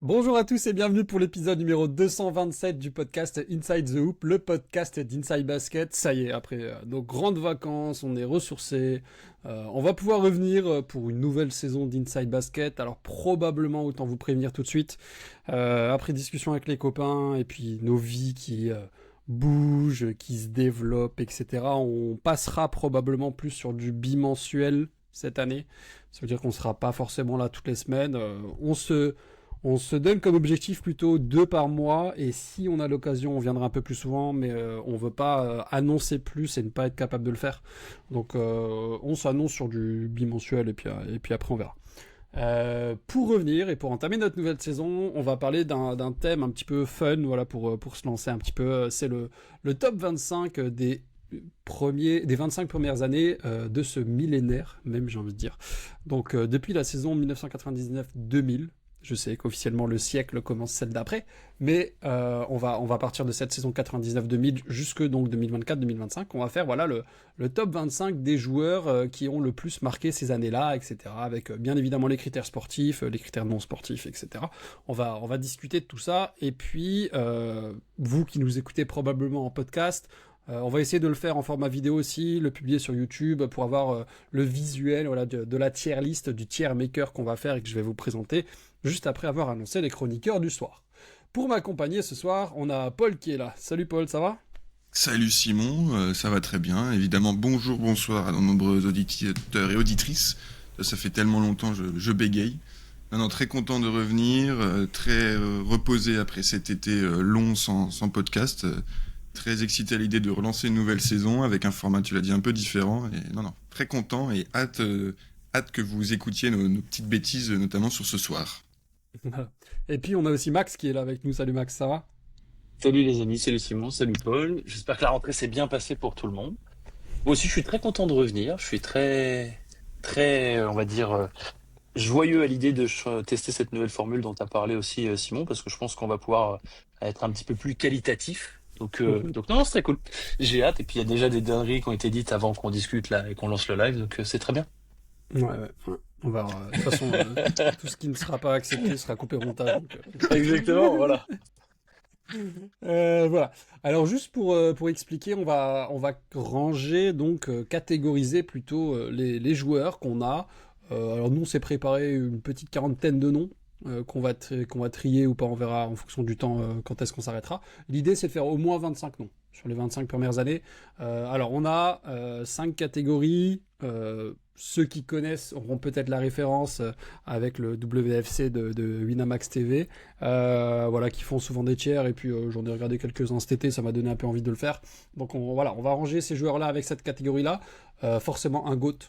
Bonjour à tous et bienvenue pour l'épisode numéro 227 du podcast Inside the Hoop, le podcast d'Inside Basket. Ça y est, après nos grandes vacances, on est ressourcés. On va pouvoir revenir pour une nouvelle saison d'Inside Basket. Alors probablement, autant vous prévenir tout de suite, après discussion avec les copains et puis nos vies qui bougent, qui se développent, etc. On passera probablement plus sur du bimensuel cette année. Ça veut dire qu'on ne sera pas forcément là toutes les semaines. On se donne comme objectif plutôt 2 par mois, et si on a l'occasion, on viendra un peu plus souvent, mais on veut pas annoncer plus et ne pas être capable de le faire. Donc on s'annonce sur du bimensuel, et puis après on verra. Pour revenir et pour entamer notre nouvelle saison, on va parler d'un thème un petit peu fun, voilà, pour se lancer un petit peu. C'est le top 25 des 25 premières années de ce millénaire, même j'ai envie de dire. Donc depuis la saison 1999-2000, je sais qu'officiellement le siècle commence celle d'après, mais on va partir de cette saison 99-2000 jusque donc 2024-2025. On va faire voilà le top 25 des joueurs qui ont le plus marqué ces années-là, etc. Avec bien évidemment les critères sportifs, les critères non sportifs, etc. On va discuter de tout ça. Et puis vous qui nous écoutez probablement en podcast, on va essayer de le faire en format vidéo aussi, le publier sur YouTube pour avoir le visuel, voilà, de la tier list, du tier maker qu'on va faire et que je vais vous présenter juste après avoir annoncé les chroniqueurs du soir. Pour m'accompagner ce soir, on a Paul qui est là. Salut Paul, ça va ? Salut Simon, ça va très bien. Évidemment, bonjour, bonsoir à nos nombreux auditeurs et auditrices. Ça fait tellement longtemps, je bégaye. Non, très content de revenir, très reposé après cet été long sans podcast. Très excité à l'idée de relancer une nouvelle saison avec un format, tu l'as dit, un peu différent. Et non, très content et hâte que vous écoutiez nos petites bêtises, notamment sur ce soir. Et puis on a aussi Max qui est là avec nous. Salut Max, ça va ? Salut les amis, salut Simon, salut Paul. J'espère que la rentrée s'est bien passée pour tout le monde. Moi aussi, je suis très content de revenir. Je suis très, on va dire, joyeux à l'idée de tester cette nouvelle formule dont tu as parlé aussi, Simon, parce que je pense qu'on va pouvoir être un petit peu plus qualitatif. Donc non, c'est très cool. J'ai hâte. Et puis il y a déjà des dingueries qui ont été dites avant qu'on discute là et qu'on lance le live, donc c'est très bien. Ouais. On va, de toute façon, tout ce qui ne sera pas accepté sera coupé au montage. Exactement, voilà. Voilà. Alors juste pour expliquer, on va ranger, donc catégoriser plutôt les joueurs qu'on a. Alors nous on s'est préparé une petite quarantaine de noms qu'on va trier ou pas, on verra en fonction du temps quand est-ce qu'on s'arrêtera. L'idée c'est de faire au moins 25 noms sur les 25 premières années. Alors on a 5 catégories. Ceux qui connaissent auront peut-être la référence avec le WFC de Winamax TV, voilà, qui font souvent des tiers, et puis j'en ai regardé quelques-uns cet été, ça m'a donné un peu envie de le faire. Donc voilà, on va ranger ces joueurs-là avec cette catégorie-là. Forcément un GOAT,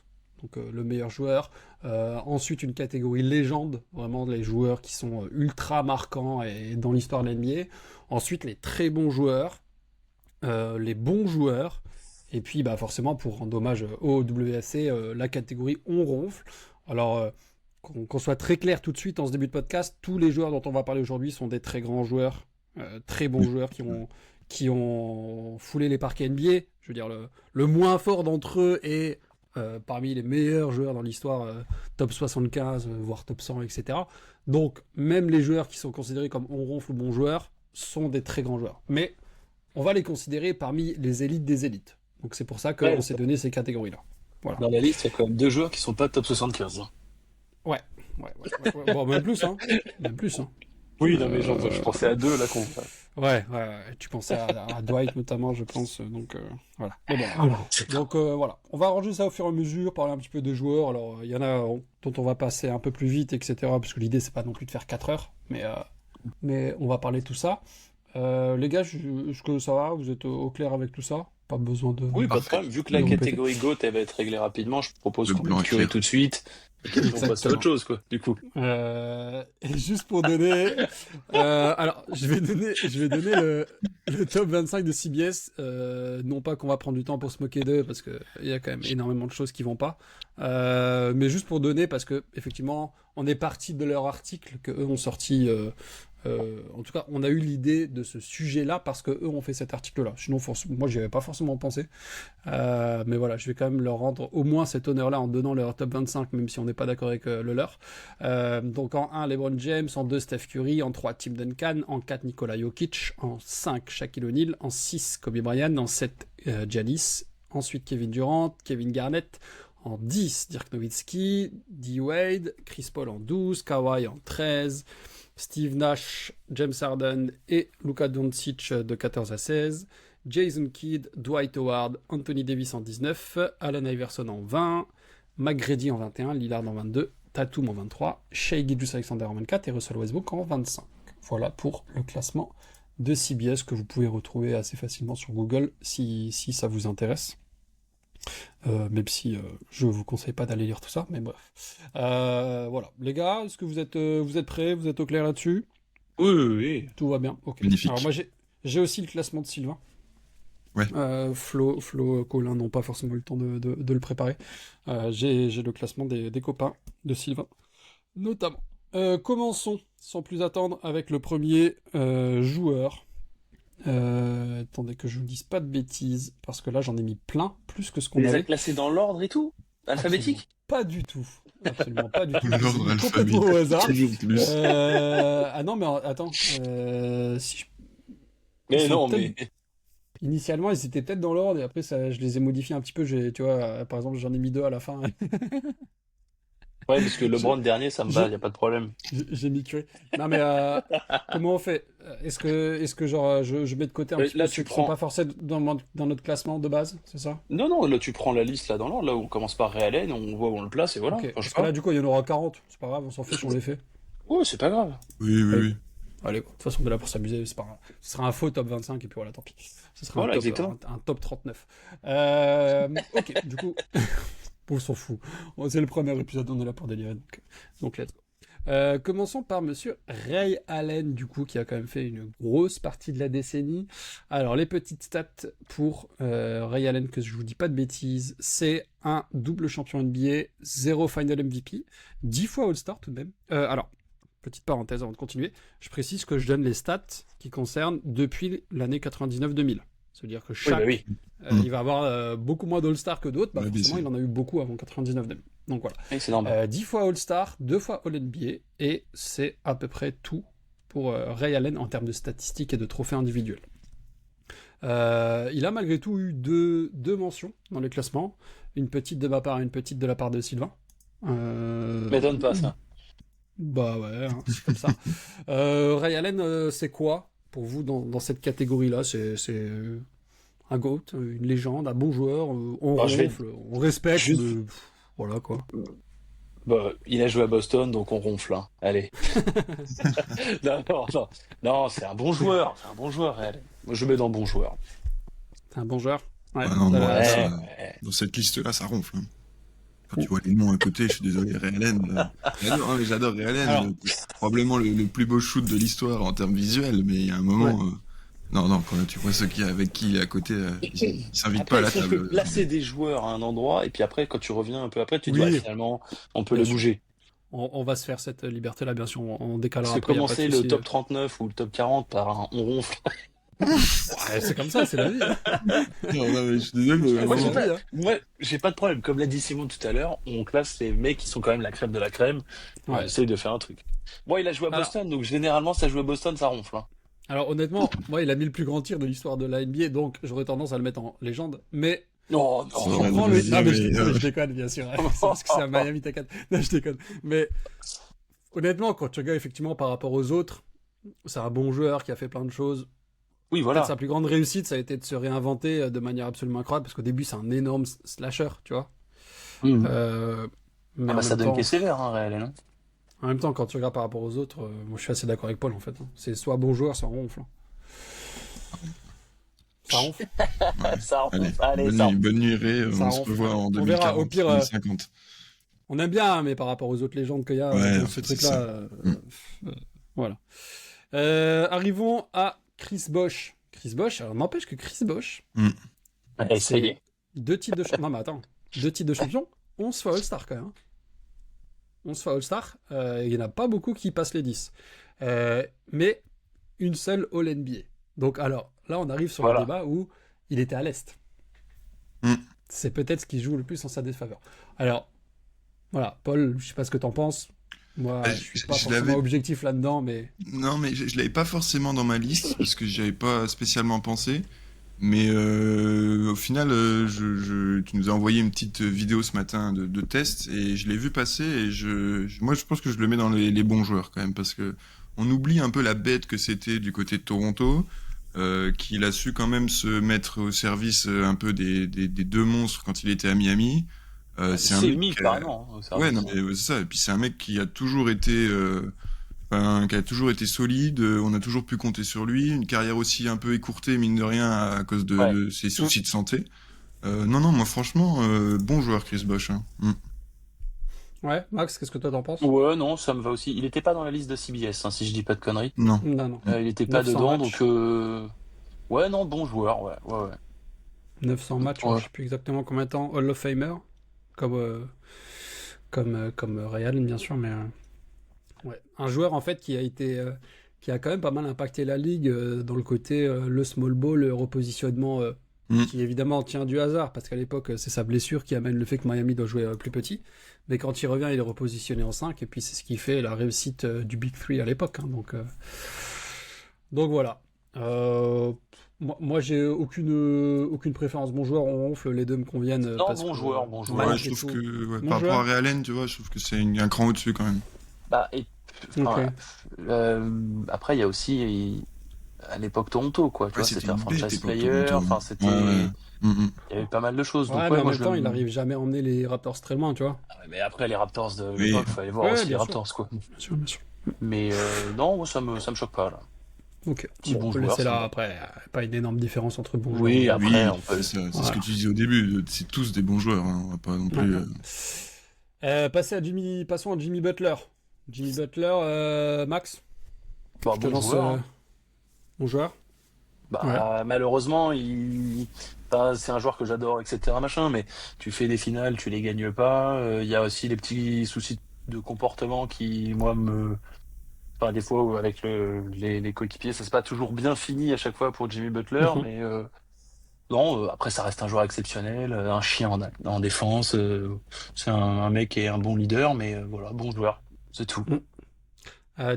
donc le meilleur joueur. Ensuite une catégorie légende, vraiment les joueurs qui sont ultra marquants et dans l'histoire de l'NBA. Ensuite les très bons joueurs, les bons joueurs. Et puis forcément, pour rendre hommage au WSC, la catégorie on ronfle. Alors, qu'on soit très clair tout de suite en ce début de podcast, tous les joueurs dont on va parler aujourd'hui sont des très grands joueurs, très bons joueurs qui ont foulé les parquets NBA. Je veux dire, le moins fort d'entre eux est parmi les meilleurs joueurs dans l'histoire, top 75, voire top 100, etc. Donc, même les joueurs qui sont considérés comme on ronfle ou bons joueurs sont des très grands joueurs. Mais on va les considérer parmi les élites des élites. Donc c'est pour ça qu'on s'est donné ces catégories-là. Voilà. Dans la liste, il y a quand même 2 joueurs qui sont pas top 75. Ouais. Bon, même plus, hein. Même plus, hein. Oui, non, mais je pensais à 2 là qu'on. Ouais. Tu pensais à Dwight notamment, je pense. Donc voilà. Mais bon. Donc voilà. On va arranger ça au fur et à mesure, parler un petit peu de joueurs. Alors il y en a dont on va passer un peu plus vite, etc. Parce que l'idée c'est pas non plus de faire 4 heures, mais on va parler de tout ça. Les gars, est-ce que ça va ? Vous êtes au clair avec tout ça ? Pas besoin de... Oui, pas de problème. Vu que la catégorie GOAT, elle va être réglée rapidement, je propose Le qu'on blanc le est curie clair. tout de suite. Et qu'on passe à autre chose, quoi, du coup. Et juste pour donner... alors, je vais donner le top 25 de CBS. Non pas qu'on va prendre du temps pour se moquer d'eux, parce qu'il y a quand même énormément de choses qui vont pas. Mais juste pour donner, parce que effectivement, on est parti de leur article qu'eux ont sorti En tout cas, on a eu l'idée de ce sujet-là parce que eux ont fait cet article-là. Sinon, moi, j'y avais pas forcément pensé. Mais voilà, je vais quand même leur rendre au moins cet honneur-là en donnant leur top 25, même si on n'est pas d'accord avec le leur. Donc en 1, LeBron James, en 2, Steph Curry, en 3, Tim Duncan, en 4, Nikola Jokic, en 5, Shaquille O'Neal, en 6, Kobe Bryant, en 7, Giannis, ensuite Kevin Durant, Kevin Garnett, en 10, Dirk Nowitzki, D. Wade, Chris Paul en 12, Kawhi en 13, Steve Nash, James Harden et Luka Doncic de 14 à 16, Jason Kidd, Dwight Howard, Anthony Davis en 19, Allen Iverson en 20, McGrady en 21, Lillard en 22, Tatum en 23, Shai Gilgeous-Alexander en 24 et Russell Westbrook en 25. Voilà pour le classement de CBS que vous pouvez retrouver assez facilement sur Google si ça vous intéresse. Même si je vous conseille pas d'aller lire tout ça, mais bref. Voilà. Les gars, est-ce que vous êtes prêts? Vous êtes au clair là-dessus? Oui. Tout va bien? Ok. Magnifique. Alors moi j'ai aussi le classement de Sylvain. Ouais. Flo, Colin n'ont pas forcément eu le temps de le préparer. J'ai le classement des copains de Sylvain, notamment. Commençons sans plus attendre avec le premier joueur. Attendez que je vous dise pas de bêtises, parce que là j'en ai mis plein, plus que ce qu'on On les a avait. classés dans l'ordre et tout? Alphabétique? Pas du tout. Absolument pas du tout. L'ordre C'est complètement au alphabétique. hasard. Toujours plus. Ah non, mais attends. Si je- Mais Ils non, sont mais. Initialement, ils étaient peut-être dans l'ordre, et après, je les ai modifiés un petit peu. Tu vois, par exemple, j'en ai mis 2 à la fin. Ouais, parce que LeBron dernier, ça me je- va, y a pas de problème. J'ai mis Curry. Non, mais comment on fait? Est-ce que genre, je mets de côté un petit Là, peu tu ceux qui sont prends. pas forcément dans notre classement de base, c'est ça? Non, là, tu prends la liste là dans l'ordre, là où on commence par Ray Allen, on voit où on le place et voilà. Ok. Enfin, je Parce sais que là, pas. du coup, il y en aura 40. C'est pas grave, on s'en fiche, on les fait. Ouais, c'est pas grave. Oui. Allez, de toute façon, on est là pour s'amuser, c'est pas grave. Ce sera un faux top 25 et puis voilà, tant pis. Ce sera Voilà, exactement. un top 39. Ok, du coup, on s'en fout. C'est le premier épisode, on est là pour délirer, donc let's go. Commençons par monsieur Ray Allen, du coup, qui a quand même fait une grosse partie de la décennie. Alors, les petites stats pour Ray Allen, que je vous dis pas de bêtises, c'est un double champion NBA, 0 Final MVP, 10 fois All-Star tout de même. Alors, petite parenthèse avant de continuer, je précise que je donne les stats qui concernent depuis l'année 99-2000. Ça veut dire que chaque, Oui. il va avoir beaucoup moins d'All-Star que d'autres, Ouais, forcément bien il en a eu beaucoup avant 99-2000. Donc voilà. Oui, c'est normal. 10 fois All-Star, 2 fois All-NBA, et c'est à peu près tout pour Ray Allen en termes de statistiques et de trophées individuels. Il a malgré tout eu deux mentions dans les classements, une petite de ma part et une petite de la part de Sylvain. M'étonne pas ça. Bah ouais, hein, c'est comme ça. Ray Allen, c'est quoi pour vous dans cette catégorie-là? C'est un GOAT, une légende, un bon joueur, on Bah, ronfle, on respecte, je- mais, voilà quoi. Bah, il a joué à Boston, donc on ronfle, hein. Allez. Non. Non, c'est un bon joueur. C'est un bon joueur, Ray Allen. Moi, je le mets dans bon joueur. C'est un bon joueur. Ouais. Ah non, Ça non, va, ouais, ça ça- va. Dans cette liste-là, ça ronfle. Hein. Quand tu vois les noms à côté, je suis désolé, Ray Allen. J'adore Ray Allen. Alors- Probablement le plus beau shoot de l'histoire en termes visuels, mais il y a un moment. Ouais. Non, quand tu vois ceux avec qui il est à côté, il s'invite pas Après, à la il faut que table. placer des joueurs à un endroit, et puis après, quand tu reviens un peu après, tu te dis, Oui. ouais, finalement, on peut Bien les sûr. bouger. On va se faire cette liberté-là, bien sûr, on décalera Parce que après, y a pas de commencer le souci. top 39 ou le top 40 par un on ronfle. Ouais, c'est comme ça, c'est la vie. Hein. Non, mais je suis désolé, mais Moi, C'est vraiment, la vie, hein. Moi, j'ai pas de problème. Comme l'a dit Simon tout à l'heure, on classe les mecs qui sont quand même la crème de la crème. On Ouais. essaye de faire un truc. Bon, il a joué à Alors- Boston, donc généralement, ça joue à Boston, ça ronfle, hein. Alors honnêtement, moi il a mis le plus grand tir de l'histoire de la NBA, donc j'aurais tendance à le mettre en légende, mais Non, Ça je va, comprends mais le... Non, mais mais, je déconne, bien sûr. C'est parce que c'est un Miami T4. Non, je déconne. Mais honnêtement, quand tu regardes effectivement par rapport aux autres, c'est un bon joueur qui a fait plein de choses. Oui, Peut-être voilà. sa plus grande réussite, ça a été de se réinventer de manière absolument incroyable, parce qu'au début, c'est un énorme slasher, tu vois. Mhm. Mais Ah en bah, ça même donne temps, sévère, hein, Ray Allen, hein. en même temps, quand tu regardes par rapport aux autres, moi je suis assez d'accord avec Paul en fait. Hein. C'est soit bon joueur, soit ronfle. Hein. Ça ronfle. Ça ronfle. allez, Allez, ça ronfle. bonne nuit, Ray. Ça On se ronfle. revoit en On verra, 2040, au pire, 2050. On aime bien, hein, mais par rapport aux autres légendes qu'il y a Ouais, dans en ce fait, c'est truc-là, ça. voilà. Arrivons à Chris Bosh. Chris Bosh, alors n'empêche que Chris Bosh, Allez, ça y est. 2 titres de champion. Non, mais attends, 2 titres de champion, 11 fois All-Star quand même. Hein. 11 fois All-Star, il n'y en a pas beaucoup qui passent les 10. Mais une seule All-NBA. Donc alors, là on arrive sur un débat où il était à l'Est. C'est peut-être ce qui joue le plus en sa défaveur. Alors, voilà, Paul, je sais pas ce que t'en penses. Moi, je suis pas forcément objectif là-dedans, mais... Non, mais je l'avais pas forcément dans ma liste, parce que j'y avais pas spécialement pensé. Mais au final, tu nous as envoyé une petite vidéo ce matin de test, et je l'ai vu passer, et moi je pense que je le mets dans les bons joueurs quand même, parce que on oublie un peu la bête que c'était du côté de Toronto, qu'il a su quand même se mettre au service un peu des deux monstres quand il était à Miami. C'est un mec carrément. Ouais, non, mais c'est ça. Et puis c'est un mec qui a toujours été, solide. On a toujours pu compter sur lui. Une carrière aussi un peu écourtée, mine de rien, à cause de ses soucis de santé. Non, moi franchement, bon joueur Chris Bosh. Hein. Ouais, Max, qu'est-ce que toi t'en penses? Ouais, non, ça me va aussi. Il était pas dans la liste de CBS, si je dis pas de conneries. Non. Il était pas dedans, donc ouais, non, bon joueur, ouais. 900 matchs, je sais plus exactement combien de temps. Hall of Famer, comme Ray Allen, bien sûr, mais ouais. Un joueur en fait qui a quand même pas mal impacté la ligue dans le côté le small ball, le repositionnement qui évidemment tient du hasard parce qu'à l'époque c'est sa blessure qui amène le fait que Miami doit jouer plus petit, mais quand il revient il est repositionné en 5 et puis c'est ce qui fait la réussite du Big 3 à l'époque, hein, donc voilà. Moi j'ai aucune préférence. Bon joueur, on ronfle, les deux me conviennent. Non, bon joueur. Ouais, je trouve que par rapport à Ray Allen, tu vois, je trouve que c'est un cran au-dessus quand même. Après il y a aussi à l'époque Toronto, quoi. Tu vois, c'était un franchise player. Enfin, c'était. Il y avait pas mal de choses. Ouais, donc, mais en même temps, il n'arrive jamais à emmener les Raptors très loin, tu vois. Mais après, les Raptors de l'époque, il fallait voir aussi les Raptors, quoi. Bien sûr. Mais non, moi, ça me choque pas, là. Ok. Bon on peut joueur, laisser là, après, pas une énorme différence entre bons joueurs. Oui, après, on peut... c'est ce que tu disais au début. C'est tous des bons joueurs, hein. On va pas non plus... Passons à Jimmy Butler. Max, bon joueur. Bon joueur. Malheureusement, c'est un joueur que j'adore, etc. Machin, mais tu fais des finales, tu les gagnes pas. Il y a aussi les petits soucis de comportement qui, moi, des fois, avec les coéquipiers, ça s'est pas toujours bien fini à chaque fois pour Jimmy Butler, mais non, après, ça reste un joueur exceptionnel, un chien en défense. C'est un mec qui est un bon leader, mais voilà, bon joueur, c'est tout.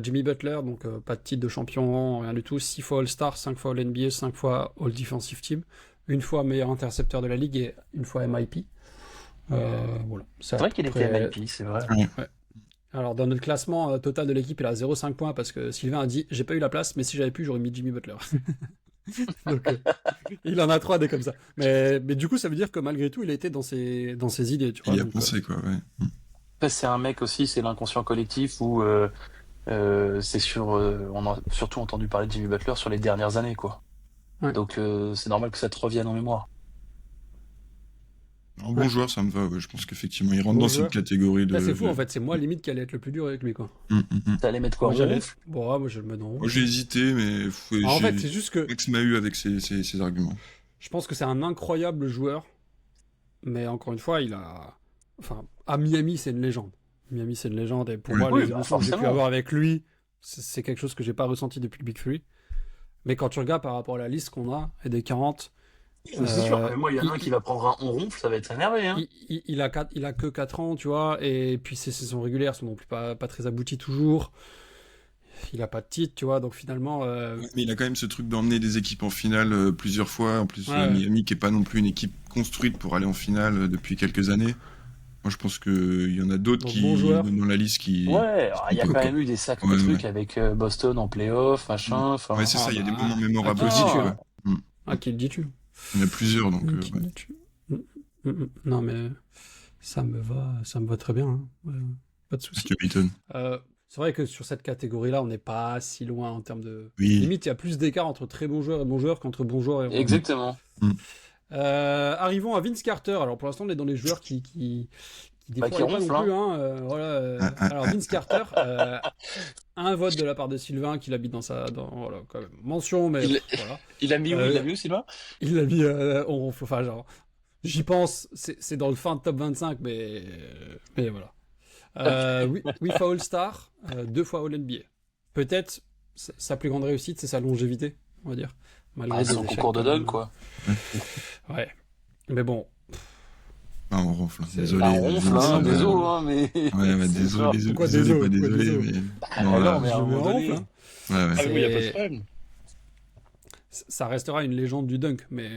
Jimmy Butler, donc pas de titre de champion, rien du tout. 6 fois All-Star, 5 fois All-NBA, 5 fois All-Defensive Team, une fois meilleur intercepteur de la ligue et une fois MIP. Voilà. C'est vrai qu'il était MIP, c'est vrai. Ouais. Alors, dans notre classement total de l'équipe, il a 0,5 points parce que Sylvain a dit j'ai pas eu la place, mais si j'avais pu, j'aurais mis Jimmy Butler. Donc, il en a 3 des comme ça. Mais du coup, ça veut dire que malgré tout, il a été dans ses idées. Tu vois, il a pensé, quoi, ouais. Après, c'est un mec aussi, c'est l'inconscient collectif où c'est on a surtout entendu parler de Jimmy Butler sur les dernières années, quoi. Ouais. Donc, c'est normal que ça te revienne en mémoire. Un bon joueur, ça me va. Ouais. Je pense qu'effectivement, il rentre dans cette catégorie de. Là, c'est fou, en fait. C'est moi, limite, qui allait être le plus dur avec lui, quoi. T'allais mettre quoi? Moi, je le mets non. Moi, j'ai hésité, mais. En fait, c'est juste que. Max m'a eu avec ses arguments. Je pense que c'est un incroyable joueur. Mais encore une fois, à Miami, c'est une légende. Et pour moi, les émotions que j'ai pu avoir avec lui, c'est quelque chose que j'ai pas ressenti depuis le Big 3. Mais quand tu regardes par rapport à la liste qu'on a, et des 40. C'est sûr, moi, il y en a un qui va prendre un ronfle, ça va être énervé. Hein. Il a que 4 ans, tu vois, et puis ses saisons régulières sont non plus pas très abouties toujours. Il a pas de titre, tu vois, donc finalement... Mais il a quand même ce truc d'emmener des équipes en finale plusieurs fois. En plus, Miami, qui est pas non plus une équipe construite pour aller en finale depuis quelques années. Moi, je pense qu'il y en a d'autres dans la liste qui... Ouais, il y a quand même eu des sacrés trucs avec Boston en play-off, machin... Ouais, c'est ça, il y a des moments mémorables aussi. Qui le dis-tu? Il y en a plusieurs, donc... Non, mais ça me va très bien. Hein. Pas de soucis. C'est vrai que sur cette catégorie-là, on n'est pas si loin en termes de... Limite, il y a plus d'écart entre très bons joueurs et bons joueurs qu'entre bons joueurs et bons Exactement. Arrivons à Vince Carter. Alors, pour l'instant, on est dans les joueurs qui des fois, ronflent, non plus, hein. Alors, Vince Carter, un vote de la part de Sylvain qui l'habite voilà, quand même. Mention, mais voilà. Il l'a mis où, Sylvain? Il l'a mis, j'y pense, c'est dans le fin de top 25, mais voilà. Oui, fois All-Star, 2 fois All-NBA. Peut-être sa plus grande réussite, c'est sa longévité, on va dire. Malgré C'est des son échecs concours de quand dunk, même. quoi. Ouais. Mais bon, Ah, on ronfle, hein. c'est. Désolé, On ronfle, Vince. hein, Non, désolé, mais. hein, mais Ouais, ouais, c'est désolé, genre. Pourquoi désolé, pas Pourquoi désolé, désolé? mais bon, Non, là, mais à Je un le mets moment en ronfle, donné. hein. ouais, ouais. Ah oui, il n'y a pas de C'est. problème. Ça restera une légende du dunk, mais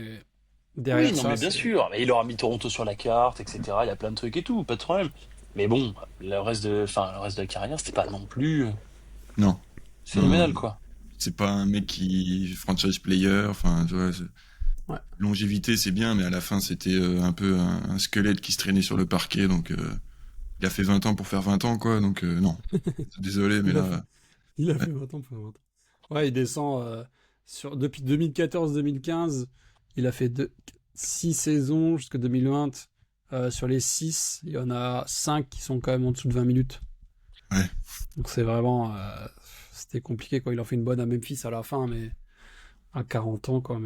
Oui, derrière non, ça, mais bien c'est. sûr. Mais il aura mis Toronto sur la carte, etc. Il y a plein de trucs et tout, pas de problème. Mais bon, le reste de la carrière, c'était pas non plus Non, non, non. phénoménal, quoi. C'est pas un mec qui franchise player, enfin, tu vois, Ouais. longévité c'est bien, mais à la fin c'était un peu un squelette qui se traînait sur le parquet, donc il a fait 20 ans pour faire 20 ans, quoi, donc non. Désolé, mais Il a fait, là, il a ouais, fait 20 ans pour 20 ans. Ouais, il descend depuis 2014-2015. Il a fait 6 saisons jusqu'à 2020. Sur les 6, il y en a 5 qui sont quand même en dessous de 20 minutes. ouais. Donc c'est vraiment. C'était compliqué, quoi. Il en fait une bonne à Memphis à la fin, mais à 40 ans, quoi.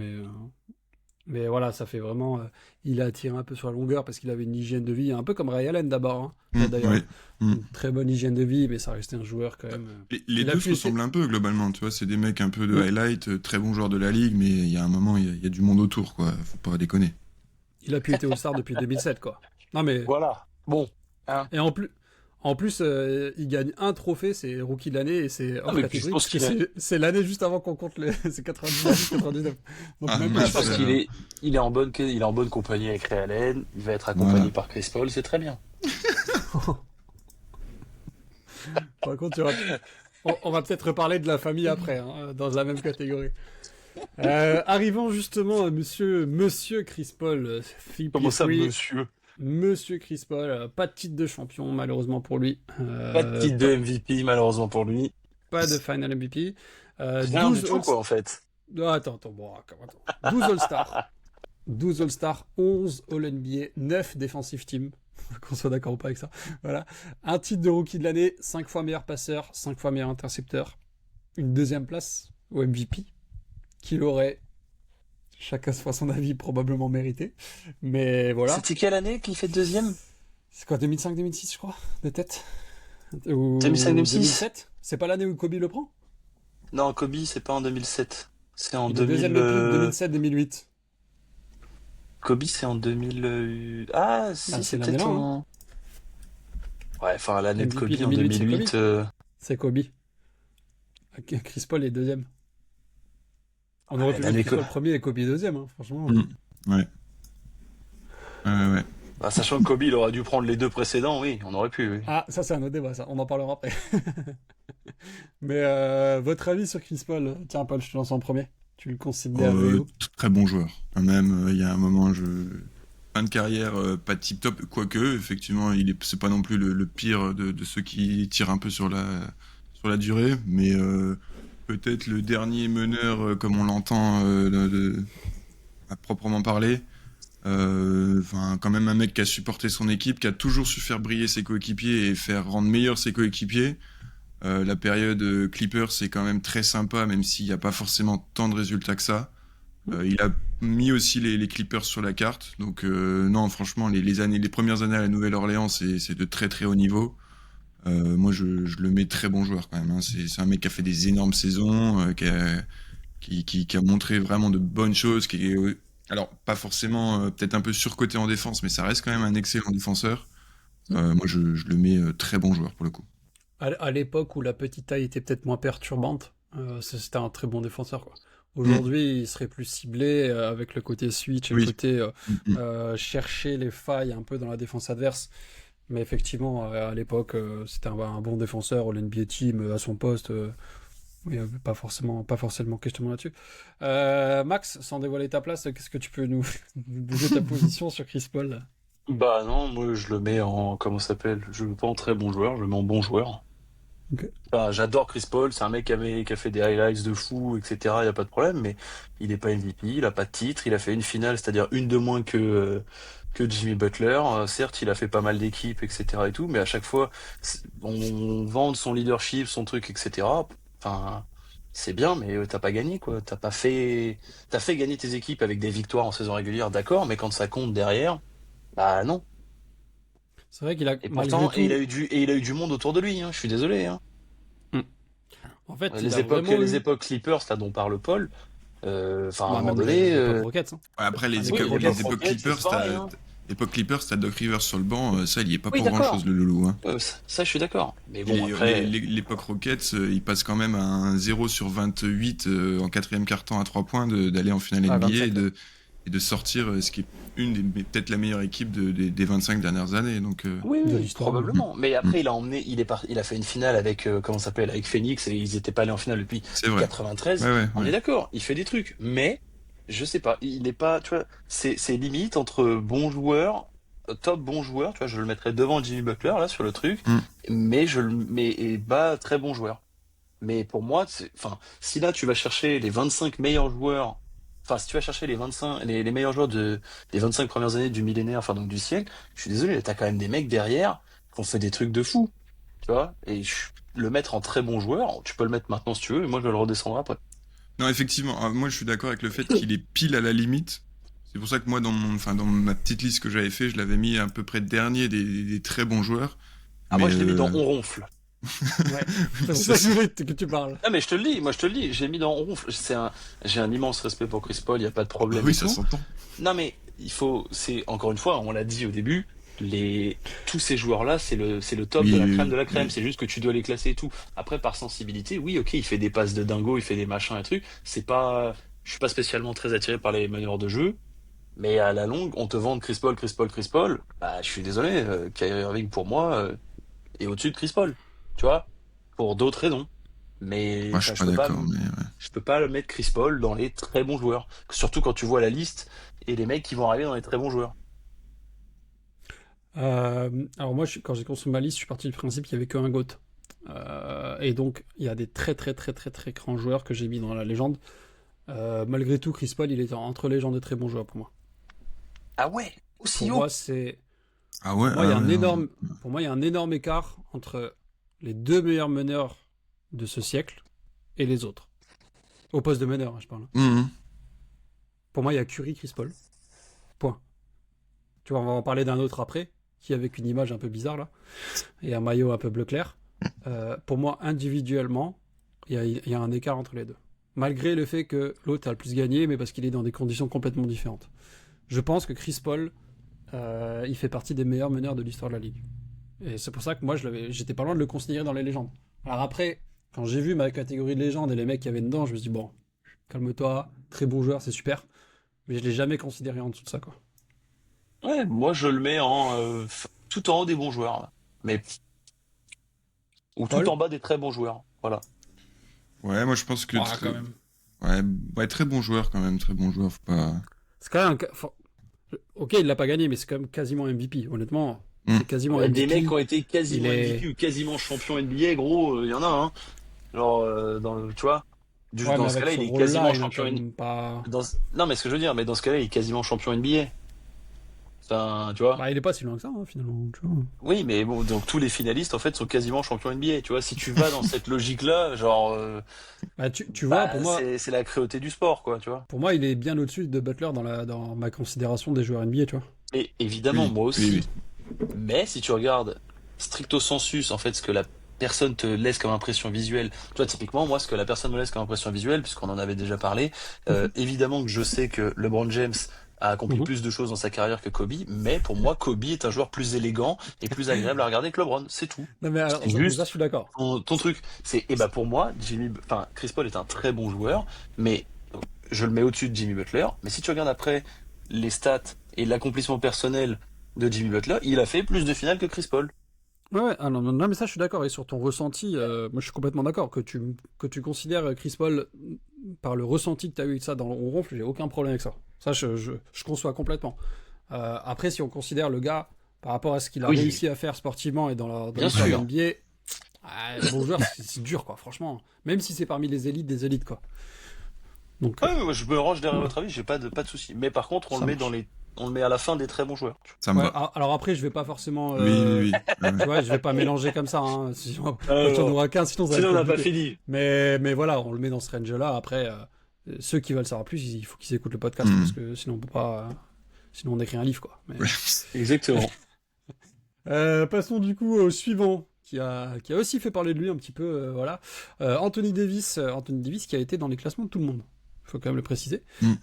Mais voilà, ça fait vraiment. Il a attiré un peu sur la longueur parce qu'il avait une hygiène de vie, un peu comme Ray Allen d'abord, d'ailleurs. Ouais. Mm. Une très bonne hygiène de vie, mais ça restait un joueur quand même. Les Il a deux se pu essayer. ressemblent un peu globalement, tu vois, c'est des mecs un peu de Mm. highlight, très bons joueurs de la ligue, mais il y a un moment, il y a du monde autour, quoi, faut pas déconner. Il a pu être All-Star depuis 2007, quoi. Non, mais. Voilà. Bon. Hein. Et en plus il gagne un trophée, c'est Rookie de l'année, et c'est Ah, hors mais puis je catégorie, pense parce que qu'il a. c'est l'année juste avant qu'on compte les. C'est 99, 99. Donc Ah même Mais pas. je mince, pense il est en bonne compagnie avec Ray Allen. Il va être voilà. accompagné par Chris Paul, c'est très bien. Par contre, on va peut-être reparler de la famille après, hein, dans la même catégorie. Arrivons justement à monsieur Chris Paul, Comment ça, CP3, monsieur? Monsieur Chris Paul, pas de titre de champion malheureusement pour lui, Pas de titre de MVP, malheureusement pour lui. pas de Final MVP, Rien du 12 tout, All quoi, en fait. attends, bon, attends. 12 All-Stars, 12 All-Stars, 11 All-NBA, 9 Defensive Team, qu'on soit d'accord ou pas avec ça, voilà, un titre de Rookie de l'année, 5 fois meilleur passeur, 5 fois meilleur intercepteur, une deuxième place au MVP, qu'il aurait, chacun se fera son avis, probablement mérité, mais voilà. C'était quelle année qu'il fait deuxième? C'est quoi, 2005-2006, je crois, de tête? Ou 2005-2006? 2007? C'est pas l'année où Kobe le prend? Non, Kobe, c'est pas en 2007. C'est en Il est deuxième 2000. le plus, 2007-2008. Kobe, c'est en 2000. Ah, Ah, si, c'est c'est l'année là, peut-être hein. en. Ouais, enfin, l'année de MVP Kobe en 2008, c'est Kobe. 2008. C'est Kobe. Chris Paul est deuxième. On aurait Ouais, pu mettre l'année Chris Paul premier et Kobe deuxième, hein, franchement. Mm. Ouais. Ouais. Bah, sachant que Kobe, il aurait dû prendre les deux précédents, oui, on aurait pu, oui. Ah, ça c'est un autre débat, ça. On en parlera après. Mais votre avis sur Chris Paul? Tiens, Paul, je te lance en premier. Tu le considères où? Très bon joueur. Même, il y a un moment, fin de carrière, pas tip top, quoique, effectivement, c'est pas non plus le pire de ceux qui tirent un peu sur la durée, mais peut-être le dernier meneur, comme on l'entend, à proprement parler. Enfin, quand même un mec qui a supporté son équipe, qui a toujours su faire briller ses coéquipiers et faire rendre meilleurs ses coéquipiers. La période Clippers, c'est quand même très sympa, même s'il n'y a pas forcément tant de résultats que ça. Il a mis aussi les Clippers sur la carte. Donc non, franchement, les premières années à la Nouvelle-Orléans, c'est de très très haut niveau. Moi, je le mets très bon joueur quand même, hein. C'est un mec qui a fait des énormes saisons, qui a montré vraiment de bonnes choses, alors pas forcément peut-être un peu surcoté en défense, mais ça reste quand même un excellent défenseur. Moi, je le mets très bon joueur pour le coup. À l'époque où la petite taille était peut-être moins perturbante, c'était un très bon défenseur, quoi. Mm. Aujourd'hui, il serait plus ciblé avec le côté switch et le Oui. côté Mm. chercher les failles un peu dans la défense adverse. Mais effectivement, à l'époque, c'était un bon défenseur, au NBA Team, à son poste. Oui, pas forcément questionnement là-dessus. Max, sans dévoiler ta place, qu'est-ce que tu peux nous bouger ta position sur Chris Paul là? Bah non, moi je le mets en. Comment ça s'appelle? Je le mets pas en très bon joueur, je le mets en bon joueur. Ok. Enfin, j'adore Chris Paul, c'est un mec qui a fait des highlights de fou, etc. Il y a pas de problème, mais il est pas MVP, il a pas de titre, il a fait une finale, c'est-à-dire une de moins que Jimmy Butler. Certes, il a fait pas mal d'équipes, etc. et tout, mais à chaque fois, on vante son leadership, son truc, etc. Enfin, c'est bien, mais t'as pas gagné, quoi. T'as fait gagner tes équipes avec des victoires en saison régulière, d'accord, mais quand ça compte derrière, bah non. C'est vrai qu'il a Et malgré pourtant, tout. il a eu du monde autour de lui, hein, je suis désolé, hein. En fait, il Les a époques, vraiment les eu. époques Clippers, là dont parle Paul, enfin, à un Bah, moment même donné, l'époque Rockets. Hein. Ouais, après, Ah, les l'époque oui, époques, l'époque les époques Rockets, c'est Clippers, pareil, hein. l'époque Clippers, t'as Doc Rivers sur le banc, ça, il y est pas Oui, pour grand-chose, d'accord. le loulou, hein. Ça, je suis d'accord. Mais Et bon, après, l'époque Rockets, il passe quand même à un 0 sur 28 en quatrième quart-temps à 3 points d'aller en finale Ah, NBA 27. et de sortir ce qui est peut-être la meilleure équipe des 25 dernières années. Donc, oui, De oui, l'histoire. probablement. Mais après, il a fait une finale avec, comment ça s'appelle, avec Phoenix, et ils étaient pas allés en finale depuis c'est vrai. 93. Ouais, ouais, On ouais. est d'accord, il fait des trucs. Mais, je sais pas, il n'est pas, tu vois, c'est limite entre bon joueur, top bon joueur, tu vois, je le mettrais devant Jimmy Butler, là, sur le truc, Mm. mais et bas, très bon joueur. Mais pour moi, enfin, si là tu vas chercher les 25 meilleurs joueurs, enfin, si tu vas chercher les meilleurs joueurs des 25 premières années du millénaire, enfin, donc du siècle, je suis désolé, t'as quand même des mecs derrière qui ont fait des trucs de fou, tu vois, le mettre en très bon joueur, tu peux le mettre maintenant si tu veux, mais moi je le redescendrai après. Non, effectivement, moi je suis d'accord avec le fait qu'il est pile à la limite. C'est pour ça que moi, dans ma petite liste que j'avais fait, je l'avais mis à peu près dernier des très bons joueurs. Ah, Mais moi je l'ai mis dans on ronfle. Ouais. C'est pour ça que je voulais que tu parles. Ah, mais je te le dis, moi je te le dis, j'ai mis dans on ronfle. J'ai un immense respect pour Chris Paul, il y a pas de bah problème oui, et ça tout. s'entend. Non, mais c'est encore une fois, on l'a dit au début, tous ces joueurs-là, c'est le top Oui, de la oui, crème de la oui, crème. oui. C'est juste que tu dois les classer et tout. Après, par sensibilité, oui, ok, il fait des passes de dingo, il fait des machins et trucs. Je suis pas spécialement très attiré par les meneurs de jeu, mais à la longue, on te vend Chris Paul, Chris Paul, Chris Paul. Bah, je suis désolé, Kyrie Irving pour moi est au-dessus de Chris Paul, tu vois, pour d'autres raisons. Mais Moi, je enfin, suis pas d'accord, mais ouais. je peux pas mettre Chris Paul dans les très bons joueurs. Surtout quand tu vois la liste et les mecs qui vont arriver dans les très bons joueurs. Alors moi, quand j'ai construit ma liste, je suis parti du principe qu'il n'y avait qu'un GOAT. Et donc, il y a des très très très très très grands joueurs que j'ai mis dans la légende. Malgré tout, Chris Paul, il est entre légendes et très bons joueurs pour moi. Ah ouais, Pour aussi haut. moi, c'est Ah ouais, pour moi, il y a ah un ouais, non. énorme, pour moi, il y a un énorme écart entre les deux meilleurs meneurs de ce siècle et les autres. Au poste de meneur, hein, je parle. Mhm. Pour moi, il y a Curry, Chris Paul. Point. Tu vois, on va en parler d'un autre après, qui avec une image un peu bizarre là, et un maillot un peu bleu clair. Pour moi, individuellement, il y a un écart entre les deux. Malgré le fait que l'autre a le plus gagné, mais parce qu'il est dans des conditions complètement différentes. Je pense que Chris Paul, il fait partie des meilleurs meneurs de l'histoire de la Ligue. Et c'est pour ça que moi, j'étais pas loin de le considérer dans les légendes. Alors après, quand j'ai vu ma catégorie de légende et les mecs qui avaient dedans, je me suis dit, bon, calme-toi, très bon joueur, c'est super. Mais je l'ai jamais considéré en dessous de ça, quoi. Ouais, moi je le mets tout en haut des bons joueurs, là. Mais ou tout Paul? en bas des très bons joueurs. Voilà. Ouais, moi je pense que Ouais, quand même. ouais, ouais, très bon joueur quand même, très bon joueur, faut pas. C'est quand même ok, il l'a pas gagné, mais c'est quand même quasiment MVP. Honnêtement, Mm. c'est quasiment Ouais, des MVP. mecs qui ont été quasiment Il MVP est. ou quasiment champion NBA, gros, il y en a, hein. Genre, tu vois, Ouais, mais dans ce avec cas-là, ce il est rôle-là, quasiment il n'a champion quand NBA. même pas. Non, mais ce que je veux dire, mais dans ce cas-là, il est quasiment champion NBA. Enfin, tu vois. Bah, il est pas si loin que ça, hein, finalement. Tu vois. Oui, mais bon, donc tous les finalistes, en fait, sont quasiment champions NBA. Tu vois, si tu vas dans cette logique-là, genre, Bah, tu vois, bah, c'est la cruauté du sport, quoi, tu vois. pour moi, il est bien au-dessus de Butler dans ma considération des joueurs NBA, tu vois. Et évidemment, Oui, moi oui, aussi. oui. Mais si tu regardes stricto sensus, en fait, ce que la personne te laisse comme impression visuelle, tu vois, typiquement, moi, ce que la personne me laisse comme impression visuelle, puisqu'on en avait déjà parlé, évidemment que je sais que LeBron James a accompli Mhm. plus de choses dans sa carrière que Kobe, mais pour moi, Kobe est un joueur plus élégant et plus agréable à regarder que LeBron, c'est tout. Non, mais alors, C'est mais ça, je juste suis d'accord. ton truc. Et bah pour moi, Chris Paul est un très bon joueur, mais je le mets au-dessus de Jimmy Butler. Mais si tu regardes après les stats et l'accomplissement personnel de Jimmy Butler, il a fait plus de finales que Chris Paul. Ouais, ouais, ah non, non, non, mais ça, je suis d'accord. Et sur ton ressenti, moi, je suis complètement d'accord. Que tu considères Chris Paul par le ressenti que tu as eu de ça dans le ronfle, j'ai aucun problème avec ça. Ça, je conçois complètement. Après, si on considère le gars par rapport à ce qu'il a Oui, réussi à faire sportivement et dans bien l'histoire de sûr. l'NBA, bon joueur, c'est dur, quoi, franchement. Même si c'est parmi les élites des élites, quoi. Donc, Ouais, ouais, ouais, je me range derrière votre avis, j'ai pas de souci. Mais par contre, ça marche. on le met à la fin des très bons joueurs. Ça me Ouais, va. alors après, je vais pas forcément. Oui, oui, oui. Tu vois, je vais pas mélanger comme ça. Hein. Sinon, Euh, tu en auras qu'un, sinon ça va Sinon, être on n'a pas compliqué. fini. Mais voilà, on le met dans ce range-là. Après, ceux qui veulent savoir plus, il faut qu'ils écoutent le podcast Mm. parce que sinon on peut pas. Sinon on écrit un livre, quoi. Mais, Exactement. Passons du coup au suivant, qui a aussi fait parler de lui un petit peu, voilà. Anthony Davis qui a été dans les classements de tout le monde, il faut quand même le préciser. Mm.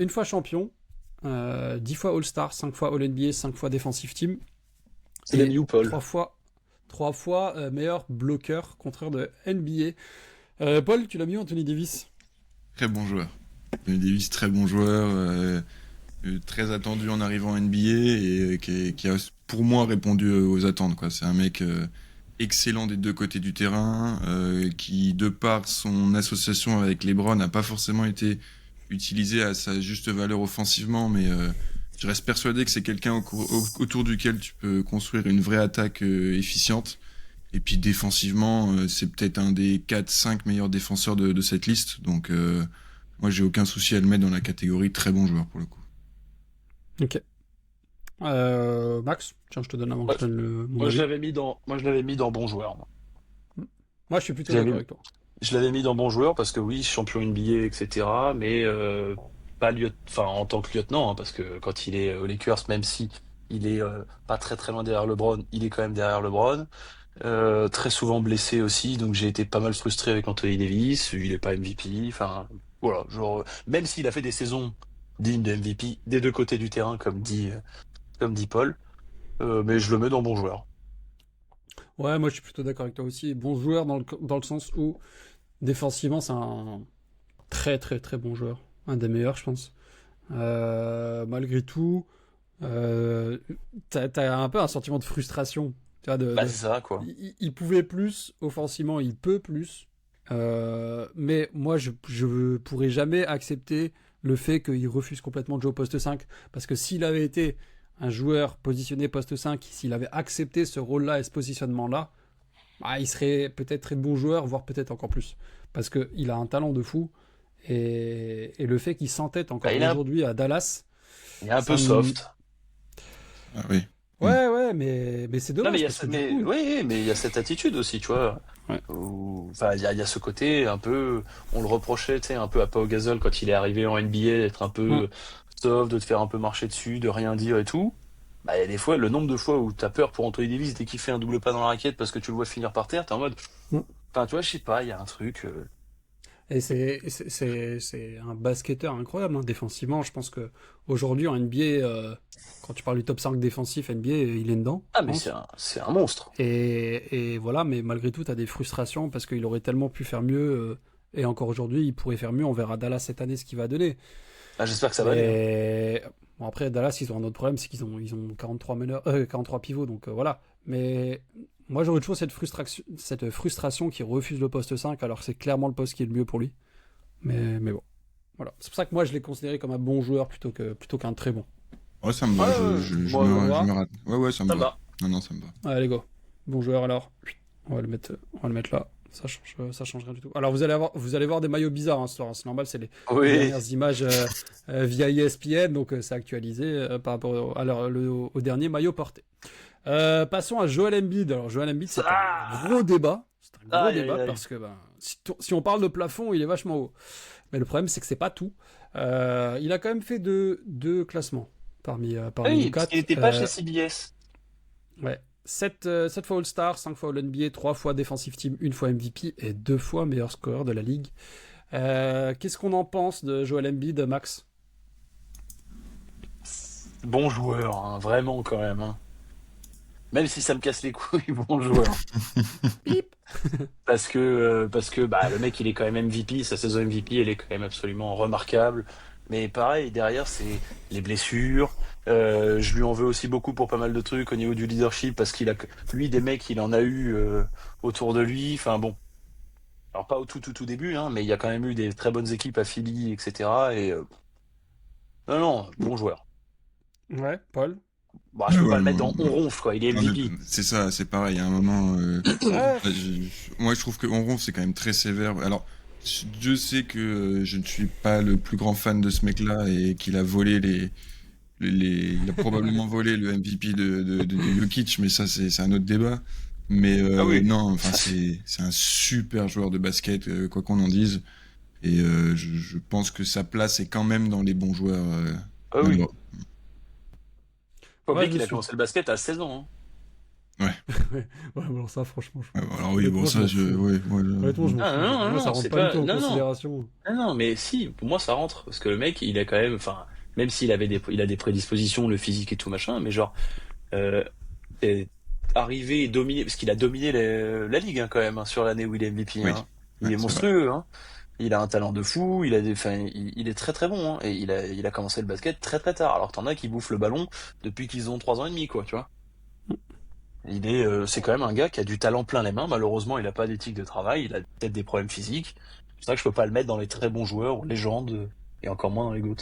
Une fois champion, 10 fois All-Star, 5 fois All-NBA, 5 fois Defensive Team. C'est la New Paul. 3 fois meilleur bloqueur contreur de NBA. Paul, tu l'as mis Anthony Davis? Très bon joueur. Anthony Davis, très bon joueur, très attendu en arrivant en NBA et qui a, pour moi, répondu aux attentes, quoi. C'est un mec excellent des deux côtés du terrain, qui, de par son association avec LeBron, n'a pas forcément été utilisé à sa juste valeur offensivement, mais je reste persuadé que c'est quelqu'un autour duquel tu peux construire une vraie attaque efficiente. Et puis défensivement, c'est peut-être un des 4-5 meilleurs défenseurs de cette liste. Donc moi, j'ai aucun souci à le mettre dans la catégorie très bon joueur pour le coup. Ok. Max, tiens, je te donne avant que je donne mon Moi, avis. je l'avais mis dans bon joueur. Moi, je suis plutôt Je l'avais d'accord avec toi. Je l'avais mis dans bon joueur parce que oui, champion NBA, etc. Mais pas enfin, en tant que lieutenant, hein, parce que quand il est aux Lakers, même si il est pas très très loin derrière LeBron, il est quand même derrière LeBron. Très souvent blessé aussi, donc j'ai été pas mal frustré avec Anthony Davis. Il est pas MVP. Enfin, voilà, genre même s'il a fait des saisons dignes de MVP des deux côtés du terrain, comme dit Paul, mais je le mets dans bon joueur. Ouais, moi, je suis plutôt d'accord avec toi aussi. Bon joueur dans le sens où, défensivement, c'est un très très très bon joueur. Un des meilleurs, je pense. Malgré tout, euh, t'as un peu un sentiment de frustration. Tu vois, Bah c'est ça quoi. il pouvait plus, offensivement, il peut plus. Mais moi, je pourrais jamais accepter le fait qu'il refuse complètement de jouer au poste 5. Parce que s'il avait été un joueur positionné poste 5, s'il avait accepté ce rôle-là et ce positionnement-là, bah, il serait peut-être très bon joueur, voire peut-être encore plus. Parce qu'il a un talent de fou. Et le fait qu'il s'entête encore Bah, aujourd'hui à Dallas, il est un ça peu me... soft. Ah oui. Ouais, mais c'est Non, mais dommage il y a, parce que du mais, coup... oui, mais il y a cette attitude aussi, tu vois. Ouais. Enfin, il y a ce côté un peu, on le reprochait, tu sais, un peu à Pau Gasol quand il est arrivé en NBA, d'être un peu soft, de te faire un peu marcher dessus, de rien dire et tout. Bah, il y a des fois, le nombre de fois où t'as peur pour Anthony Davis dès qu'il fait un double pas dans la raquette parce que tu le vois finir par terre, t'es en mode, Mm. enfin, tu vois, je sais pas, il y a un truc. Et c'est un basketteur incroyable, hein, défensivement. Je pense que aujourd'hui en NBA, quand tu parles du top 5 défensif NBA, il est dedans, Ah, je mais pense. c'est un monstre. Et voilà, mais malgré tout, tu as des frustrations parce qu'il aurait tellement pu faire mieux. Et encore aujourd'hui, il pourrait faire mieux. On verra Dallas cette année ce qu'il va donner. Ah, j'espère que ça va aller. Hein. Mais bon, après, Dallas, ils ont un autre problème, c'est ils ont 43 meneurs, 43 pivots, donc voilà. Mais moi, j'aurais toujours cette frustration qu'il refuse le poste 5, alors que c'est clairement le poste qui est le mieux pour lui. Mais bon, voilà. C'est pour ça que moi, je l'ai considéré comme un bon joueur plutôt qu'un très bon. Ouais, ça me va. Ouais, moi, Je me rate. Ouais, ça me ça va. va. Non, ça me va. Allez, go. Bon joueur alors. On va le mettre là. Ça change rien du tout. Alors vous allez voir des maillots bizarres hein, ce soir. C'est normal, c'est les Oui. dernières images via ESPN, donc c'est actualisé par rapport au dernier maillot porté. Passons à Joel Embiid. Alors Joel Embiid, c'est un gros débat. C'est un gros Aïe, débat aïe, aïe. parce que si on parle de plafond, il est vachement haut. Mais le problème, c'est que c'est pas tout. Il a quand même fait deux classements parmi Oui, nous parce quatre. qu'il n'était pas chez CBS. Ouais. 7 fois All-Star, 5 fois All-NBA, 3 fois Defensive Team, 1 fois MVP et 2 fois meilleur scoreur de la ligue. Qu'est-ce qu'on en pense de Joel Embiid, Max? Bon joueur, hein, vraiment quand même. Hein. Même si ça me casse les couilles, bon joueur. Bip. Parce que bah, le mec il est quand même MVP, sa saison MVP elle est quand même absolument remarquable. Mais pareil, derrière c'est les blessures. Je lui en veux aussi beaucoup pour pas mal de trucs au niveau du leadership parce qu'il a lui des mecs il en a eu autour de lui. Enfin bon, alors pas au tout début, hein, mais il y a quand même eu des très bonnes équipes à Philly, etc. Et non non, bon joueur. Ouais, Paul. Bah, je peux pas Ouais, le mettre dans on ronfle quoi, il est MVP. c'est ça, c'est pareil. À un moment, Ouais. moi, je trouve que On Ronf, c'est quand même très sévère. Alors, je sais que je ne suis pas le plus grand fan de ce mec-là et qu'il a volé il a probablement volé le MVP de Jokic, mais ça, c'est un autre débat. Mais Ah oui. non, enfin, c'est un super joueur de basket, quoi qu'on en dise. Et je pense que sa place est quand même dans les bons joueurs. Ah oui. même- Faut Ouais, oublier je qu'il me a suis. commencé le basket à 16 ans. Hein. Ouais, bon, ça, franchement, Ouais, bon, alors oui, honnêtement, bon, je ça, m'en je, fous. ouais, moi, Honnêtement, je m'en Ah fous. non, non, Moi, ça non, rentre c'est pas du pas. tout en Non, non. considération. Ah non, mais si, pour moi ça rentre. Parce que le mec, il a quand même. Enfin, même s'il avait il a des prédispositions, le physique et tout machin, mais genre, euh, est arrivé et dominer. Parce qu'il a dominé la ligue hein, quand même, hein, sur l'année où il est MVP. oui, Hein. ouais, Il est c'est vrai. monstrueux, hein. Il a un talent de fou, enfin, il est très très bon, hein. Et il a commencé le basket très très tard. Alors que t'en as qui bouffent le ballon depuis qu'ils ont 3 ans et demi, quoi, tu vois. C'est quand même un gars qui a du talent plein les mains. Malheureusement, il a pas d'éthique de travail. Il a peut-être des problèmes physiques. C'est ça que je peux pas le mettre dans les très bons joueurs ou légendes, et encore moins dans les GOAT.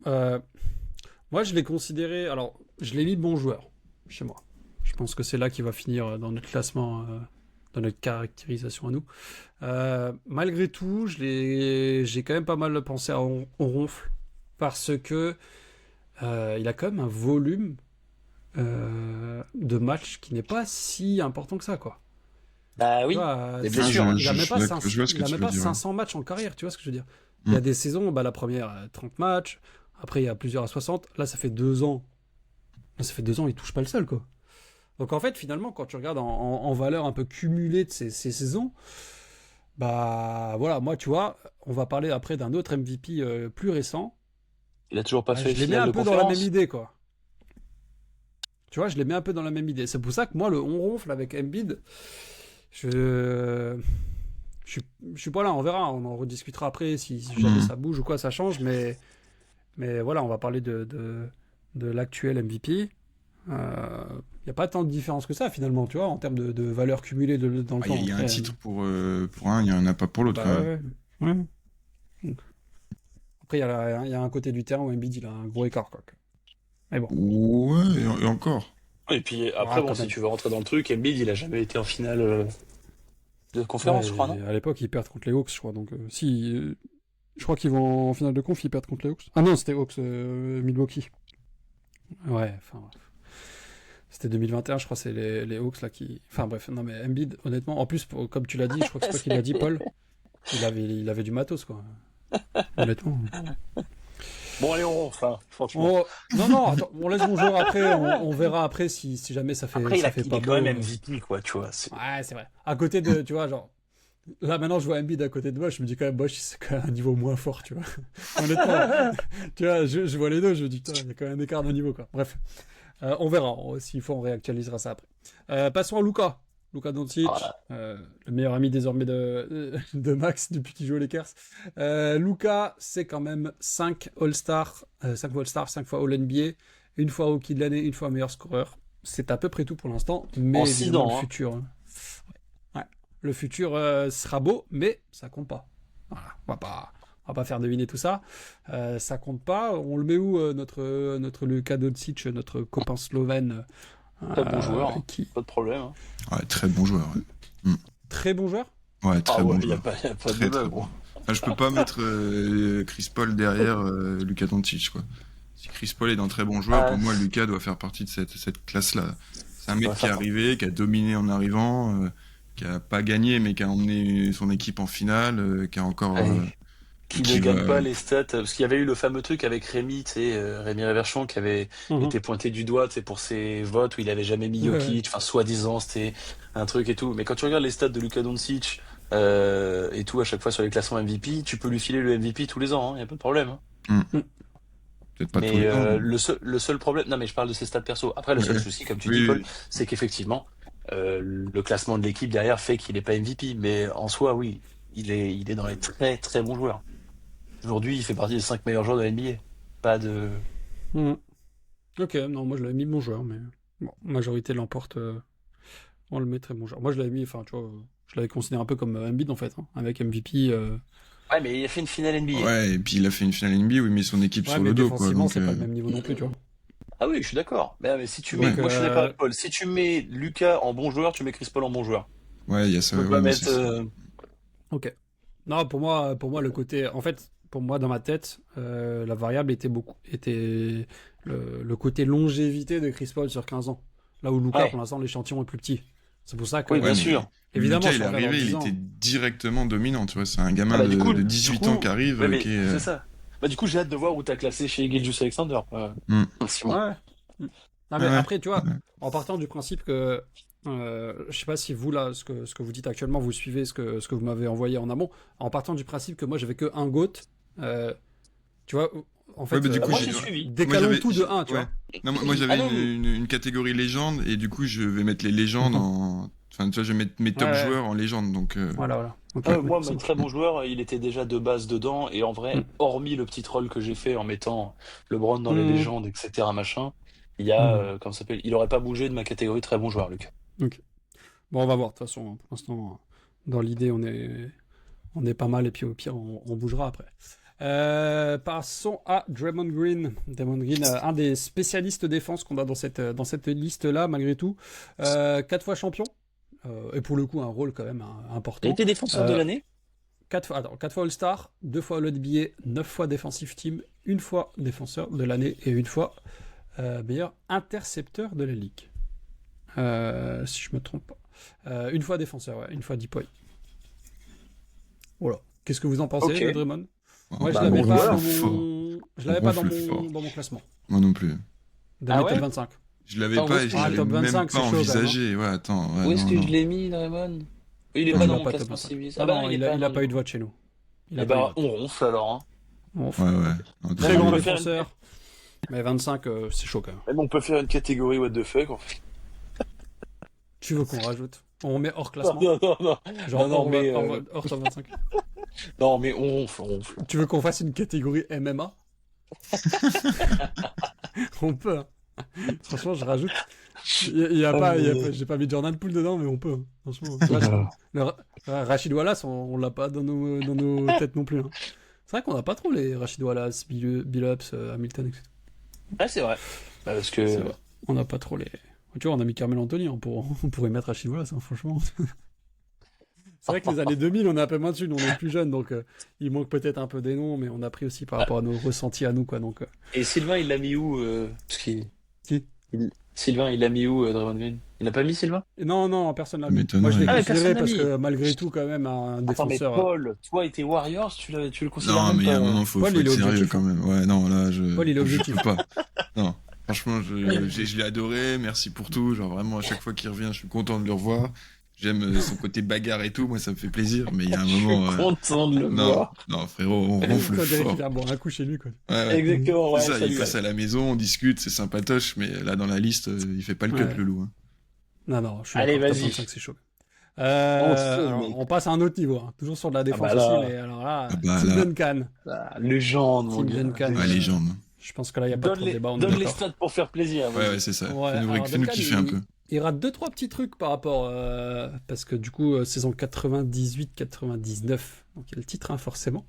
Euh, Moi, je l'ai considéré. Alors, je l'ai mis bon joueur chez moi. Je pense que c'est là qu'il va finir dans notre classement, dans notre caractérisation à nous. Malgré tout, j'ai quand même pas mal pensé à on ronfle parce que il a quand même un volume de match qui n'est pas si important que ça, quoi. Bah Tu oui, vois, les Ah, blessures. je, il a je, même je pas, suis d'accord, je vois ce que il a tu même veux pas dire. Ouais. 500 matchs en carrière, tu vois ce que je veux dire? Il y a Mm. des saisons, bah, la première, 30 matchs, après il y a plusieurs à 60, là ça fait 2 ans. Là, ça fait 2 ans, il touche pas le seul, quoi. Donc en fait, finalement, quand tu regardes en valeur un peu cumulée de ces saisons, bah voilà, moi tu vois, on va parler après d'un autre MVP plus récent. Il a toujours pas Bah, fait je les mets finale un de peu dans la même conférence. idée, quoi. Tu vois, je les mets un peu dans la même idée. C'est pour ça que moi, le on ronfle avec Embiid, je... je suis pas là, on verra, on en rediscutera après si jamais Mm. ça bouge ou quoi, ça change, mais voilà, on va parler de l'actuel MVP. Il n'y a pas tant de différence que ça finalement, tu vois, en termes de valeur cumulée dans le Ah, il temps. y a un Après, titre pour un, il y en a pas pour l'autre, quand bah même. ouais. Ouais. Après, il y a un côté du terrain où Embiid il a un gros écart, quoi. Mais bon, Ouais, et encore. Et puis après, ah, bon, quand si même. tu veux rentrer dans le truc, Embiid, il a jamais été en finale de conférence, je crois, Ouais, non? à l'époque, ils perdent contre les Hawks, je crois. Donc, si. Je crois qu'ils vont en finale de conf, ils perdent contre les Hawks. Ah non, c'était Hawks, Milwaukee. Ouais, enfin. C'était 2021, je crois, c'est les Hawks là qui. Enfin bref, non mais Embiid, honnêtement, en plus, comme tu l'as dit, je crois que c'est toi qui l'as dit, Paul, il avait du matos, quoi. Honnêtement. Bon, allez, on ronfle, hein, franchement. Non, non, attends, on laisse mon joueur après, on verra après si jamais Après, ça fait il pas est quand beau. même MVP, quoi, tu vois. Ouais, c'est vrai. À côté de, tu vois, genre, là maintenant je vois Embiid à côté de Bosch, je me dis quand même Bosch c'est quand même un niveau moins fort, tu vois. Honnêtement, tu vois, je vois les deux, je me dis putain, il y a quand même un écart de niveau, quoi. Bref, on verra, s'il faut on réactualisera ça après. Passons à Luka. Luka Doncic, Voilà. le meilleur ami désormais de Max depuis qu'il joue aux Lakers. Luka, c'est quand même 5 All-Star, 5 fois All-Star, 5 fois All-NBA, une fois Rookie de l'année, une fois meilleur scoreur. C'est à peu près tout pour l'instant, mais En 6 évidemment dents, le hein. futur. Ouais. Le futur sera beau, mais ça compte pas. Voilà. On va pas faire deviner tout ça. Ça compte pas. On le met où, notre Luka Doncic, notre copain slovène, Très bon joueur, hein. qui Pas de problème. Hein. Ouais, très bon joueur. Ouais, très bon joueur. ouais très Ah bon ouais, y a joueur. pas, y a pas de Très, débat, très gros. bon. Enfin, je peux pas mettre Chris Paul derrière Luka Doncic, quoi. Si Chris Paul est un très bon joueur, Ah, pour moi, Luka doit faire partie de cette classe-là. C'est un on mec va qui est faire arrivé, qui a dominé en arrivant, qui a pas gagné, mais qui a emmené son équipe en finale, qui a encore... ouais. Qui ne qui gagne va... pas les stats, parce qu'il y avait eu le fameux truc avec Rémi, tu sais, Rémi Réverchon, qui avait Mhm. été pointé du doigt, tu sais, pour ses votes où il avait jamais mis Ouais. Jokic, enfin, soi-disant, c'était un truc et tout. Mais quand tu regardes les stats de Luka Doncic, et tout, à chaque fois sur les classements MVP, tu peux lui filer le MVP tous les ans, hein, y a pas de problème. Hein. Peut-être pas tous Mais les ans. le seul problème, non mais je parle de ses stats perso. Après, le seul Ouais. souci, comme tu Oui, dis, oui, Paul, oui. c'est qu'effectivement, le classement de l'équipe derrière fait qu'il est pas MVP. Mais en soi, oui, il est dans les très très bons joueurs. Aujourd'hui, il fait partie des 5 meilleurs joueurs de la NBA. Pas de. Mhm. Ok, non, moi je l'avais mis bon joueur, mais bon, majorité l'emporte. On le met très bon joueur. Moi je l'avais mis, enfin, tu vois, je l'avais considéré un peu comme Embiid en fait, hein, avec MVP. Ouais, mais il a fait une finale NBA. Ouais, et puis il a fait une finale NBA où il met son équipe Ouais, sur mais le dos, quoi. défensivement, Donc, c'est pas le même niveau non plus, tu vois. Ah oui, je suis d'accord. Mais si tu mets, Donc, moi je suis d'accord avec Paul. Si tu mets Lucas en bon joueur, tu mets Chris Paul en bon joueur. ouais, il y a Tu ça. peux Ouais, pas mais mettre. Ok. Non, pour moi, le côté. En fait, pour moi, dans ma tête, la variable était le côté longévité de Chris Paul sur 15 ans. Là où Luka, Ouais. pour l'instant, l'échantillon est plus petit. C'est pour ça que, Oui, bien Ouais, sûr. mais évidemment, Lucas, si il est on regarde dans arrivé, il 10 ans. était directement dominant, tu vois. C'est un gamin Ah bah, du coup, de 18 du coup, ans qui arrive, ouais, mais qui est... c'est ça. Bah, du coup, j'ai hâte de voir où t'as classé chez Gilgeous Alexander. Hmm. Simon. Ouais. Non, mais Ouais. après, tu vois, en partant du principe que, je sais pas si vous, là, ce que vous dites actuellement, vous suivez ce que vous m'avez envoyé en amont, en partant du principe que moi, j'avais que un GOAT, euh, tu vois, en Ouais, fait, bah, du coup, Moi, j'ai suivi. décalons tout de 1, tu ouais. vois. Non, moi j'avais Ah non, mais- une catégorie légende et du coup je vais mettre les légendes en. Enfin, tu vois, je vais mettre mes top Ouais. joueurs en légende. Donc, Voilà. Ok, Ah, oui, moi, ça mes marche. très bons joueurs, il était déjà de base dedans. Et en Mm. vrai, hormis le petit troll que j'ai fait en mettant LeBron dans les Mm. légendes, etc., machin, il y a, Mm. comment ça s'appelle, il aurait pas bougé de ma catégorie très bon joueur, Luc. Ok. Bon, on va voir, de toute façon, pour l'instant, dans l'idée, on est pas mal, et puis au pire, on bougera après. Passons à Draymond Green. Draymond Green, un des spécialistes défense qu'on a dans cette liste-là, malgré tout. 4 fois champion. Et pour le coup, un rôle quand même Il a important. été défenseur de l'année? 4 fois All-Star, 2 fois All-NBA, 9 fois Defensive Team, une fois défenseur de l'année et une fois meilleur intercepteur de la ligue. Si je me trompe pas. Une fois défenseur, ouais, une fois Depoy. Voilà. Qu'est-ce que vous en pensez, Ok. de Draymond? Moi, Bah, je l'avais bon pas joueur. je l'avais pas Ronfle fort. dans mon classement. moi non plus. Dans Ah mes ouais top 25. Je l'avais Attends, où pas est-ce et je que- l'avais top même 25, c'est pas chaud, quand même, envisagé. Ouais, attends. Ouais, Où est-ce non, que non. je l'ai mis, Draymond? Il est Non, pas il dans a mon pas top classement 25. CBS. Ah Ah bah non, non, il a pas eu de vote chez nous. Il a Eh pas eu de bah, vote. on ronfle alors, hein. Bon, Ouais, ouais. Non, très on grand peut faire défenseur. Mais 25, c'est chaud quand même. Même on peut faire une catégorie what the fuck, en fait. Tu veux qu'on rajoute? On met hors classement? Non. Genre Non, hors, mais, hors top 25. Non, mais on ronfle. Tu veux qu'on fasse une catégorie MMA? On peut, hein. Franchement, je rajoute. Il y a pas, j'ai pas mis Jordan Poole dedans, mais on peut, hein. Franchement. Rachid Wallace, on l'a pas dans nos têtes non plus, hein. C'est vrai qu'on n'a pas trop les Rachid Wallace, Billups, Hamilton, etc. Ouais, c'est vrai. Bah, parce que... C'est vrai. On n'a pas trop les. Tu vois, on a mis Carmel Anthony, on pourrait mettre Rachid Wallace, hein, franchement. C'est vrai que les années 2000, on est un peu moins dessus, nous, on est plus jeunes, donc il manque peut-être un peu des noms, mais on a pris aussi par rapport à nos ressentis à nous, quoi. Donc, Et Sylvain, il l'a mis où parce qu'il... Qui Sylvain, il l'a mis où, Draymond Green? Il n'a pas mis Sylvain? Non, personne l'a Ça mis. m'étonnerait. Moi, je l'ai Ah, mais considéré personne parce l'a que malgré tout, quand même, un Attends, mais défenseur. Paul, toi et tes Warriors, tu le considères Non, même mais il y a un pas... moment, faut Paul, être il est sérieux objectif, quand même. Ouais, non, là, Paul, il est je objectif. peux pas. Non, franchement, je l'ai adoré. Merci pour tout. Genre, vraiment, à chaque fois qu'il revient, je suis content de le revoir. J'aime son côté bagarre et tout. Moi, ça me fait plaisir. Mais il y a un Je suis moment. content de le Non, voir. non, frérot, on ronfle On dirait fort. qu'il vient boire un coup chez lui, quoi. Ouais, ouais. Exactement, ouais, C'est ça, il salut, passe ouais. à la maison, on discute, c'est sympatoche, mais là, dans la liste, il fait pas le cut, Ouais. le loup. Hein. Non, je suis Allez, d'accord, top vas-y. 25, c'est chaud. On Alors, mec. on passe à un autre niveau, hein. Toujours sur de la défense bah là. aussi, mais alors là, Ah bah Tim là. Duncan. Ah, légende, mon Tim gars. Duncan. Ouais, légende. Je pense que là, il n'y a pas trop de débat, on est Donne les d'accord. stats pour faire plaisir. Ouais, vas-y. ouais, c'est ça. Ouais, Fais-nous alors fais-nous Duncan, kiffer un peu. il rate 2-3 petits trucs par rapport. Parce que du coup, saison 98-99, donc il y a le titre, hein, forcément.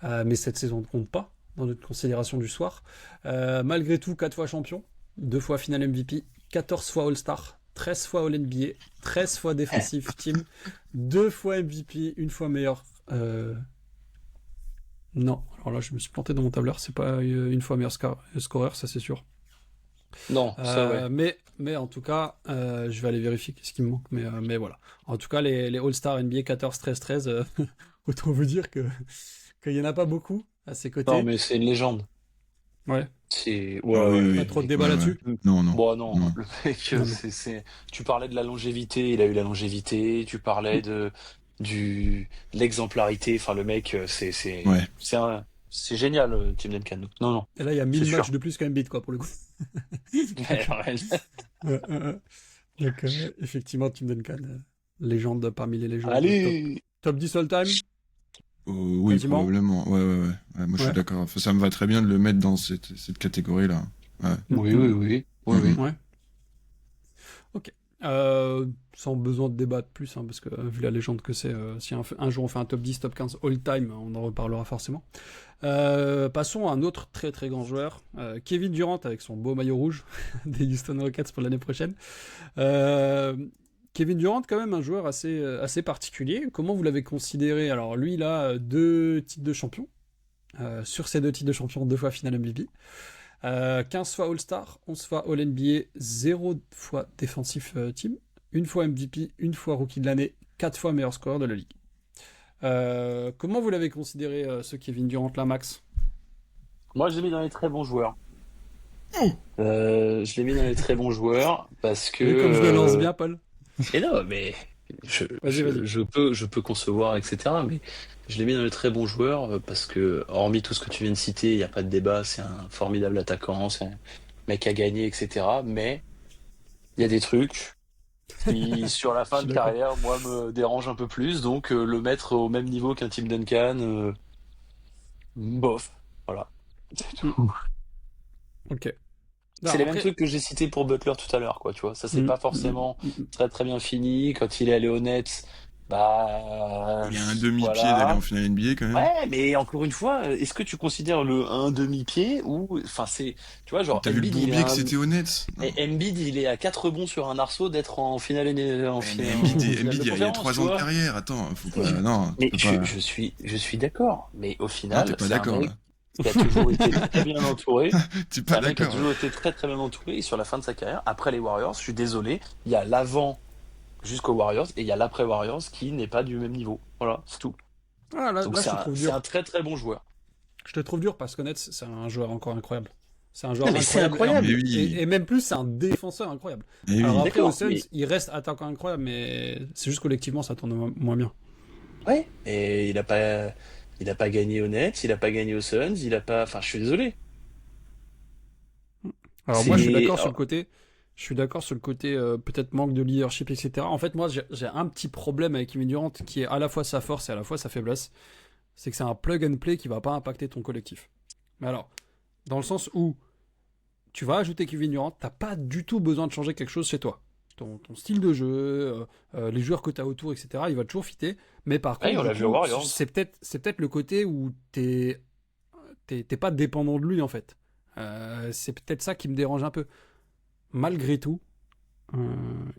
Mais cette saison ne compte pas dans notre considération du soir. Malgré tout, 4 fois champion, 2 fois final MVP, 14 fois All-Star, 13 fois All-NBA, 13 fois Defensive Team, 2 fois MVP, 1 fois meilleur. Non, alors là, je me suis planté dans mon tableur, c'est pas 1 fois meilleur scoreur, ça c'est sûr. Non, ça, ouais. Mais en tout cas, je vais aller vérifier ce qui me manque. Mais voilà. En tout cas, les All-Star NBA 14, 13, 13, autant vous dire qu'il n'y en a pas beaucoup à ses côtés. Non, mais c'est une légende. Ouais. C'est... Ah oui, oui, Pas oui. trop de débat Ouais, là-dessus. ouais. Non, non. Bon, non, Non. le mec, Non, mais- c'est... Tu parlais de la longévité, il a eu la longévité. Tu parlais de l'exemplarité. Enfin, le mec, Ouais. c'est génial, Tim Duncan. Non, non. Et là, il y a C'est 1000 matchs sûr. de plus qu'Embiid, quoi, pour le coup. Donc, effectivement, Tim Duncan, légende parmi les légendes. Allez! Top 10 all-time. Oh, oui, Quasiment. probablement. Ouais. Ouais, moi, je Ouais. suis d'accord. Enfin, ça me va très bien de le mettre dans cette catégorie-là. Ouais. Oui. Oui. Ouais. Ok. Sans besoin de débattre plus, hein, parce que vu la légende que c'est, si un jour on fait un top 10, top 15 all-time, on en reparlera forcément. Passons à un autre très très grand joueur, Kevin Durant avec son beau maillot rouge des Houston Rockets pour l'année prochaine. Kevin Durant, quand même un joueur assez particulier. Comment vous l'avez considéré? Alors lui, il a 2 titres de champion. Sur ces 2 titres de champion, 2 fois finale MVP. 15 fois All-Star, 11 fois All-NBA, 0 fois Defensive Team, 1 fois MVP, 1 fois Rookie de l'année, 4 fois meilleur scoreur de la ligue. Comment vous l'avez considéré, ce Kevin Durant là, Max? Moi, je l'ai mis dans les très bons joueurs. Je l'ai mis dans les très bons joueurs parce que. Et comme je le lance bien, Paul. Et non, mais Vas-y. je peux concevoir, etc. Mais je l'ai mis dans les très bons joueurs parce que, hormis tout ce que tu viens de citer, il n'y a pas de débat. C'est un formidable attaquant, c'est un mec à gagner, etc. Mais il y a des trucs qui, sur la Je fin suis de d'accord. carrière, moi, me dérangent un peu plus. Donc, le mettre au même niveau qu'un Tim Duncan, bof. Voilà. C'est Mm, tout. ok. C'est Alors les mêmes après. trucs que j'ai cités pour Butler tout à l'heure, quoi, tu vois. Ça, c'est Mm, pas mm, forcément mm. très très bien fini. Quand il est allé aux Nets, bah, Il y a un demi-pied d'aller en voilà. finale NBA quand même. Ouais, mais encore une fois, est-ce que tu considères le un demi-pied ou, enfin, c'est, tu vois, genre, T'as vu le bourbier que c'était honnête? Non. Embiid, il est à 4 rebonds sur un arceau d'être en finale, Ouais, mais en finale de Il y a conférence, tu 3 ans de vois. carrière. Attends, faut pas. Je- Non, tu Mais peux pas. je suis d'accord. Mais au Non, t'es final, pas c'est un d'accord mec là. qui a toujours été très bien entouré. T'es C'est pas un mec qui a d'accord là. toujours été très très bien entouré et sur la fin de sa carrière, après les Warriors, je suis désolé, il y a l'avant jusqu'aux Warriors et il y a l'après Warriors qui n'est pas du même niveau. Voilà, c'est tout. Ah, Donc là, je te trouve c'est un dur. très très bon joueur. Je te trouve dur parce qu'Honnête, c'est un joueur encore incroyable. C'est un Non joueur mais c'est incroyable Mais incroyable. oui, et même plus, c'est un défenseur incroyable. mais Alors oui. après, aux D'accord, Suns, mais il reste attaquant incroyable, mais c'est juste collectivement, ça tourne moins bien. ouais, et il a pas gagné au Nets, il a pas gagné aux Suns, il a pas, enfin je suis désolé. Alors moi, je suis C'est d'accord sur le côté. Je suis d'accord sur le côté peut-être manque de leadership, etc. En fait, moi, j'ai un petit problème avec Kevin Durant qui est à la fois sa force et à la fois sa faiblesse. C'est que c'est un plug and play qui va pas impacter ton collectif. Mais alors, dans le sens où tu vas ajouter Kevin Durant, t'as pas du tout besoin de changer quelque chose chez toi. Ton style de jeu, les joueurs que tu as autour, etc., il va toujours fitter. Mais par ouais, contre, on du l'a vu aux coup, Warriors. c'est peut-être le côté où t'es pas dépendant de lui, en fait. C'est peut-être ça qui me dérange un peu. Malgré tout, euh,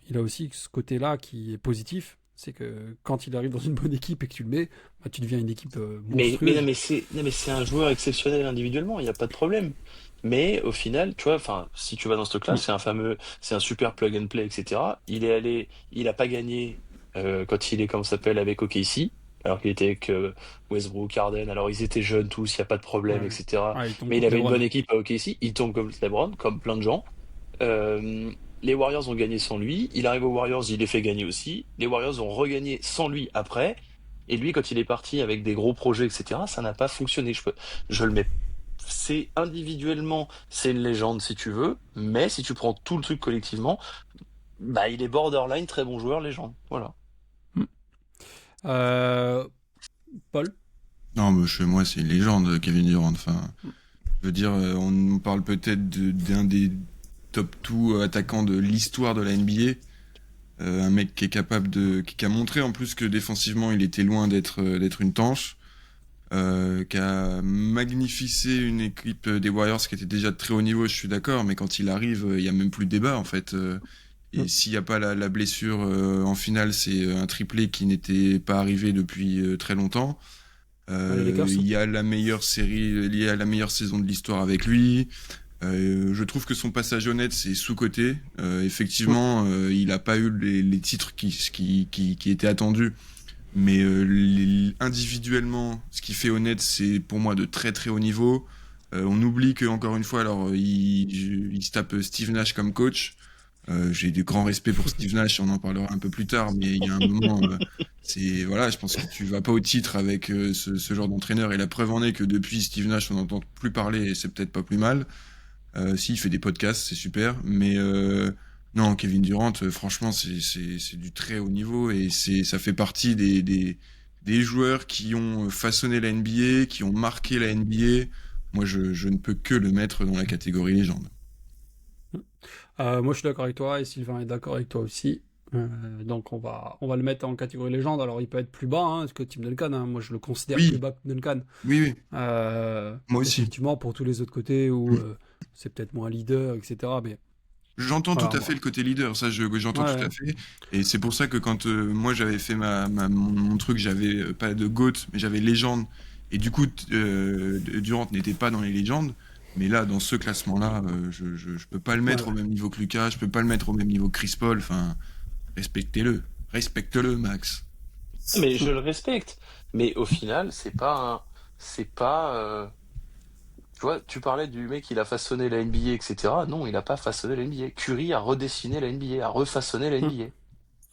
il a aussi ce côté-là qui est positif. C'est que quand il arrive dans une bonne équipe et que tu le mets, bah, tu deviens une équipe Mais non monstrueuse. mais c'est un joueur exceptionnel individuellement, il n'y a pas de problème. Mais au final, tu vois, enfin, si tu vas dans cette classe, Mm. c'est un super plug and play, etc. Il a pas gagné quand il est, comme ça s'appelle, avec OKC, alors qu'il était avec Westbrook, Harden. Alors ils étaient jeunes tous, il n'y a pas de problème, Ouais. etc. Ah, il tombe Mais il contre avait une LeBron. bonne équipe à OKC. Il tombe comme LeBron, comme plein de gens. Euh, les Warriors ont gagné sans lui. Il arrive aux Warriors, il les fait gagner aussi. Les Warriors ont regagné sans lui après. Et lui, quand il est parti avec des gros projets, etc., ça n'a pas fonctionné. Je le mets. C'est individuellement, c'est une légende si tu veux, mais si tu prends tout le truc collectivement, bah il est borderline très bon joueur, légende. Voilà. Mm. Euh, Paul. Non, mais moi, c'est une légende, Kevin Durant. Enfin, je veux dire, on parle peut-être d'un des top 2 attaquants de l'histoire de la NBA. Un mec qui est capable qui a montré en plus que défensivement, il était loin d'être une tanche. Qui a magnifié une équipe des Warriors qui était déjà de très haut niveau, je suis d'accord, mais quand il arrive, il y a même plus de débat en fait. Et Mm. s'il n'y a pas la blessure en finale, c'est un triplé qui n'était pas arrivé depuis très longtemps. Les Lakers. Il y a la meilleure série, il y a la meilleure saison de l'histoire avec lui. Je trouve que son passage honnête, c'est sous-coté. Ouais. Effectivement, il n'a pas eu les titres qui étaient attendus. Mais individuellement, ce qui fait honnête, c'est pour moi de très très haut niveau. On oublie que encore une fois, alors il se tape Steve Nash comme coach. J'ai du grand respect pour Steve Nash, on en parlera un peu plus tard, mais il y a un moment, c'est voilà, je pense que tu vas pas au titre avec ce genre d'entraîneur. Et la preuve en est que depuis Steve Nash, on n'entend plus parler, et c'est peut-être pas plus mal. Si, il fait des podcasts, c'est super, mais non, Kevin Durant, franchement, c'est du très haut niveau et ça fait partie des joueurs qui ont façonné la NBA, qui ont marqué la NBA. Moi, je ne peux que le mettre dans la catégorie légende. Moi, je suis d'accord avec toi et Sylvain est d'accord avec toi aussi. Donc, on va le mettre en catégorie légende. Alors, il peut être plus bas que Tim Duncan. Moi, je le considère plus Oui, bas que Duncan. oui, oui, moi aussi. Effectivement, pour tous les autres côtés où Mm. c'est peut-être moins leader, etc. Mais J'entends tout voilà, à fait le côté leader, ça j'entends tout ouais, à fait. Et c'est pour ça que quand moi j'avais fait mon truc, j'avais pas de GOAT, mais j'avais légende. Et du coup, Durant n'était pas dans les légendes. Mais là, dans ce classement-là, je peux pas le ouais, mettre au ouais. même niveau que Lucas, je peux pas le mettre au même niveau que Chris Paul. Enfin, respectez-le. Respecte-le, Max. Mais je le respecte. Mais au final, c'est pas Tu vois, tu parlais du mec, il a façonné la NBA, etc. Non, il n'a pas façonné la NBA. Curry a redessiné la NBA, a refaçonné la Hmm. NBA.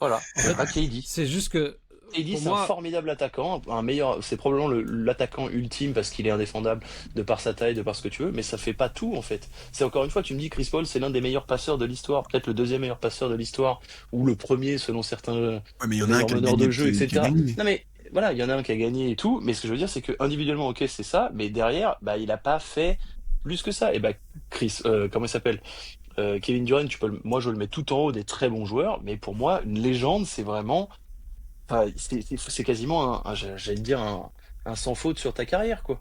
Voilà, En il n'y a fait, pas KD. c'est juste que KD, pour c'est un moi, formidable attaquant, un meilleur, c'est probablement l'attaquant ultime parce qu'il est indéfendable de par sa taille, de par ce que tu veux, mais ça fait pas tout en fait. C'est encore une fois, tu me dis Chris Paul, c'est l'un des meilleurs passeurs de l'histoire, peut-être le deuxième meilleur passeur de l'histoire, ou le premier selon certains Ouais, mais il y en a un meilleurs qui a meneurs gagné, de jeu, qui a etc. gagné. Non mais voilà, il y en a un qui a gagné et tout, mais ce que je veux dire, c'est que individuellement, ok, c'est ça, mais derrière, bah, il a pas fait plus que ça. Et bah, Chris, comment il s'appelle? Kevin Durant, moi je le mets tout en haut des très bons joueurs, mais pour moi, une légende, c'est vraiment, enfin, c'est quasiment j'allais te dire un sans faute sur ta carrière, quoi.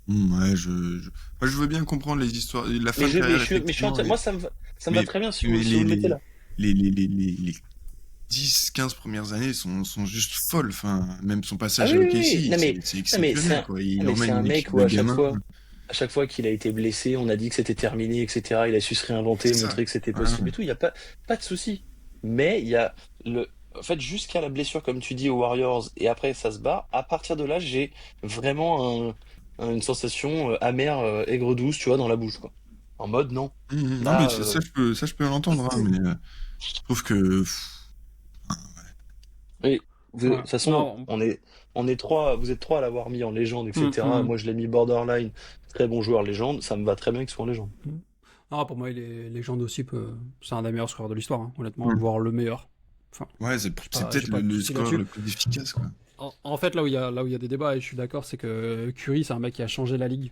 Ouais, moi, je veux bien comprendre les histoires. La fin de Mais carrière, je suis effectivement. moi ça me va Mais, très bien mais si vous le mettez là. les 10-15 premières années sont juste folles. Enfin, même son Ah passage oui, à oui, oui. OKC, c'est Non, mais exceptionnel, quoi. Il c'est emmène un une mec équipe où de gamins. à chaque fois qu'il a été blessé, on a dit que c'était terminé, etc. Il a su se réinventer, C'est ça. montrer que c'était Ouais, possible et tout. Il y a pas de souci. Mais il y a en fait, jusqu'à la blessure, comme tu dis, aux Warriors, et après ça se bat. À partir de là, j'ai vraiment une sensation amère, aigre-douce, tu vois, dans la bouche, quoi. En mode, non. Non, mais Là, ça, je peux l'entendre, hein, mais je trouve que. oui, de ouais, toute façon, non, on est trois, vous êtes trois à l'avoir mis en légende, hmm, etc. hmm, Moi, je l'ai mis borderline, très bon joueur légende. Ça me va très bien qu'il soit en légende. hmm. Non, pour moi, il est légende aussi, c'est un des meilleurs scoreurs de l'histoire, hein, honnêtement, Hmm. voire le meilleur. Enfin, Ouais, c'est peut-être j'ai pas de le souci score là-dessus. le plus efficace, quoi. En fait, là où il y a des débats, et je suis d'accord, c'est que Curry, c'est un mec qui a changé la ligue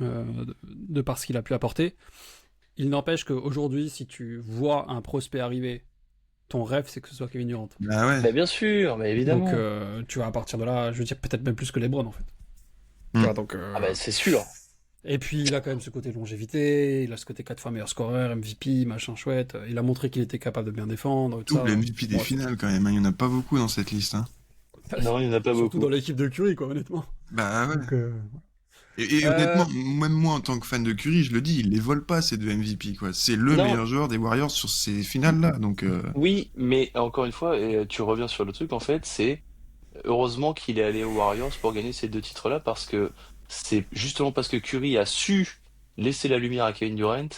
de par ce qu'il a pu apporter. Il n'empêche qu'aujourd'hui, si tu vois un prospect arriver, ton rêve, c'est que ce soit Kevin Durant. Bah ouais. Bah, bien sûr, mais Donc, évidemment. tu vois, à partir de là, je veux dire peut-être même plus que LeBron, en fait. Tu Hmm. vois, donc, Ah bah, c'est sûr. et puis, il a quand même ce côté longévité, il a ce côté 4 fois meilleur scoreur, MVP, machin chouette. Il a montré qu'il était capable de bien défendre, tout ça. Double MVP des Bon, finales, quand même, hein. Il y en a pas beaucoup dans cette liste, hein. Non, il n'y en a pas surtout dans beaucoup. l'équipe de Curry, quoi, honnêtement. Bah ouais. Donc, Et euh, honnêtement, même moi en tant que fan de Curry, je le dis, il les vole pas ces deux MVP, quoi. C'est le Non, meilleur joueur des Warriors sur ces finales-là, donc oui, mais encore une fois, et tu reviens sur le truc, en fait, c'est heureusement qu'il est allé aux Warriors pour gagner ces deux titres-là, parce que c'est justement parce que Curry a su laisser la lumière à Kevin Durant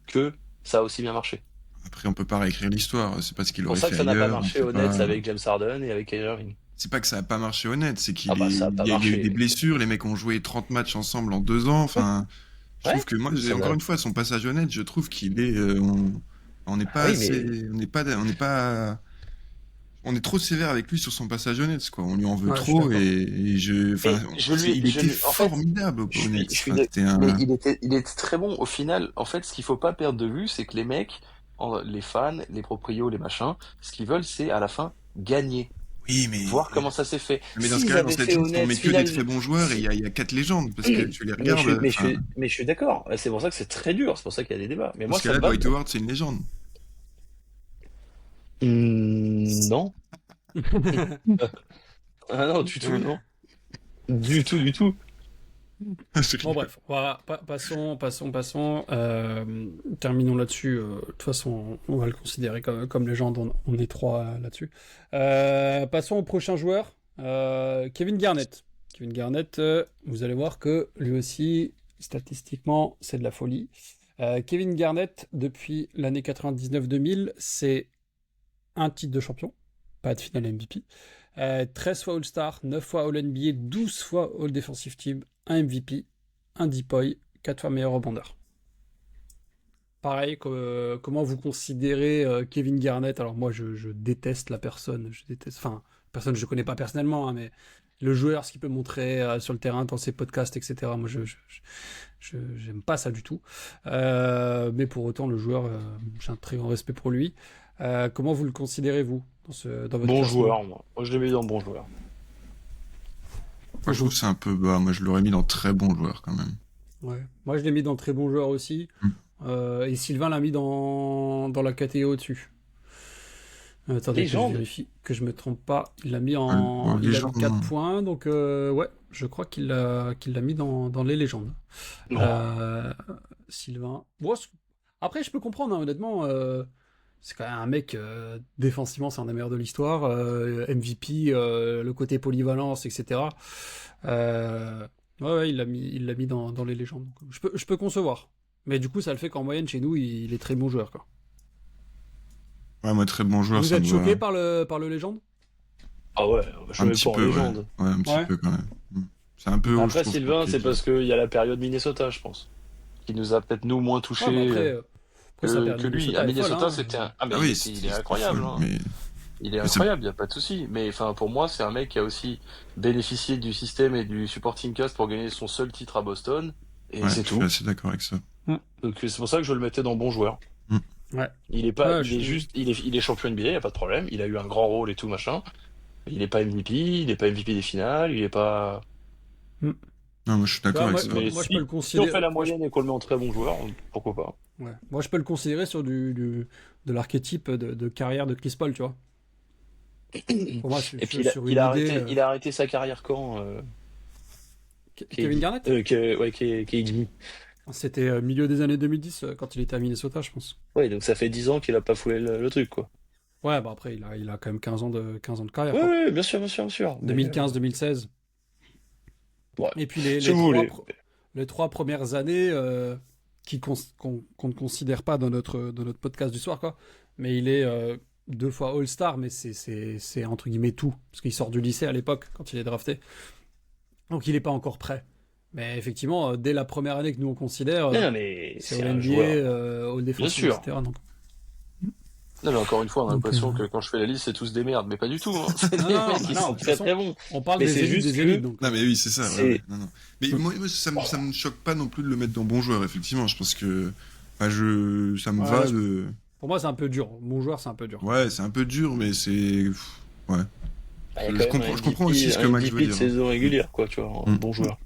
que ça a aussi bien marché. après on peut pas réécrire l'histoire. C'est pas ce qu'il C'est pour aurait ça fait que ça n'a pas ailleurs. On marché peut aux Nets pas. avec James Harden et avec Kyrie Irving. C'est pas que ça a pas marché honnête, c'est Ah bah ça a pas il y a eu des marché. blessures. Les mecs ont joué 30 matchs ensemble en 2 ans. Enfin, je trouve Ouais, que moi, ça encore n'a. une fois, son passage honnête, je trouve qu'il est, on n'est Ah pas oui, mais assez, on n'est pas, on est trop sévère avec lui sur son passage honnête, quoi. On lui en veut ouais, je suis trop d'accord. enfin, il était en fait, formidable au honnête. je suis, Enfin, c'était mais un, il était très bon. Au final, en fait, ce qu'il faut pas perdre de vue, c'est que les mecs, les fans, les proprios, les machins, ce qu'ils veulent, c'est à la fin gagner, oui, mais, voir comment ça s'est fait. mais dans ce S'ils cas-là, dans avaient cette fait liste, on honnête, met que des final, très bons joueurs et si, il y a 4 légendes parce que tu les regardes, enfin, mais je suis d'accord. C'est pour ça que c'est très dur. C'est pour ça qu'il y a des débats. Mais dans moi, ce ça me cas-là, va. Dwight Howard, c'est une légende. Non. Ah non, du tout, non. Du tout, du tout. Je Bon rigole. bref, voilà, passons. Terminons là-dessus. De toute façon, on va le considérer comme légende. On est trois là-dessus. Passons au prochain joueur, Kevin Garnett. Kevin Garnett, vous allez voir que lui aussi, statistiquement, c'est de la folie. Kevin Garnett, depuis l'année 99-2000, c'est un titre de champion, pas de finale MVP. 13 fois All-Star, 9 fois All-NBA, 12 fois All-Defensive Team, un MVP, un DPOY, 4 fois meilleur rebondeur. Pareil, comment vous considérez Kevin Garnett? Alors moi, je déteste la personne, enfin, personne que je connais pas personnellement, hein, mais le joueur, ce qu'il peut montrer sur le terrain, dans ses podcasts, etc. Moi, j'aime pas ça du tout. Mais pour autant, le joueur, j'ai un très grand respect pour lui. Comment vous le considérez, vous, dans votre Bon classement? joueur, moi. Moi, je l'ai mis dans bon joueur. Moi, je trouve que c'est un peu bas. Moi, je l'aurais mis dans très bon joueur quand même. Ouais. Moi, je l'ai mis dans très bon joueur aussi. Mm. Et Sylvain l'a mis dans la catégorie au-dessus. Attendez que je Légende. vérifie que je me trompe pas. Il l'a mis Ouais, il a légende, mis 4 non. points. Donc, ouais, je crois qu'il l'a mis dans les légendes. Non. Euh, Sylvain. Bon, après, je peux comprendre, hein, honnêtement. C'est quand même un mec, défensivement, c'est un des meilleurs de l'histoire. MVP, le côté polyvalence, etc. Ouais, il l'a mis dans les légendes. Donc, je peux concevoir. Mais du coup, ça le fait qu'en moyenne, chez nous, il est très bon joueur, quoi. Ouais, moi, très bon joueur, Vous ça êtes me choqué va par le légende? Ah ouais, je un vais petit pas en peu, ouais. légende. Ouais, un petit Ouais. peu quand même. C'est un peu haut, je Après, trouve. Sylvain, pour c'est Keke. parce qu'il y a la période Minnesota, je pense, qui nous a peut-être nous moins Ouais, mais touchés après sa période que lui. Minnesota, À elle est folle, Minnesota, hein. c'était un... Ah, mais Ah oui, il est c'était incroyable, folle, hein. mais Il est c'est incroyable, il n'y a pas de souci. Mais enfin, pour moi, c'est un mec qui a aussi bénéficié du système et du supporting cast pour gagner son seul titre à Boston. Et ouais, c'est je suis tout. assez d'accord avec ça. Donc c'est pour ça que je le mettais dans bon joueur. Mm. Ouais. Il est pas, Ouais, il est juste, il est champion NBA, il y a pas de problème. Il a eu un grand rôle et tout machin. Il est pas MVP, il est pas MVP des finales, il est pas. Mm. Non, moi, je suis Tu d'accord vois, avec moi, ça. moi, Mais moi, je peux le si on considérer. fait la Moi, moyenne et qu'on le met en très bon joueur, pourquoi pas. ouais. Moi, je peux le considérer sur de l'archétype de carrière de Chris Paul, tu vois. Pour moi, Et puis sur une idée. il a arrêté sa carrière quand Kevin Garnett? Ouais, KD. C'était milieu des années 2010 quand il était à Minnesota, je pense. Ouais, donc ça fait 10 ans qu'il a pas foulé le truc, quoi. Ouais, bah après, il a quand même 15 ans de carrière, Ouais, quoi. ouais, bien sûr, bien sûr, bien sûr. Mais, 2015-2016. ouais, Et puis si vous voulez. les 3 premières années qu'on ne considère pas dans notre podcast du soir, quoi. Mais il est 2 fois All-Star, mais c'est entre guillemets tout. Parce qu'il sort du lycée à l'époque, quand il est drafté. Donc il n'est pas encore prêt. Mais effectivement, dès la première année que nous on considère, Non, mais c'est c'est All un NBA, joueur. All Bien Defensive, sûr. etc. Donc, Non, mais encore une fois, on a Donc, l'impression que quand je fais la liste, c'est tous des merdes, mais pas du tout, hein. C'est des non, mecs qui non, sont de toute très façon, très bons. on parle Mais des c'est élites juste des que élites. Donc, Non, mais oui, c'est ça. Ouais, c'est. ouais, non, non. Mais moi, ça me choque pas non plus de le mettre dans bon joueur, effectivement. Je pense que bah, ça me ouais, va de. pour moi, c'est un peu dur. Bon joueur, c'est un peu dur. Ouais, c'est un peu dur, mais c'est. Ouais. Bah, il y a Je quand même comprends, je comprends aussi ce que un Max MVP veut de dire. saison régulière, quoi, tu vois, un bon joueur.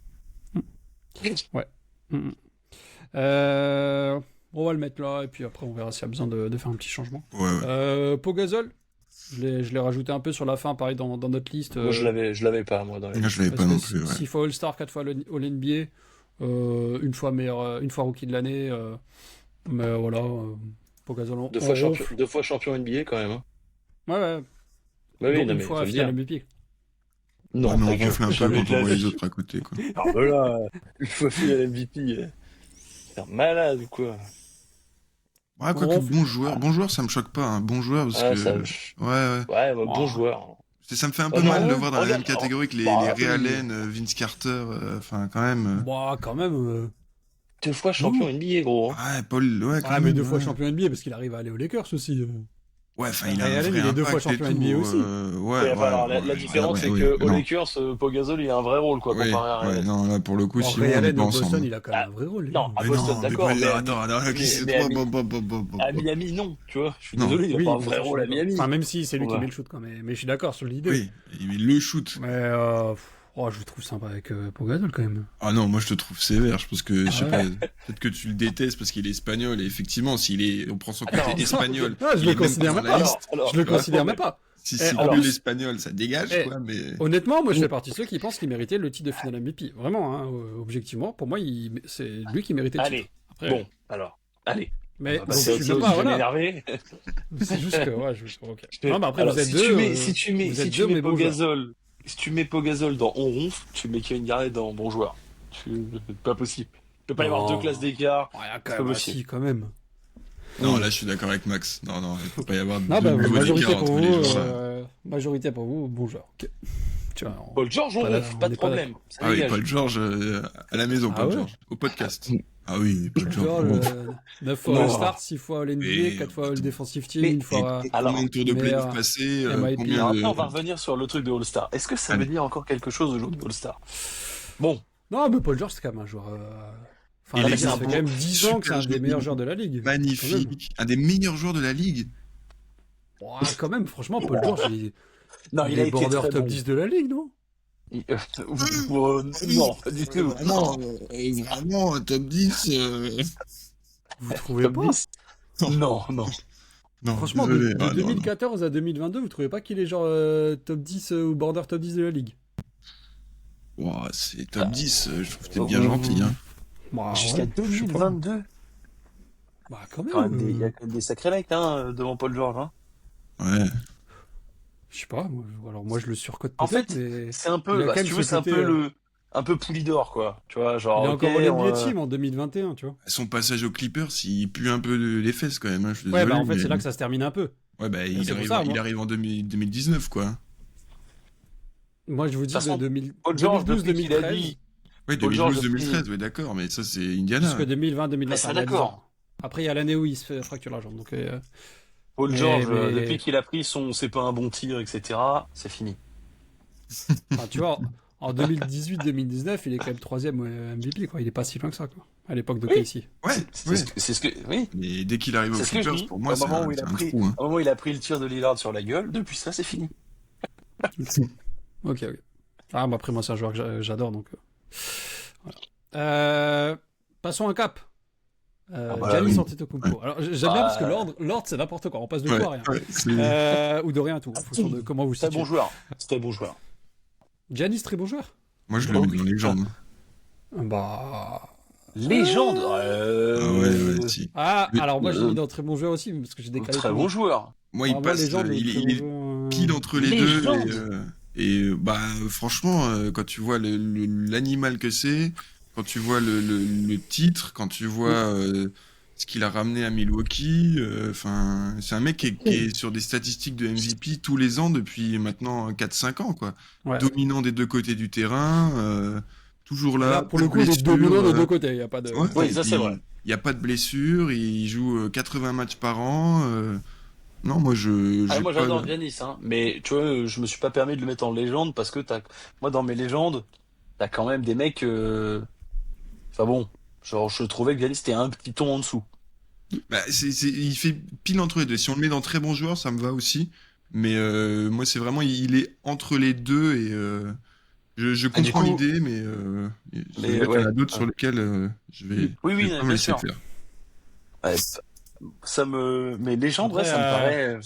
Ouais. Mm. On va le mettre là, et puis après, on verra s'il y a besoin de faire un petit changement. Ouais. Pogazol, je l'ai rajouté un peu sur la fin, pareil, dans notre liste. Moi, je l'avais pas, moi, dans la Moi, liste. je l'avais Parce pas que non plus. Ouais. 6 fois All-Star, 4 fois All-NBA, une fois Rookie de l'année. Mais voilà, Pogazol, Deux fois champion NBA, quand même, hein. Ouais. Bah oui, Dont non, une mais fois faut le finale dire. MVP. Non, Ouais, mais on ta gueule, ronfle un peu jamais quand de on la voit les vie. autres à côté, quoi. Ah, bah là, une fois finale MVP, c'est un malade ou quoi? Ouais, On quoique ronfle. bon joueur, ça me choque pas. Un bon joueur, parce Ah, que. ça. Ouais. Ouais, bah, bon Oh. joueur. Ça me fait un Oh peu mal de le non, voir dans la même regarde. catégorie que les Bah, Ray oui. Allen, Vince Carter, enfin, quand même. Bah, quand même. 2 fois champion Ouh. NBA, gros, hein. Ouais, Paul, ouais, quand Ah, mais même. 2 fois ouais. champion NBA parce qu'il arrive à aller aux Lakers aussi. Ouais, enfin, il a Ray un Allen, vrai il est 2 fois impact et champion tout. NBA aussi. Ouais, enfin, alors, la différence, c'est que aux non. Lakers, Pogazol, il a un vrai rôle, quoi, Oui, comparé à Ray ouais, Allen. non, là, pour le coup, Bon, Simon, Ray on n'est Allen pas au Boston, ensemble. il a quand même un vrai rôle. Non, à Mais Boston, non, d'accord, mais mais attends, qui c'est mais toi? à Miami, non, tu vois. Je suis Non. désolé, il a Oui, pas un mais vrai ça, je suis rôle à d'accord. Miami. Enfin, même si c'est lui qui Ouais. met le shoot quand même. Mais je suis d'accord sur l'idée. Oui, il le shoot. Mais je le trouve sympa avec Pogazol quand même. Ah non, moi je te trouve sévère. Je pense que, je sais Ah pas, ouais. peut-être que tu le détestes parce qu'il est espagnol. Et effectivement, on prend son côté Attends. espagnol. Ah, je il le est même considère pas même dans pas. la liste. Alors, Je le considère même attends, pas. Si Eh, c'est alors- plus l'espagnol, ça dégage, Eh, quoi, mais. Honnêtement, moi je fais partie de ceux qui pensent qu'il méritait le titre de finale MVP. Vraiment, hein, objectivement, pour moi, c'est lui qui méritait le Allez, titre. Après, bon, alors, allez. mais On va donc, passer à je autre sais chose, pas, je vais voilà. m'énerver. C'est juste que, ouais, ok. Non, mais après, Alors, vous êtes si deux. tu mets, si tu mets, vous si êtes tu deux, mets mais bons joueurs. Pogazol, si tu mets Pogazol dans On ronfle, tu mets Kevin Garnett dans Bon joueur. Pas possible. Il peut pas y avoir Non. 2 classes d'écart. Ouais, C'est quand pas même, possible. si, quand même. Non, là, je suis d'accord avec Max. Non, il faut pas y avoir Non, de bah, niveau majorité d'écart pour entre vous, les joueurs. majorité pour vous, bon joueur. Ok. Tu vois, Paul George, on Pas là, ronfle, on pas de est pas problème. Ça Ah oui, dégage. Paul George, à la maison, Ah Paul ouais George. Au podcast. Ah oui, Paul George. George, 9 fois Non. All-Star, 6 fois All-NBA, Et- 4 fois All-Defensive Team, Mais- une fois. Alors, combien de tours de meilleur playoff passés, MIP. combien Alors de... après, on va revenir sur le truc de All-Star. Est-ce que ça veut Allez. dire encore quelque chose aujourd'hui All-Star? Bon, Non, mais Paul George, c'est quand même un joueur. Enfin, Il là, est ça fait quand même 10 ans que c'est un super des meilleurs joueur. joueurs de la ligue. Magnifique. Un des meilleurs joueurs de la ligue. Quand même, franchement, Paul George, non, il il a est été border très top bon. 10 de la ligue, non? Non, pas du tout. Vraiment, top 10. Vous trouvez Top pas? 10. Non. Non, Franchement, désolé. de Ah, non, 2014 à 2022, vous trouvez pas qu'il est genre top 10 ou border top 10 de la ligue? non. Ouah, c'est top 10, je trouve que t'es bien gentil. Hein. Bah, Jusqu'à ouais, je sais pas. 2022. Bah, quand Quand même même. il y a quand même des sacrés likes devant Paul George. Hein. Ouais. Je sais pas, alors moi je le surcote En peut-être, fait, mais C'est un il peu, a bah, quand si même tu veux, ce c'est un côté, peu le. un peu Poulidor, quoi. Tu vois, genre, Il est ok, encore au NBA Team en 2021, tu vois. Son passage aux Clippers, il pue un peu les fesses quand même, hein, je suis Ouais, désolé. bah en fait, mais- c'est là que ça se termine un peu. Ouais, bah il c'est pour arrive, ça, il moi. arrive en 2019, quoi. Moi, je vous de dis toute de façon, 2000 Paul George, depuis qu'il a 2012-2013 dit, Ouais, Paul George, 2012-2013, ouais, d'accord, mais ça, c'est Indiana. jusqu'à 2020-2021. mais ça, il y a 10 ans. d'accord. Après, il y a l'année où il se fait fracture la jambe. Donc, Paul mais, George, mais... depuis qu'il a pris son c'est pas un bon tir, etc., c'est fini. Enfin, tu vois, en 2018-2019, il est quand même troisième MVP, quoi. Il est pas si loin que ça, quoi. À l'époque de Oui. Casey. Ouais, C'est ouais. ce que, oui, Mais dès qu'il arrive aux c'est ce que je Clippers, dis. pour moi, Au c'est moment où il c'est a un pris, trou. Hein. au moment où il a pris le tir de Lillard sur la gueule, depuis ça, c'est fini. Ok, ok. Ah, bah après, moi, c'est un joueur que j'adore, donc... voilà. Passons un cap. Ah bah Giannis oui. Antetokounmpo. Ouais. Alors, j'aime bien parce que Ah, l'ordre, c'est n'importe quoi. On passe de Ouais, tout à rien. ouais, c'est- Ou de rien à tout, en fonction de comment vous c'est un situez. bon joueur. C'est un bon joueur. Giannis, très bon joueur. Moi, je le Oh mets oui. dans les jambes. Bah... Légende. Ah ouais, ouais, si. Ah, Mais- alors moi, j'ai mis dans très bon joueur aussi, parce que j'ai décalé Très tout le bon monde. joueur. Moi, Alors, il moi, passe, légende, il est très bon joueur, pile entre les deux. Légende. Bah, franchement, quand tu vois l'animal que c'est, quand tu vois le titre, quand tu vois ce qu'il a ramené à Milwaukee, enfin, c'est un mec qui est sur des statistiques de MVP tous les ans depuis maintenant 4-5 ans, quoi. Ouais. Dominant des deux côtés du terrain, toujours là, Là, pour pas le de coup, il est blessure, dominant des deux côtés. Il n'y a pas de... ouais, Oui, et ça, c'est puis, vrai. il n'y a pas de blessure, il joue 80 matchs par an. Non, moi, Ah, j'ai moi, pas. j'adore Giannis, hein. Mais tu vois, je me suis pas permis de le mettre en légende parce que moi, dans mes légendes, t'as quand même des mecs. Enfin bon, genre, je trouvais que Giannis était un petit ton en dessous. Bah, il fait pile entre les deux. Si on le met dans très bon joueur, ça me va aussi. Mais moi, c'est vraiment, il est entre les deux et je Ah, du comprends coup, l'idée, mais c'est vrai qu'il y en ouais. a d'autres sur lesquels je vais, Oui, je oui, vais pas me bien laisser sûr. faire. Ouais, mais légende, ouais, Après, ça me paraît.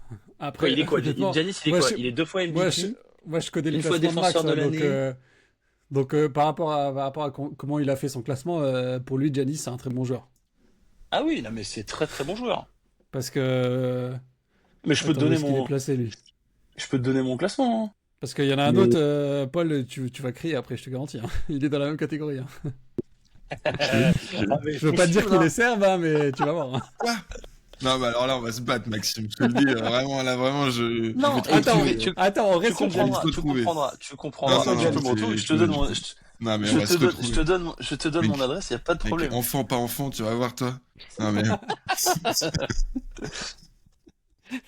Quoi, après, il est quoi? honnêtement, Giannis, il est moi, quoi? je, Il est 2 fois moi, je, MVP, moi, je connais le une fois classement de Max, défenseur de hein, l'année. donc par rapport à comment il a fait son classement, pour lui, Giannis, c'est un très bon joueur. Ah oui, non, mais c'est très très bon joueur. Parce que... Mais je peux te Attends, où donner est-ce qu'il est mon, placé, lui? je peux te donner mon classement, hein. Parce qu'il y en a un Mais- autre, Paul, tu vas crier après, je te garantis, hein. Il est dans la même catégorie, hein. Ah, mais Je veux pas te dire possible, qu'il hein. est serbe, hein, mais tu vas voir, hein. Quoi? Non, bah alors là, on va se battre, Maxime. Je te le dis, vraiment, là, vraiment, je Non, vais te et tu, retrouver. et tu, Attends, on tu reste sur Giannis. comprendras, te tu retrouver. comprendras, tu Non, comprendras. non, Tu peux non, me retrouver, je te donne. Non, mais on va se je retrouver. te donne Mec, mon adresse, il n'y a pas de mec, problème. enfant, pas enfant, tu vas voir, toi. Non, mais.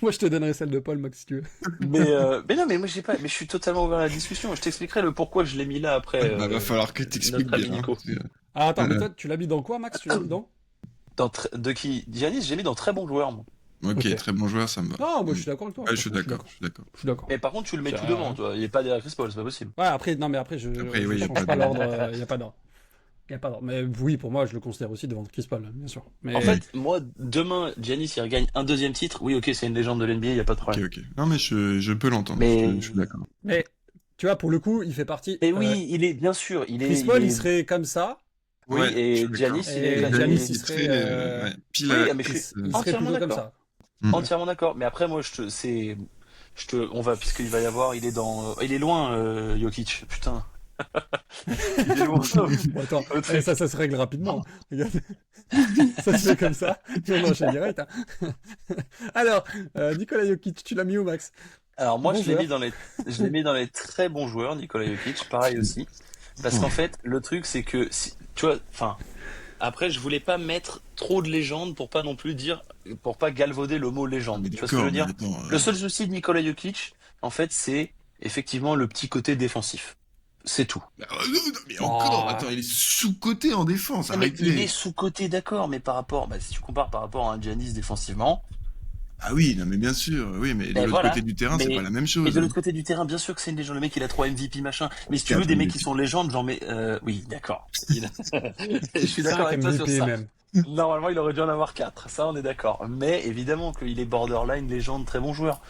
Moi, je te donnerai celle de Paul, Max, si tu veux. Mais non, mais moi j'ai pas, mais je suis totalement ouvert à la discussion. Je t'expliquerai le pourquoi je l'ai mis là après. Bah, va falloir que t'expliques Notre ami bien. Hein, Nico. parce que- Ah, attends, mais Euh, toi, tu l'as mis dans quoi, Max? Tu l'as mis dans? De qui? Giannis, j'ai mis dans très bon joueur, moi. Ok, Ok. très bon joueur, ça me va. Non, moi, je suis d'accord avec toi. Ouais, je suis d'accord, je suis d'accord. Je suis d'accord. Mais par contre, tu le mets Ça- tout devant, toi. Il est pas derrière Chris Paul, c'est pas possible. Ouais, après, non, mais après, Après, je oui, y a change pas pas de- l'ordre. Il n'y a pas d'ordre. Il y a pas d'ordre. Mais oui, pour moi, je le considère aussi devant Chris Paul, bien sûr. Mais En fait, moi, demain, Giannis, il regagne un deuxième titre. Oui, ok, c'est une légende de l'NBA, il y a pas de Ok, problème. ok. Non, mais je peux l'entendre. Mais- Je suis d'accord. mais tu vois, pour le coup, il fait partie. Et oui, il est, bien sûr, il est. Chris Paul, il il est- serait comme ça. Oui, Ouais, et je suis d'accord. Giannis, il Et est Giannis, classé- il serait, très, ouais, pile Oui, à- mais je suis Il serait entièrement plutôt comme d'accord. ça. Entièrement d'accord. Mais après, moi, on va, puisqu'il va y avoir, il est loin, Jokic. Putain. Il est loin. Bon, attends, Le truc. ça se règle rapidement. Regarde. Ça se fait comme ça. Puis on enchaîne direct, hein. Alors, Nikola Jokic, tu l'as mis où, Max? Alors moi, Bon je l'ai joueur. je l'ai mis dans les très bons joueurs, Nikola Jokic, pareil aussi. Parce qu'en fait, le truc, c'est que, tu vois, enfin, après, je voulais pas mettre trop de légendes pour pas non plus pour pas galvauder le mot légende. Mais Tu vois ce que je veux d'accord, dire? mais attends, Le seul souci de Nikola Jokic, en fait, c'est effectivement le petit côté défensif. C'est tout. non, mais encore, Oh. attends, il est sous-coté en défense, Ah, mais il est arrêtez. sous-côté, d'accord, mais si tu compares par rapport à un Giannis défensivement, Ah oui, non, mais bien sûr, oui, mais de Mais l'autre voilà. côté du terrain, c'est Mais- pas la même et chose. de l'autre côté du terrain, bien sûr que c'est une légende. Le mec, il a 3 MVP, machin. Mais si tu veux Quatre des mecs MVP. qui sont légendes, j'en mets, oui, d'accord. Je suis d'accord 5 avec toi sur MVP ça. même. Normalement, il aurait dû en avoir 4. Ça, on est d'accord. Mais évidemment qu'il est borderline légende, très bon joueur.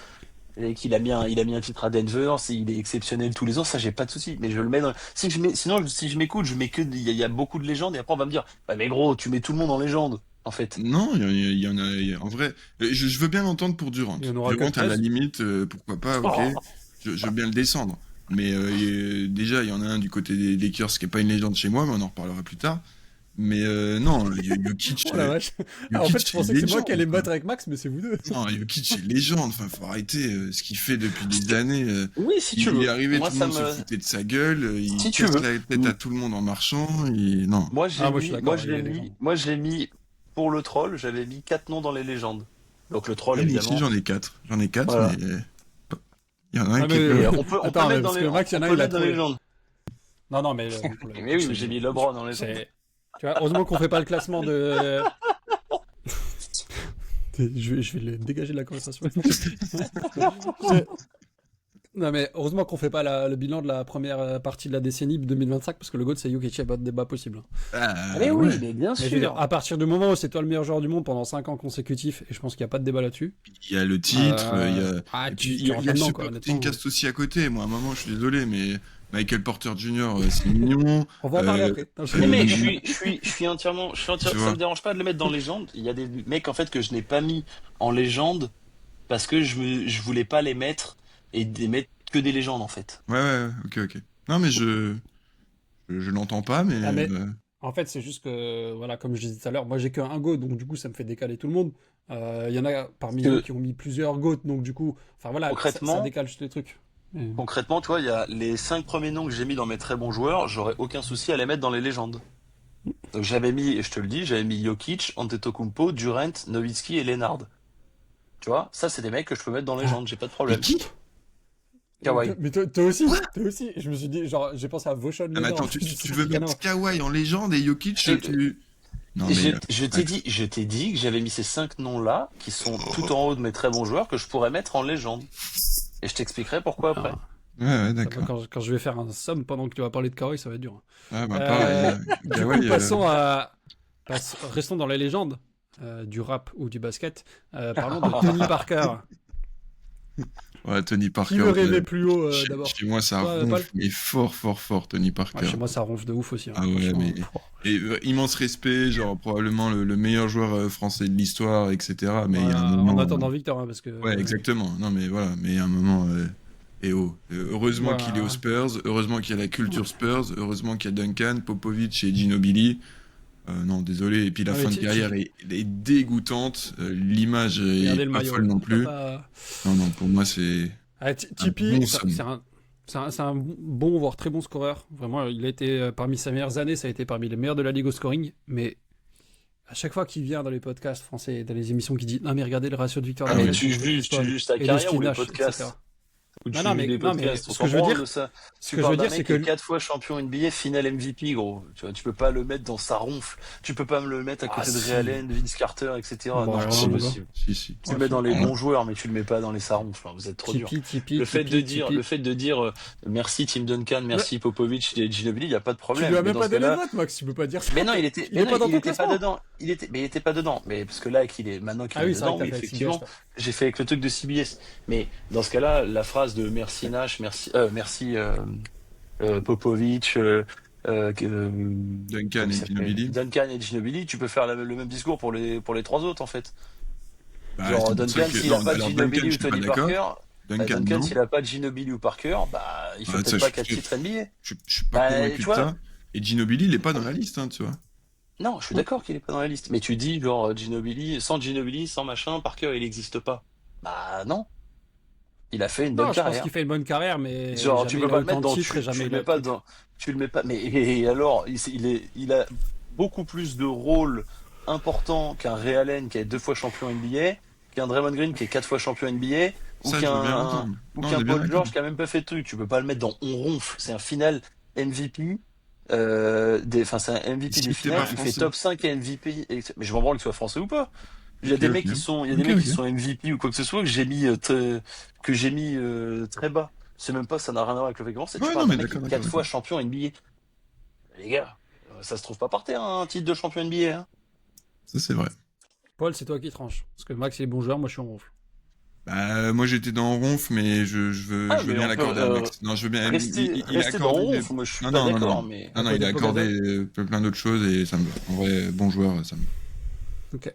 Et qu'il a mis un titre à Denver, il est exceptionnel tous les ans, ça j'ai pas de souci. Mais je le mets dans, sinon, si je m'écoute, je mets il y a beaucoup de légendes et après on va me dire, bah, mais gros, tu mets tout le monde en légende, en fait. Non, il y en a, en vrai, je veux bien l'entendre pour Durant. Il y en aura Durant, que à la 13. limite, pourquoi pas, ok. Oh. Je veux bien le descendre. Mais déjà, il y en a un du côté des Lakers qui est pas une légende chez moi, mais on en reparlera plus tard. Mais non, Jokic, Oh la vache. En fait, je est pensais que c'est moi qui allais me légende, battre avec Max, mais c'est vous deux. quoi. Non, Jokic est légende. Enfin, faut arrêter ce qu'il fait depuis des années. Oui, si tu Il est veux. arrivé, Moi, tout le ça monde se me. foutait de sa gueule. Il Si tu casse veux. la tête à tout le monde en marchant. Non. Moi, Ah, moi, je suis d'accord, il est moi, je l'ai mis pour le troll. J'avais mis 4 noms dans les légendes. Donc le troll, Ouais, moi aussi, évidemment. j'en ai 4. J'en ai 4, Voilà. mais il y en a un Ah, qui est mais- pas. Et on peut Attends, le mais mettre dans parce les, que Max, il y en a, on peut il le a mettre dans les trouvé. légendes. Non, non, mais Mais oui, j'ai mis LeBron dans les légendes. Tu vois, heureusement qu'on fait pas le classement de. Je vais le dégager de la conversation. Non, mais heureusement qu'on fait pas le bilan de la première partie de la décennie 2025 parce que le GOAT c'est Jokic, il n'y a pas de débat possible. Ah, Mais oui, ouais. mais bien Mais je veux dire, sûr. à partir du moment où c'est toi le meilleur joueur du monde pendant 5 ans consécutifs, et je pense qu'il n'y a pas de débat là-dessus. Il y a le titre, il y a. Ah, Et tu puis, il y a rentres le dedans, quoi, supporting honnêtement. cast aussi à côté. Moi, à un moment, je suis désolé, mais Michael Porter Jr., c'est mignon. On va en parler Euh, après. Non, Mais, mais euh, je suis entièrement, Tu ça vois. me dérange pas de le mettre dans légende. Il y a des mecs en fait que je n'ai pas mis en légende parce que je voulais pas les mettre et des mettre que des légendes en fait. Ouais, ok. Non, mais je l'entends pas, mais. Ah, mais en fait, c'est juste que, voilà, comme je disais tout à l'heure, moi j'ai qu'un GOAT, donc du coup ça me fait décaler tout le monde. Il y en a parmi eux Que qui ont mis plusieurs GOAT, donc du coup, enfin voilà, ça concrètement, décale juste les trucs. Mais- concrètement, tu vois, il y a les 5 premiers noms que j'ai mis dans mes très bons joueurs, j'aurais aucun souci à les mettre dans les légendes. Donc j'avais mis, et je te le dis, j'avais mis Jokic, Antetokounmpo, Durant, Nowitzki et Leonard. Tu vois, ça c'est des mecs que je peux mettre dans les légendes, j'ai pas de Mais problème. qui? Kawhi. Mais toi aussi, toi aussi. Je me suis dit, genre, j'ai pensé à Voshon Ah, mais dedans. attends, tu veux mettre Kawhi en légende et Jokic, Je- tu. Non, Je, mais. je t'ai dit que j'avais mis ces 5 noms-là, qui sont tout en haut de mes très bons joueurs, que je pourrais mettre en légende. Et je t'expliquerai pourquoi après. Ouais, d'accord. Quand je vais faire un somme pendant que tu vas parler de Kawhi, ça va être dur. Ah, bah, pareil. Du Kawhi, coup, passons à. Restons dans les légendes du rap ou du basket. Parlons de Tony Parker. Ouais, Tony Parker. Qui veut rêver plus haut d'abord? Chez moi, ça Toi, ronfle, Paul mais fort, Tony Parker. Ouais, chez moi, ça ronfle de ouf aussi. Ah ouais, franchement. mais et immense respect, genre probablement le meilleur joueur français de l'histoire, etc. Mais il y a un Voilà, moment. en attendant Victor, hein, parce que. Ouais, exactement. Non, mais voilà, mais il y a un moment. Heureusement Voilà. qu'il est aux Spurs, heureusement qu'il y a la culture Spurs, heureusement qu'il y a Duncan, Popovich et Ginobili. Non, désolé. Et puis la Ah, mais fin de tu- carrière est dégoûtante. L'image Regardez est le pas maillot. folle non plus. Pas- Non, pour moi c'est. Ah, Tipeee, bon c'est somme. c'est un bon, voire très bon scoreur. Vraiment, il a été parmi ses meilleures années, ça a été parmi les meilleurs de la ligue au scoring. Mais à chaque fois qu'il vient dans les podcasts français, dans les émissions, qu'il dit non, mais regardez le ratio de victoire. Ah de ouais. la Tu Ligue, juges ta et les carrière ou Steve les Nash, podcasts? etc. Ou tu Non, juges mais- les non, mais podcasts? ce On que s'en je veux branle dire- de ça. Ce Tu que je veux parles d'un dire, c'est mec qui est que 4 fois champion NBA, finale MVP, gros. Tu peux pas le mettre dans sa ronfle. Tu peux pas me le mettre à côté de si. Ray Allen, Vince Carter, etc. Bon, Non, alors, c'est on pas va. possible. Si. Tu le mets dans les Ouais. bons joueurs, mais tu le mets pas dans les saronfles. Vous êtes trop dur. Tipeee, Le fait de dire merci Tim Duncan, merci Popovich et Ginobili, il y a pas de tu problème. lui as Mais même dans pas ce donné cas-là, de note, Max. Tu peux pas dire ça. mais non, il était, Il est pas dans ton était pas classement. dedans. Il était pas dedans. Mais parce que là, maintenant qu'il Ah est oui, c'est vrai dedans, que t'as oui, fait avec effectivement, CBS, j'ai fait avec le truc de CBS. Mais dans ce cas-là, la phrase de merci Nash, merci Popovich, Duncan comment il et s'appelle Ginobili. Duncan et Ginobili, tu peux faire le même discours pour les 3 autres en fait. Bah, Genre c'est pour ça Duncan, que- s'il a non, pas de alors, Ginobili Duncan, ou je suis pas Tony d'accord. Parker, Duncan, Duncan, non. s'il a pas de Ginobili ou Parker, bah il fait Ah, ça, peut-être pas je- 4 je- titres NBA. Je suis pas Bah, convaincu tu de vois. ça. Et Ginobili, il est pas dans la liste, hein, tu vois. Non, je suis d'accord qu'il est pas dans la liste. Mais tu dis, genre, Ginobili, sans machin, Parker, il n'existe pas. Bah, non. Il a fait une Non, bonne je pense carrière. qu'il fait une bonne carrière, mais Genre, jamais tu il peux a pas le autant mettre de dans, titres et tu jamais le il a mets pas de- dans, tu le mets pas, mais, et alors, il a beaucoup plus de rôles importants qu'un Ray Allen qui est 2 fois champion NBA, qu'un Draymond Green qui est 4 fois champion NBA, ou Ça, je veux bien qu'un, l'entendre. ou Non, qu'un on est bien Paul d'accord. George qui a même pas fait de truc. Tu peux pas le mettre dans On ronfle. C'est un final MVP. C'est un MVP Si des t'es finales, pas il fait français. top 5 et MVP. Mais je m'en branle qu'il soit français ou pas. Il y a Ok, des mecs ok. qui sont, il y a des Ok, mecs ok. qui sont MVP ou quoi que ce soit que j'ai mis, très bas. C'est même pas, ça n'a rien à voir avec le règlement. C'est tu Ouais, parles non, d'un mais mec qui est d'accord, 4 d'accord. fois champion NBA. Les gars, ça se trouve pas par terre, un titre de champion NBA, hein. Ça, c'est vrai. Paul, c'est toi qui tranches. Parce que Max, il est bon joueur, moi je suis en ronfle. Bah, moi, j'étais dans Ronf, mais je veux Ah, bien mais on l'accorder peut, à Max. Non, je veux bien. Rester Il a dans accordé. ronfle, moi je suis Non, pas non, non, d'accord, non. mais. Non, il a accordé plein d'autres choses et ça me va. En vrai, bon joueur, ça me va. Ok.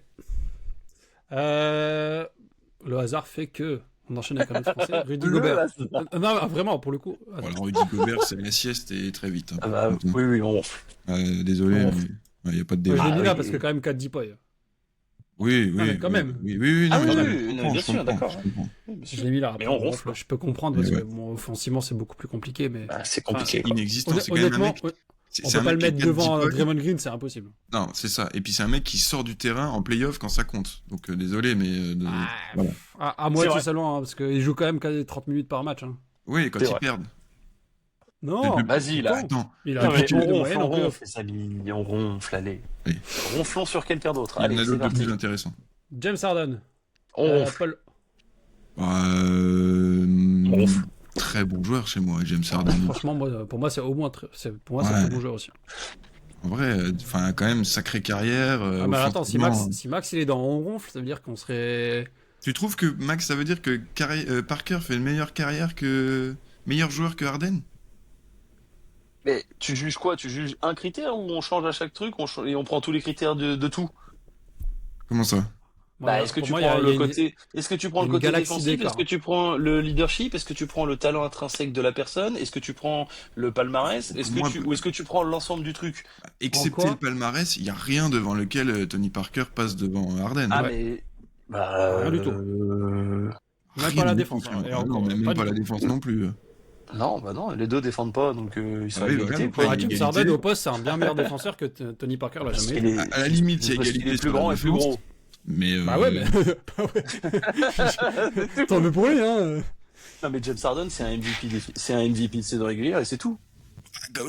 Le hasard fait que On enchaîne avec un autre français, Rudy Le Gobert. hasard. Non, vraiment, pour le coup. Attends. Voilà, Rudy Gobert, c'est la sieste et très vite. Ah bah, oui, on... Désolé, On- il n'y a pas de Je débat. l'ai mis là oui. parce que quand même 4 10 points. Oui, Ah, oui, mais quand oui, même. oui, Ah non, mais oui, je oui, comprends, non, bien je sûr, comprends, d'accord. je comprends. Oui, bien Je sûr. l'ai mis là. Mais Après, on ronfle. je peux comprendre parce Mais que bon, offensivement, c'est beaucoup plus compliqué. Mais Bah, c'est Enfin, compliqué, c'est quoi. inexistant, c'est quand même un honnêtement, mec. on C'est peut un pas le mec qui a mettre 4 devant dipoles. Draymond Green, c'est impossible. Non, c'est ça. Et puis c'est un mec qui sort du terrain en playoff quand ça compte. Donc désolé, mais voilà. À moitié vrai. seulement, hein, parce qu'il joue quand même 30 minutes par match. Hein. Oui, quand C'est ils vrai. perdent. Non, Vas-y, tout là. le temps. Attends, Il a Non, mais 28 on minutes de ronfle, moyenne on en playoff. ronfle, les amis, on ronfle, allez. Oui. Ronflons sur quelqu'un d'autre. il y en Allez, a c'est d'autres de parti. plus intéressants. James Harden. On ronfle. Paul. Ronfle. Très bon joueur chez moi, James Harden. Franchement, pour moi, c'est au moins pour moi, c'est un Ouais. très bon joueur aussi. En vrai, enfin, quand même, sacrée carrière. Ah, mais attends, si offensivement. Max il est dans on ronfle, ça veut dire qu'on serait. Tu trouves que Max, ça veut dire que Parker fait une meilleure carrière que. Meilleur joueur que Harden? Mais tu juges quoi? Tu juges un critère ou on change à chaque truc et on prend tous les critères de tout? Comment ça? Bah, est-ce que Pour tu moi, prends il y a le une- côté, est-ce que tu prends il y a le une côté galaxie défensif? d'écart. Est-ce que tu prends le leadership? Est-ce que tu prends le talent intrinsèque de la personne? Est-ce que tu prends le palmarès? Moi, Ou est-ce que tu prends l'ensemble du truc? Excepté quoi le palmarès, il n'y a rien devant lequel Tony Parker passe devant Harden. Ah, Ouais. mais, bah, Rien du tout. Même Rien pas la du défense. tout, Hein, et non, encore, même pas pas du la tout. défense non plus. non, bah non, les deux défendent pas, donc ils sont Ah à oui, égalité, voilà, quoi. donc là, James égalité. Harden au poste, c'est un bien meilleur défenseur que Tony Parker l'a Parce jamais qu'il été. est, À la limite, il y a parce qu'il égalité est plus sur la grand et plus défense. gros. Mais Bah ouais, mais. Bah ouais. Tant mieux pour lui, hein. Non, mais James Harden, c'est un MVP de saison régulière et c'est tout. c'est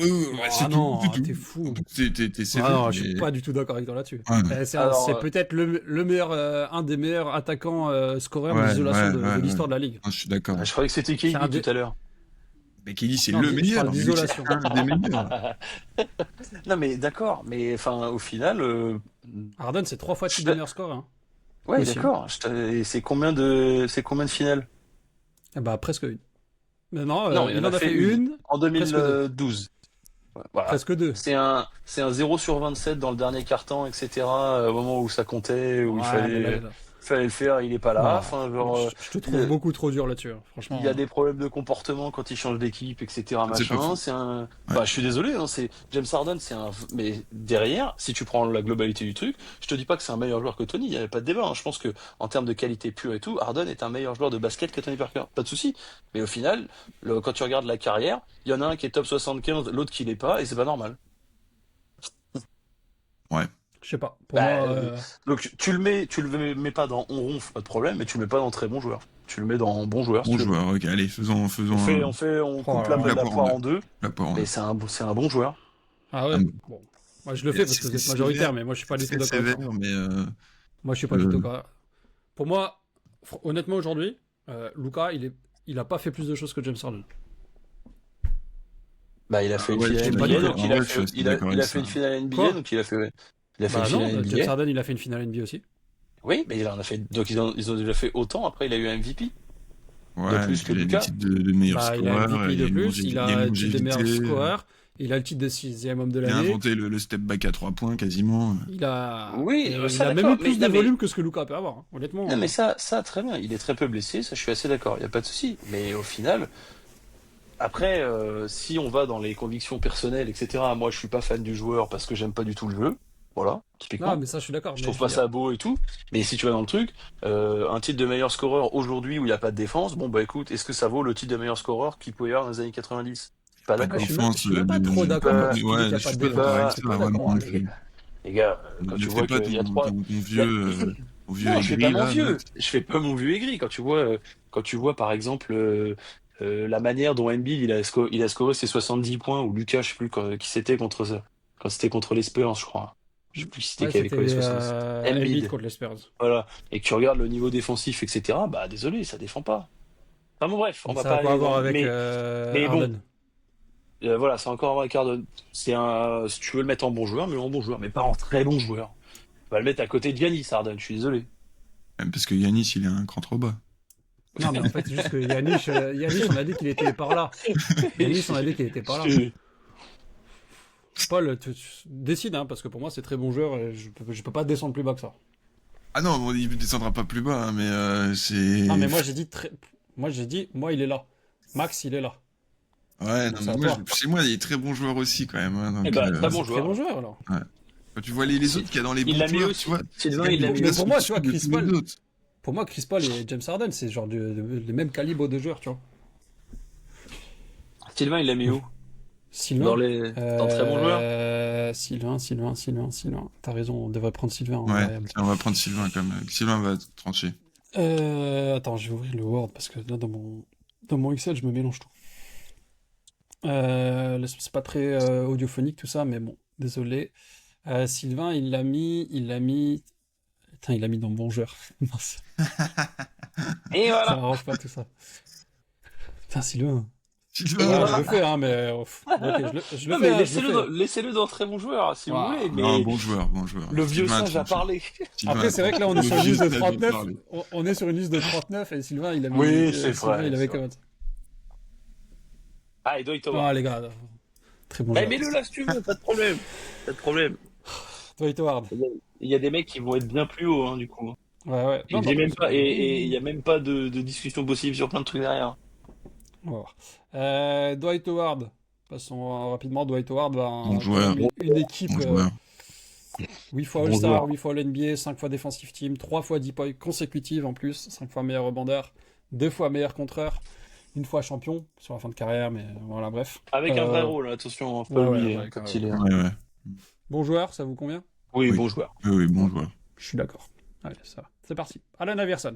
Ah non, tout, c'est t'es tout. fou. T'es sévère, Ah non, je suis mais- pas du tout d'accord avec toi là-dessus. Ouais. C'est Alors, c'est peut-être le meilleur, un des meilleurs attaquants scoreurs Ouais, d'isolation ouais, de l'histoire de la ligue. Ah, je suis d'accord. Je croyais que c'était C'est un KD tout à l'heure. Mais Kelly, c'est Non, le mais je meilleur. parle mais d'isolation. c'est un des meilleurs. Non, mais d'accord, mais enfin, au final, Harden, c'est 3 fois titre de meilleur score. Hein. ouais, Aussi. d'accord. Et c'est combien de finales? Eh bah, presque une. Mais non, Non, il en a fait une, en presque deux. 2012. Ouais, voilà. presque deux. C'est un 0 sur 27 dans le dernier quart-temps, etc. Au moment où ça comptait, où il Ouais, mais fallait, là, fallait le faire, il est pas là. non, Enfin, genre, je te trouve il- beaucoup trop dur là-dessus. Hein. Franchement. il y a des problèmes de comportement quand il change d'équipe, etc. C'est pas Machin. faux. C'est un. Ouais. Bah, je suis désolé, hein, c'est James Harden, c'est un. Mais derrière, si tu prends la globalité du truc, je te dis pas que c'est un meilleur joueur que Tony. Il y a pas de débat. Hein. Je pense que en termes de qualité pure et tout, Harden est un meilleur joueur de basket que Tony Parker. Pas de souci. Mais au final, quand tu regardes la carrière, il y en a un qui est top 75, l'autre qui l'est pas, et c'est pas normal. Je sais pas. Pour Bah, moi, Donc tu le mets pas dans on ronfle, pas de problème, mais tu le mets pas dans très bon joueur. Tu le mets dans bon joueur. si Bon tu veux. joueur, ok, allez, faisons On Oh coupe là la là. poire en deux, la poire en mais c'est un bon joueur. Ah ouais. Ah, Bon. Moi, je le fais parce que c'est vous êtes majoritaire, sévère. mais moi, je suis pas du tout Très d'accord. avec ça. sévère, mais Moi, je suis pas du tout Euh. d'accord. Pour moi, honnêtement, aujourd'hui, Luka, il a pas fait plus de choses que James Harden. Bah, il a fait une ouais, finale je suis NBA, d'accord. donc il Ouais, a je suis fait, assez il a, d'accord il avec a fait ça. une finale NBA, Quoi donc il a fait Bah une non, finale James NBA. Harden, il a fait une finale NBA aussi. Oui, mais il en a fait, donc ils ont déjà fait autant. Après, il a eu un MVP. ouais, plus que il a Lucas. des titres de meilleur Bah, il a scoreur, MVP de une plus, longévité- il il y a a une le titre de meilleur longévité, scoreur, il a le titre de 6e homme de Il a l'année. inventé le step back à 3 points quasiment. Il a, Oui, il ça, a même d'accord, eu plus mais- de non, mais- volume que ce que Luka peut avoir, hein, honnêtement. Non, mais ça, très bien. Il est très peu blessé, ça, je suis assez d'accord. Il y a pas de souci. Mais au final, après, si on va dans les convictions personnelles, etc. Moi, je suis pas fan du joueur parce que j'aime pas du tout le jeu. Voilà, typiquement. Non, mais ça, je suis d'accord. Je mais trouve veux pas dire, ça beau et tout, mais si tu vas dans le truc, un titre de meilleur scoreur aujourd'hui où il n'y a pas de défense, bon bah écoute, est-ce que ça vaut le titre de meilleur scoreur qu'il pouvait y avoir dans les années 90? Pas Pas de d'accord. je suis même pas trop d'accord quand tu dis Ouais, qu'il y a je pas suis de pas d'accord avec débat, ça, c'est pas vraiment d'accord, non les plus. Les gars, quand Ne tu fais vois pas qu'il y a ton trois. vieux Non, je fais aigri, pas mon là, vieux. Max. Je fais pas mon vieux aigri. Quand tu vois par exemple la manière dont Embiid il a scoré ses 70 points, ou Lucas, je sais plus qui c'était contre ça. Quand c'était contre les Spurs, je crois. Je sais plus si c'était Ouais, qui avait c'était collé 70. Embiid contre les Spurs. Voilà. Et que tu regardes le niveau défensif, etc. Bah désolé, ça défend pas. Enfin bon bref, on va Ça pas va pas aller avoir dans- avec mais bon. Harden. Voilà, c'est encore un quart de. Si tu veux le mettre en bon joueur, mais en bon joueur, mais pas en très bon joueur. Tu vas le mettre à côté de Giannis Harden, je suis désolé. Même parce que Yanis, il est un cran trop bas. Non, mais en fait, c'est juste que Yanis, on a dit qu'il était par là. Yanis, on a dit qu'il était par là. Paul, tu décides, hein, parce que pour moi, c'est très bon joueur et je peux pas descendre plus bas que ça. Ah non, bon, il descendra pas plus bas, hein, mais c'est. Ah, mais moi, j'ai dit, moi, il est là. Max, il est là. Ouais, Donc, non, c'est mais à moi, toi. chez moi, il est très bon joueur aussi, quand même. Hein, Eh donc, ben, très C'est bon très bon joueur. joueur, alors. ouais. Quand tu vois les autres qu'il y a dans les Il bons l'a mis joueurs, aussi. tu vois. Sylvain, c'est il l'a quand mis même Mais aussi. pour moi, tu vois, au-dessus de Chris tous les Paul, autres. pour moi, Chris Paul et James Harden, c'est genre les mêmes calibres de joueurs, tu vois. Sylvain, il l'a mis où? Sylvain. Dans très bon joueur? Sylvain. T'as raison, on devrait prendre Sylvain en Ouais, variable. tiens, on va prendre Sylvain quand même. Sylvain va trancher. Attends, je vais ouvrir le Word parce que là, dans mon Excel, je me mélange tout. C'est pas très audiophonique tout ça, mais bon, désolé. Sylvain, il l'a mis. Putain, il l'a mis dans bon joueur. Mince, Et ça voilà. m'arrange pas tout ça. Putain, Sylvain. Et Ouais, Sylvain! je voilà. le fais, hein, mais ok, je le Non, fais, mais hein, je le fais. laissez-le dans très bon joueur, si vous Waouh. voulez. Non, Mais bon joueur, bon joueur. le vieux Sylvain a singe a tranché. parlé. Sylvain Après, a c'est vrai que là, tranché. on est Le sur une vieux liste de singe a 39. parlé. On est sur une liste de 39 et Sylvain, il a mis. Oui, c'est Sylvain, vrai. il avait C'est comment vrai. Ah, et Dwight Howard. Ah, les gars, très bon Eh, joueur. mets-le là si tu veux, pas de problème. Pas de problème. Dwight Howard. Il y a des mecs qui vont être bien plus hauts, hein, du coup. Ouais. Et Non, j'ai par même contre, pas, et il y a même pas de discussion possible sur plein de trucs derrière. on va voir. Dwight Howard. Passons rapidement. Dwight Howard va Bon quand joueur, même une équipe bon joueur. 8 fois Bon All-Star, joueur. 8 fois All-NBA, 5 fois Defensive Team, 3 fois Deep Boy consécutives en plus, 5 fois meilleur rebondeur, 2 fois meilleur contreur, une fois champion sur la fin de carrière, mais voilà, bref. Avec un vrai Euh, rôle, attention, faut ouais, pas ouais, l'oublier, ouais, quand ouais. il est. Ouais, ouais. Bon joueur, ça vous convient? Oui, Oui. bon joueur. Oui, bon joueur. Je suis d'accord. Allez, ça va. C'est parti. Alan Iverson.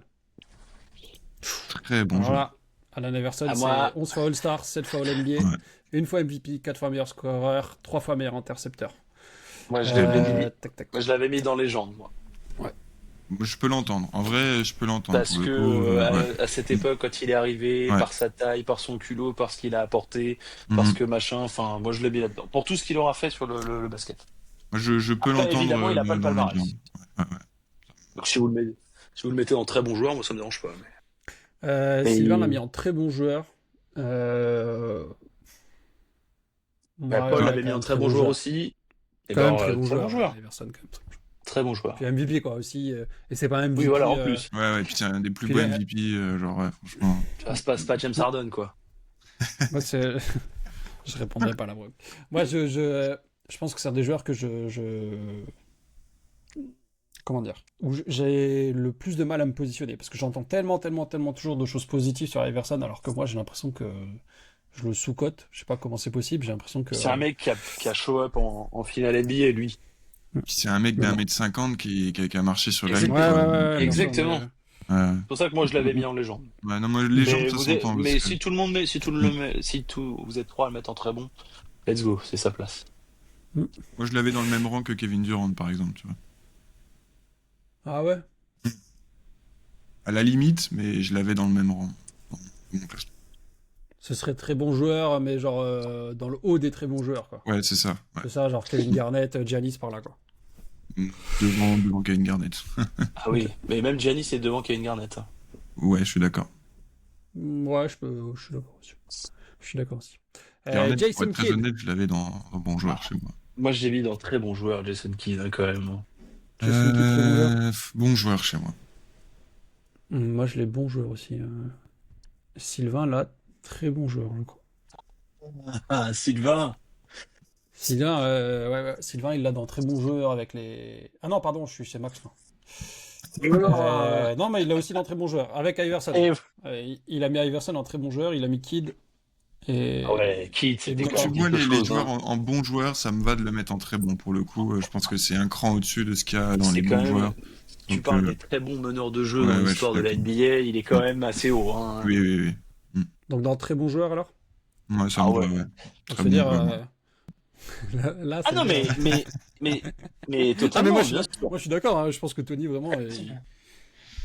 Très bon Alors joueur. là, Alan Iverson, À c'est moi. 11 fois All-Star, 7 fois All-NBA, Ouais. une fois MVP, 4 fois meilleur scoreur, 3 fois meilleur intercepteur. Moi, je l'avais mis. Tac. Moi, je l'avais mis dans légende, moi. Moi, je peux l'entendre. En vrai, je peux l'entendre. Parce pour le que coup, ouais. à cette époque, quand il est arrivé, Ouais. par sa taille, par son culot, par ce qu'il a apporté, parce Mhm. que machin, enfin, moi je l'ai mis là-dedans. Pour tout ce qu'il aura fait sur le basket. Moi, je peux Après, l'entendre évidemment, il a pas le dans les palmarès. légendes. Ouais. Donc si vous le mettez en très bon joueur, moi ça me dérange pas. Mais Sylvain l'a mis en très bon joueur. Bah, Paul l'avait mis en très bon joueur aussi. Et Quand même ben, très bon très joueur. bon joueur. Iverson, quand même très bon joueur. Très bon joueur. Puis MVP, quoi, aussi. Et c'est pas un MVP. Oui, voilà, en plus. Ouais, puis c'est un des plus Puis beaux là- MVP, genre, ouais, franchement. Tu vois, c'est pas James Harden, quoi. Moi, c'est. Je répondrai pas à la brève. Moi, je pense que c'est un des joueurs que comment dire, j'ai le plus de mal à me positionner parce que j'entends tellement toujours de choses positives sur Iverson alors que moi j'ai l'impression que je le sous-cote. Je sais pas comment c'est possible. J'ai l'impression que C'est un mec qui a show up en finale NBA, lui. Puis c'est un mec Mais d'un bon. mètre 50 qui a marché sur la Exactement. ligne. Ouais, bien sûr, Exactement. mais- Ouais. C'est pour ça que moi je l'avais mis en légende. Ouais, non, moi, les gens, Mais, ça vous êtes- s'entend. mais parce que- si tout le monde met, vous êtes trois à le mettre en très bon, let's go, c'est sa place. Moi, je l'avais dans le même rang que Kevin Durant, par exemple, tu vois. Ah ouais. À la limite, mais je l'avais dans le même rang. Dans mon classement. Ce serait très bon joueur, mais genre dans le haut des très bons joueurs, quoi. Ouais, c'est ça. Ouais. C'est ça, genre Kevin Garnett, Giannis par là, quoi. Devant Kevin Garnett. Ah oui, mais même Giannis est devant Kevin Garnett. Hein. Ouais, je suis d'accord. Ouais, je suis d'accord aussi. Je suis d'accord aussi. Garnett, pour Jason être très Kidd. honnête, je l'avais dans bon joueur chez moi. Moi je l'ai mis dans très bon joueur, Jason Kidd, hein, quand même. Jason Kidd, très bon joueur. Bon joueur chez moi. Moi, je l'ai bon joueur aussi. Sylvain, là, très bon joueur, je crois. Ah, Sylvain. Sylvain, ouais, Sylvain, il l'a dans très bon joueur avec les. Ah non, pardon, je suis chez Max. Non, mais il l'a aussi dans très bon joueur avec Iverson. Et... Il a mis Iverson en très bon joueur, il a mis Kidd. Et... Ah ouais, Kidd, c'était Quand quand Tu même vois, quelque les chose. joueurs Hein. en bon joueur, ça me va de le mettre en très bon pour le coup. Je pense que c'est un cran au-dessus de ce qu'il y a dans C'est les quand bons même- joueurs. Tu Donc, parles des très bons meneurs de jeu ouais, dans ouais, l'histoire je de suis la NBA, il est quand même assez haut. Hein. Oui. Donc dans très bon joueur alors Ouais, ça Ah me ouais. va, ouais. On Très peut bon dire. joueur. Ah Là, c'est non, bien. mais totalement, moi, bien sûr. Moi je suis d'accord, hein, je pense que Tony vraiment.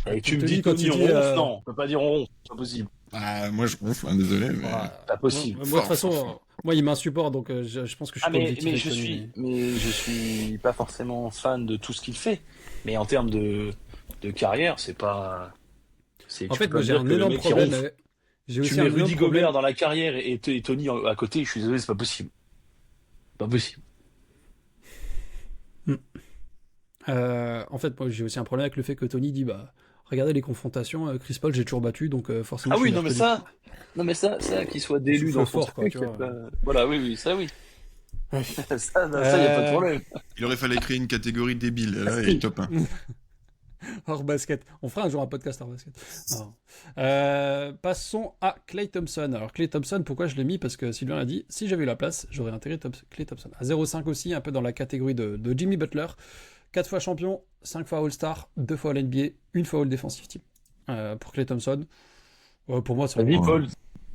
Et tu me Tony, dis quand Tony, il on dit, ronfle, non, on peut pas dire on ronfle, c'est pas possible. Ah, moi, je ronfle, hein, désolé, mais. Voilà. Pas possible. Moi, de toute façon, moi il m'insupporte donc je pense que je suis Ah pas mais, objectif avec je Tony, suis mais je suis pas forcément fan de tout ce qu'il fait, mais en termes de carrière, c'est pas. En fait, moi j'ai un énorme problème. J'ai Tu aussi mets un énorme Rudy problème. Gobert dans la carrière et Tony à côté, je suis désolé, c'est pas possible. Pas possible. En fait, moi, j'ai aussi un problème avec le fait que Tony dit, bah, regardez les confrontations, Chris Paul, j'ai toujours battu, donc forcément, Ah je oui, suis non mais mercredi. ça, non mais ça, qu'il soit Il d'élu souffle dans son fort, quoi, truc, tu y a vois. pas... voilà, oui, oui, ça oui. Ouais. Ça, non, ça, y a pas de Euh, problème. Il aurait fallu créer une catégorie débile, là, et top 1. Hors basket. On fera un jour un podcast hors basket. Non. Passons à Klay Thompson. Alors, Klay Thompson, pourquoi je l'ai mis? Parce que Sylvain l'a dit, si j'avais eu la place, j'aurais intégré Klay Thompson. À 0,5 aussi, un peu dans la catégorie de Jimmy Butler. 4 fois champion, 5 fois All-Star, 2 fois All-NBA, 1 fois All-Defensive Team. Pour Klay Thompson, pour moi, c'est Vas-y, Ouais. Paul.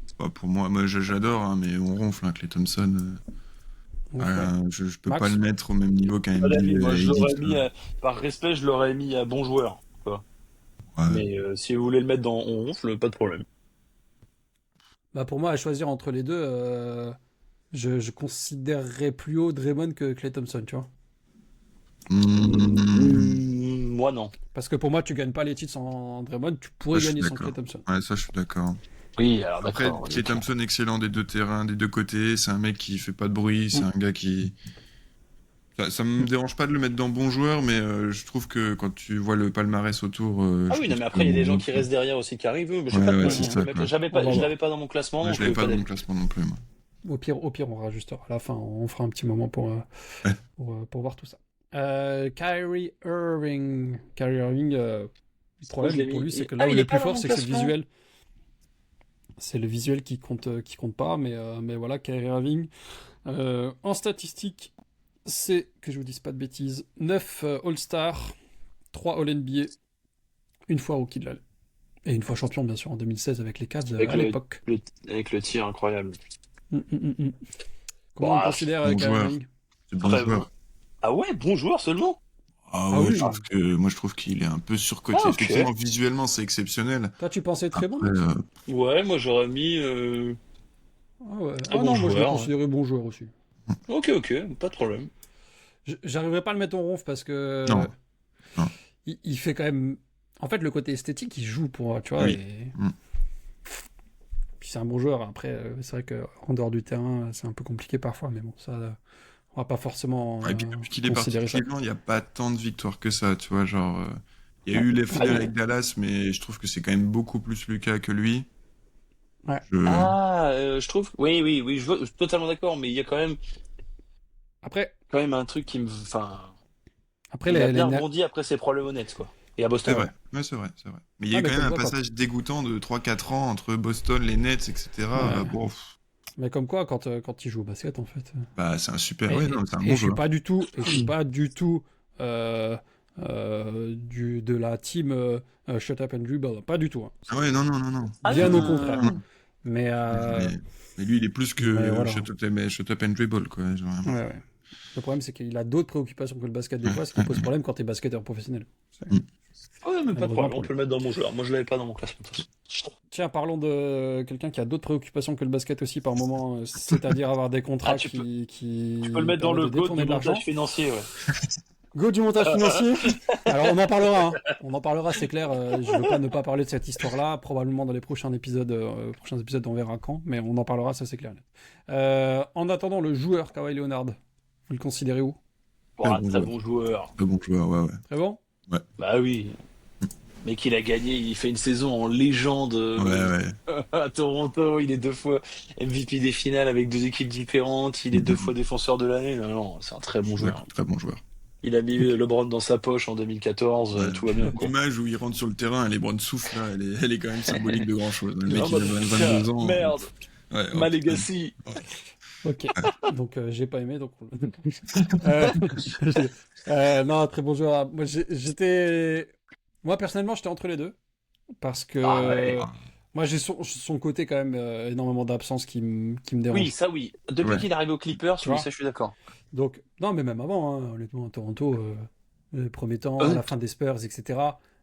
C'est pas pour moi, j'adore, hein, mais on ronfle, hein, Klay Thompson. Je peux Max. pas le mettre au même niveau qu'un Pas d'avis, NBA moi, je Elite, l'aurais quoi. mis, par respect, je l'aurais mis à bon joueur, quoi. Ouais. Mais si vous voulez le mettre dans on ronfle, pas de problème. Bah, pour moi, à choisir entre les deux, je considérerais plus haut Draymond que Klay Thompson, tu vois. Moi, non. Parce que pour moi, tu gagnes pas les titres sans Draymond, tu pourrais Ça, je suis gagner sans d'accord. Klay Thompson. Ouais, ça, je suis d'accord. Oui, alors Après, d'accord. Klay Thompson, excellent des deux terrains, des deux côtés. C'est un mec qui fait pas de bruit. C'est un gars qui. Ça me dérange pas de le mettre dans bon joueur, mais je trouve que quand tu vois le palmarès autour. Ah je oui, non, trouve mais après, il y a que des gens bon, qui restent derrière aussi qui arrivent. Mais j'ai Ouais, pas de ouais, problème. c'est ça, quoi. Je l'avais pas dans mon classement, Ouais, donc je l'avais pas dans d'avis. mon classement non plus, moi. Au pire, on rajustera. À la fin, on fera un petit moment Ouais. pour voir tout ça. Kyrie Irving. Kyrie Irving, le je problème l'ai pour mis. lui, c'est que Ah, là où il il est est pas plus dans fort, mon c'est que c'est le classement. visuel. C'est le visuel qui compte pas, mais voilà, Kyrie Irving. En statistique, c'est, que je vous dise pas de bêtises, 9 All-Star, 3 All-NBA, une fois Rookie de l'année. Et une fois champion, bien sûr, en 2016 avec les Cavs Avec à l'époque. avec le tir incroyable. Comment on Bah, considère bon Kyrie joueur. Irving? C'est bon très joueur. bon. Ah ouais, bon joueur seulement. Ah Ah ouais, oui. moi je trouve qu'il est un peu surcoté. Ah, ok. Effectivement, visuellement, c'est exceptionnel. Toi, tu pensais très bon, Après, Max? Ouais, moi j'aurais mis Ah ouais. très Ah bon non, moi je le joueur. Ouais. considérais bon joueur aussi. Ok, pas de problème. J'arriverai pas à le mettre en ronf parce que Non. Non. il fait quand même. En fait, le côté esthétique, il joue pour, tu vois. Oui. Et... Mm. Puis c'est un bon joueur. Après, c'est vrai qu'en dehors du terrain, c'est un peu compliqué parfois, mais bon, ça, on va pas forcément Et puis depuis qu'il est parti de considérer ça. Cleveland, il n'y a pas tant de victoires que ça, tu vois, genre... il y a eu les finales bon. avec Dallas, mais je trouve que c'est quand même beaucoup plus Lucas que lui. Ouais. Ah, je trouve. Oui, je suis totalement d'accord, mais il y a Après, quand même un truc qui me. Enfin, après il a les bien rebondi après ses problèmes honnêtes, quoi. Et à C'est Boston. vrai, ouais, c'est vrai, c'est vrai. Mais il y a Ah, eu mais quand même un comme quoi, passage dégoûtant de 3-4 ans entre Boston, les Nets, etc. Ouais. Bon, mais comme quoi, quand il joue au basket, en fait. bah c'est un super... Et, Ouais, non, c'est un et bon je suis joueur. pas du tout, de la team Shut Up and Dribble, pas du tout. Hein. Ah ouais, non. Bien Ah. au contraire. Mais, Mais lui, il est plus mais que voilà. shut up and dribble, quoi. Genre, vraiment. Ouais. Le problème, c'est qu'il a d'autres préoccupations que le basket des fois, ce qui pose problème quand t'es basketteur professionnel. Ouais, mais pas de Malheureusement problème, pour on peut le mettre dans mon joueur. Moi, je l'avais pas dans mon classement. de toute façon. Tiens, parlons de quelqu'un qui a d'autres préoccupations que le basket aussi par moment, c'est-à-dire avoir des contrats Ah, tu peux qui le mettre dans permettent le de GOAT détourner du de l'argent. montage financier, ouais. Go du montage financier. Alors on en parlera, hein. On en parlera, c'est clair. Je veux pas ne pas parler de cette histoire-là. Probablement dans les prochains épisodes, on verra quand, mais on en parlera, ça c'est clair. En attendant, le joueur Kawhi Leonard, vous le considérez où? Bon, bon très joueur. bon joueur. Très bon joueur, ouais. Très bon? Bah oui. Mais qu'il a gagné, il fait une saison en légende Ouais. à Toronto. Il est 2 fois MVP des finales avec 2 équipes différentes. Il est 2 fois défenseur de l'année. Non, c'est un très bon joueur. Très bon joueur. Il a mis LeBron dans sa poche en 2014. Ouais. Tout va bien, quoi. L'image où il rentre sur le terrain, les bras de souffle, là, elle est quand même symbolique de grand-chose. Le mec, En il a mode, 22 ans. Merde, Ouais, ma oh, legacy. Ok. Donc j'ai pas aimé, donc. Non, très bon joueur. Moi personnellement, j'étais entre les deux parce que Ah ouais. moi j'ai son côté quand même énormément d'absence qui me dérange. Oui, ça oui. Depuis Ouais. qu'il est arrivé aux Clippers, Tu oui, vois ça je suis d'accord. Donc non, mais même avant, hein, honnêtement, à Toronto, les premiers temps, Ouais. la fin des Spurs, etc.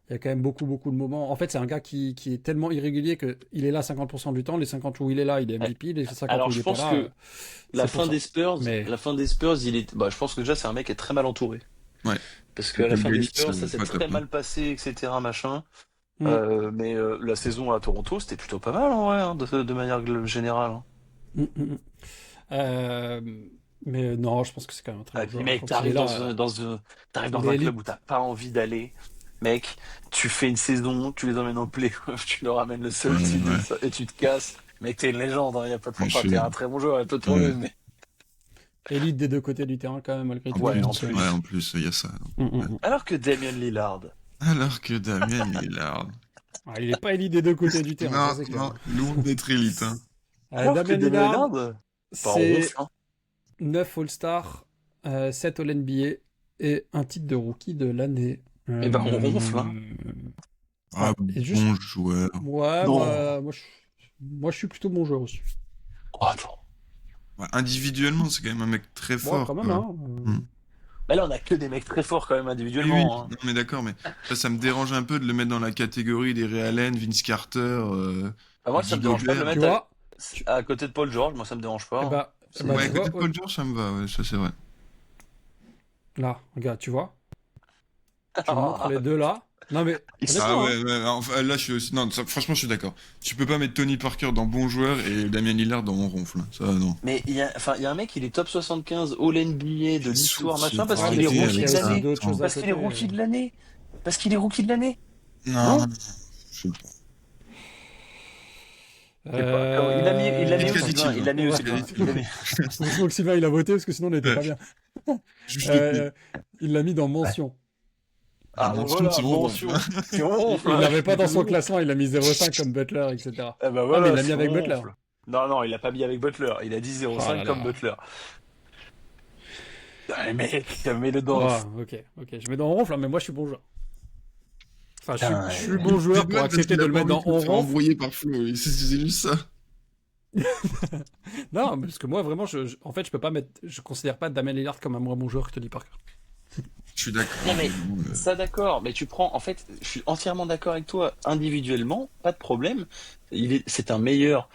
Il y a quand même beaucoup de moments. En fait, c'est un gars qui est tellement irrégulier que il est là 50% du temps. Les 50 où il est là, il est MVP. Les 50 Alors où il je est pas pense là, que la c'est fin pour ça. des Spurs, Mais- il est. Bah, je pense que déjà c'est un mec qui est très mal entouré. Ouais. Parce qu'à la fin des Bielitz, Spurs, ça s'est pas très top, hein. mal passé, etc. Machin. Mm. La saison à Toronto, c'était plutôt pas mal en vrai, hein, de manière générale. Hein. Mm, mm, mm. Euh, Mais non, je pense que c'est quand même un très Ah, bon puis joueur. mec, Quand il est t'arrives là, t'arrives il dans est un club élite. où t'as pas envie d'aller. Mec, tu fais une saison, tu les emmènes en playoff, tu leur amènes le Ouais, seul titre ouais. et tu te casses. Mec, t'es une légende, hein, y a pas de Ouais, problème. Enfin, t'es un très bon joueur, y a pas de ouais. problème. Mais... Élite des deux côtés du terrain, quand même, malgré En tout. Ouais, en Donc, plus, ouais, plus. en plus, il y a ça. Donc, ouais. mm. Alors que Damien Lillard. Alors que Damien Lillard. Ah, il est pas élite des deux côtés du terrain, ça Non, c'est clair. non, loin d'être élite, hein. Alors que Damien Damien Lillard, Lillard, bah, on ronfle, c'est hein. 9 All-Star, 7 All-NBA et un titre de rookie de l'année. Eh ben, on ronfle, hein. Ah, Et juste, bon joueur. ouais, Non. moi, je suis plutôt bon joueur aussi. Oh, attends. Ouais, individuellement, c'est quand même un mec très Bon, fort, quand même, quoi. hein. Hmm. Mais là, on a que des mecs très forts quand même Oui, individuellement, hein. non, mais d'accord, mais ça me dérange un peu de le mettre dans la catégorie des Ray Allen, Vince Carter, Bah, moi, ça Rudy me dérange pas de le Gobert. Tu mettre vois, à côté de Paul George. Moi, ça me dérange pas, eh hein. bah, C'est- Ouais, à tu côté vois, de Paul George, ça me va, ouais, ça c'est vrai. là, regarde, tu vois, je te montre les deux là. Non, mais, Ils Ah honnêtement, hein. ouais, ouais, enfin, là je suis aussi... Non, franchement je suis d'accord. Tu peux pas mettre Tony Parker dans bon joueur et Damien Lillard dans on ronfle. Ça non. Mais enfin, il y a un mec, il est top 75 All NBA de l'histoire, Sauf machin, si- parce Ouais, faut qu'il mais est tu arrêter vois qu'il y rookie a de avec aussi ça. l'année. d'autres choses à Parce qu'il est côté. rookie de l'année. Parce qu'il est rookie de l'année. Non, Non. je sais pas. Je sais pas. Il l'a mis C'est où, Sylvain? Il l'a mis où, Ouais. Sylvain? Il l'a mis. Heureusement que Sylvain il a voté parce que sinon on n'était pas bien. Juste le Euh, il l'a mis dans mention. Ah, Ah, bah mention, voilà, c'est bon, mention. Si on Il ronfle, il hein. l'avait pas dans son classement, il a mis 0,5 comme Butler, etc. Eh ben Ah, mais voilà, il l'a mis si avec on Butler. ronfle. Non, il l'a pas mis avec Butler. Il a dit Oh 0,5 là comme là. Butler. Allez, mec, mets-le dans. Ah, ok. Je mets dans on ronfle, hein, mais moi je suis bon joueur. Enfin, Putain, je suis bon joueur pour accepter de le mettre dans on ronfle. embrouillé par Flo, c'est juste ça. Non, mais parce que moi vraiment, en fait, je peux pas mettre. Je considère pas Damien Lillard comme un moins bon joueur que Tony Parker. Je suis d'accord. Non, mais Bon, ça d'accord, mais tu prends, en fait, je suis entièrement d'accord avec toi, individuellement, pas de problème. C'est un meilleur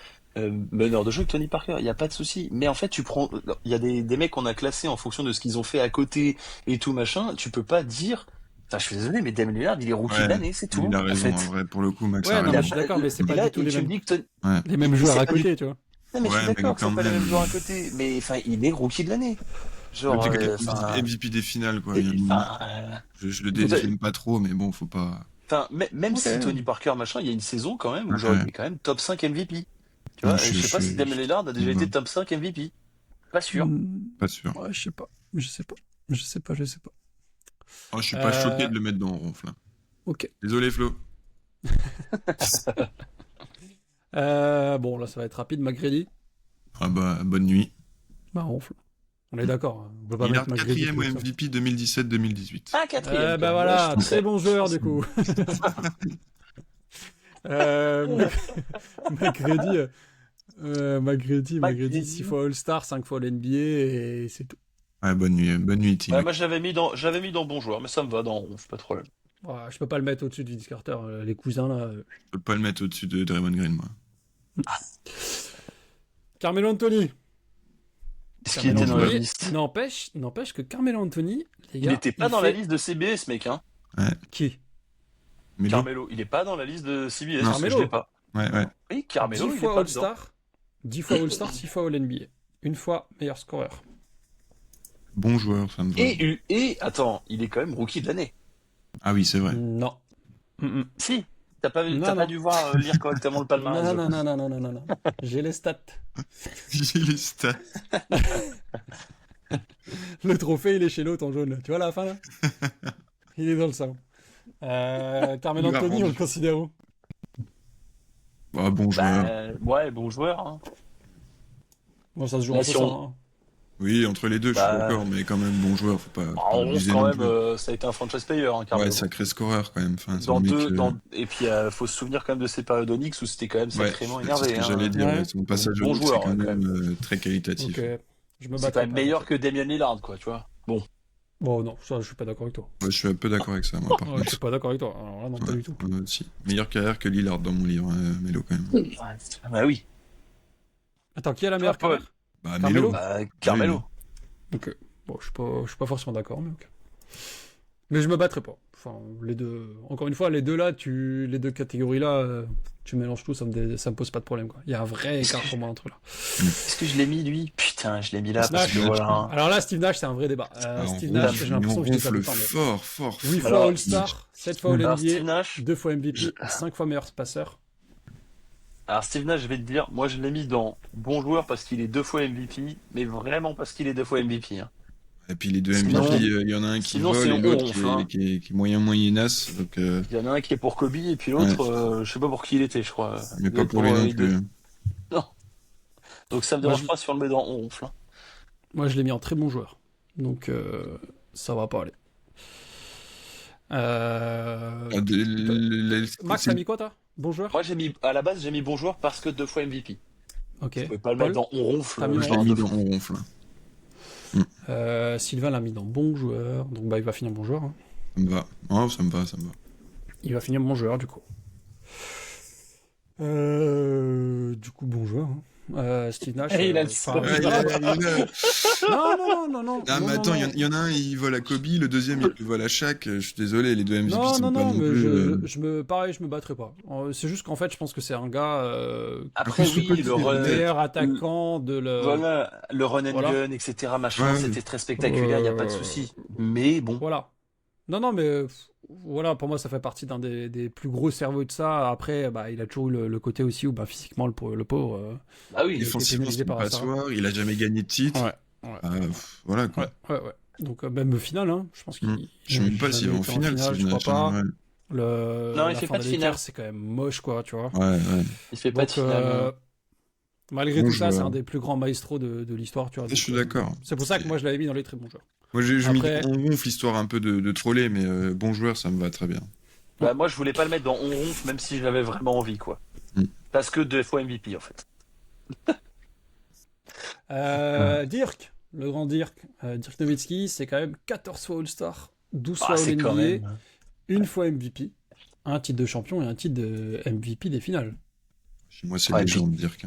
meneur de jeu que Tony Parker, il n'y a pas de souci. Mais en fait, tu prends, il y a des mecs qu'on a classés en fonction de ce qu'ils ont fait à côté et tout machin, tu peux pas dire, enfin, je suis désolé, mais Damien Lillard, il est rookie de ouais, l'année, c'est tout, il a en raison, fait. en vrai, pour le coup, Max Ouais, a non, Il mais a je raison. suis d'accord, mais c'est et pas là, du tout et les tu me mêmes, dis que Tony... Ouais, les mêmes joueurs c'est à pas du- côté, tu vois. Non, mais je ouais, suis mais d'accord, quand c'est pas les mêmes même. joueurs à côté, mais enfin, il est rookie de l'année. Le Genre, truc enfin, MVP des finales, quoi. Il y a un moment, enfin, je le j'aime pas trop, mais bon, faut pas. Enfin, même Ok. si Tony Parker, machin, il y a une saison quand même où Ouais. j'aurais mis quand même top 5 MVP. Tu Non, vois, et je sais pas si Damien Lillard a déjà je- été top 5 MVP. Pas sûr. Pas sûr. Ouais, je sais pas. Oh, je suis pas choqué Euh, de le mettre dans ronfle. Ok. Désolé, Flo. Bon, là, ça va être rapide. McGrady, Ah bah, bonne nuit. bah, ronfle. On est d'accord. Hein. On peut pas Il a mettre McGrady. 4ème au MVP 2017-2018. Ah, quatrième. Bah quand voilà, même. très bon joueur du coup. McGrady, McGrady, 6 fois All-Star, 5 fois l'NBA et c'est tout. Ouais, bonne nuit, team. Ouais, moi, j'avais mis dans bon joueur, mais ça me va dans ronf, pas de problème. Ouais, je peux pas le mettre au-dessus de Vince Carter. Les cousins là. Je peux pas le mettre au-dessus de Draymond Green, moi. Carmelo Anthony. Est-ce qu'il était dans la Anthony, liste? N'empêche que Carmelo Anthony, les Il gars. était pas dans la liste de CBS, mec, hein. Qui Mais Carmelo, il est pas dans la liste de CBS, Non. parce que je Carmelo. l'ai pas. ouais. Oui, Carmelo, 10 il est fois pas dedans. All-Star, 10 fois All-Star, 6 fois All-NBA. Une fois meilleur scoreur. Bon joueur, ça me va. Et, attends, il est quand même rookie de l'année. Ah oui, c'est vrai. Non. Si, t'as pas Non. dû voir lire correctement le palmarès. Non. J'ai les stats. J'ai les stats. Le trophée, il est chez l'autre en jaune. Là. Tu vois à la fin là il est dans le salon. Carmelo Il va Anthony, on rendre. le considère où Ah, bon joueur. Ouais, bon joueur. Hein. Bon, ça se joue Là, en si ce on- sens, hein. Oui, entre les deux, je suis d'accord, mais quand même, bon joueur, faut pas En 11 abuser quand non même, plus. ça a été un franchise player, hein, Carmelo. Ouais, sacré scoreur quand même. Enfin, c'est Dans un mec, deux, et puis faut se souvenir quand même de ses périodes Onyx où c'était quand même ouais, sacrément c'est énervé. ce que Hein. j'allais dire. Ouais. Ouais, son passage Bon au joueur, c'est quand quand même très qualitatif. Donc, je me C'est battrai quand même pas. meilleur que Damian Lillard, quoi, tu vois. Bon, Bon, non, ça, je suis pas d'accord avec toi. Ouais, je suis un peu d'accord avec ça, moi, par Ouais, je suis contre. pas d'accord avec toi. Alors là, non, pas Ouais, du tout. si. Meilleure carrière que Lillard dans mon livre, Melo, quand même. bah oui. Attends, qui a la meilleure Paul. carrière Bah, Carmelo. Melo. Bah, Carmelo. Ok. Bon, je suis pas forcément d'accord, mais ok. Mais je me battrai pas. Enfin, les deux. Encore une fois, les deux catégories-là, tu mélanges tout, ça me pose pas de problème, quoi. Il y a un vrai écart pour moi entre là. Est-ce que je l'ai mis, lui? Putain, je l'ai mis là parce Nash. que voilà. Alors là, Steve Nash, c'est un vrai débat. Steve Nash, j'ai l'impression que je dis ça tout le temps. Fort. 8 fois Alors, All-Star, 7 fois Alors, Steve All-NBA, Nash, 2 fois MVP, 5 fois meilleur passeur. je vais te dire, moi je l'ai mis dans bon joueur parce qu'il est 2 fois MVP, mais vraiment parce qu'il est 2 fois MVP. Hein. Et puis les deux Sinon- MVP, il y en a un qui sinon, vole c'est et l'autre ronfle, hein. qui est moyennasse. Donc, Il y en a un qui est pour Kobe et puis l'autre, je sais pas pour qui il était, je crois. mais Il pas est pour lui non les deux. plus. Non. Donc ça me Moi, dérange je- pas si on le met dans on ronfle. Hein. Moi, je l'ai mis en très bon joueur. Donc, ça va pas aller. Max, C'est t'as mis quoi, toi? Bon joueur? Moi à la base j'ai mis bon joueur parce que 2 fois MVP. Ok. Je pouvais pas le Paul mettre dans on ronfle. T'as mis je l'ai en mis deux dans fois. on ronfle. Sylvain l'a mis dans bon joueur. Donc, bah, il va finir bon joueur. Hein. Ça me va. Oh, ça me va. Il va finir bon joueur, du coup. Du coup, bon joueur. Hein. Steve Nash. Et il a le enfin, sourire. Non. Ah, mais attends, il y en a un, il vole à Kobe, le deuxième, il vole à Shaq. Je suis désolé, les deux MVP sont pas non mais plus. je me battrai pas. C'est juste qu'en fait, je pense que c'est un gars Après plus, oui, le run, meilleur attaquant de le. voilà, le run and Voilà. gun, etc. Machin, Ouais. c'était très spectaculaire, il y a pas de souci. Mais bon, Voilà. Non, mais voilà, pour moi, ça fait partie d'un des plus gros cerveaux de ça. Après, bah, il a toujours eu le côté aussi où, bah, physiquement, le pauvre. bah oui. Défensivement, pénalisé c'est par pas ça. soir, il a jamais gagné de titre. Ouais. Voilà quoi. Ouais. Donc, même au final, hein, je pense qu'il. Je sais même pas s'il va en finale, je crois pas. Ouais. Non, il La fait fin pas de des finale. Lakers, c'est quand même moche, quoi, tu vois. Ouais. Il fait pas de Donc, finale. malgré Bon tout ça, c'est joueur. un des plus grands maestros de l'histoire, tu vois. Je suis Donc, d'accord. C'est pour ça que moi, je l'avais mis dans les très bons joueurs. Moi, je Après- on ronfle histoire un peu de troller, mais bon joueur, ça me va très bien. Bah, moi, je voulais pas le mettre dans on ronfle, même si j'avais vraiment envie, quoi. Mm. Parce que 2 fois MVP, en fait. Dirk, le grand Dirk. Dirk Nowitzki, c'est quand même 14 fois All-Star, 12 Ah, fois c'est quand All-NBA, même. une fois MVP, un titre de champion et un titre de MVP des finales. Chez moi, c'est Ouais, légende, Dirk.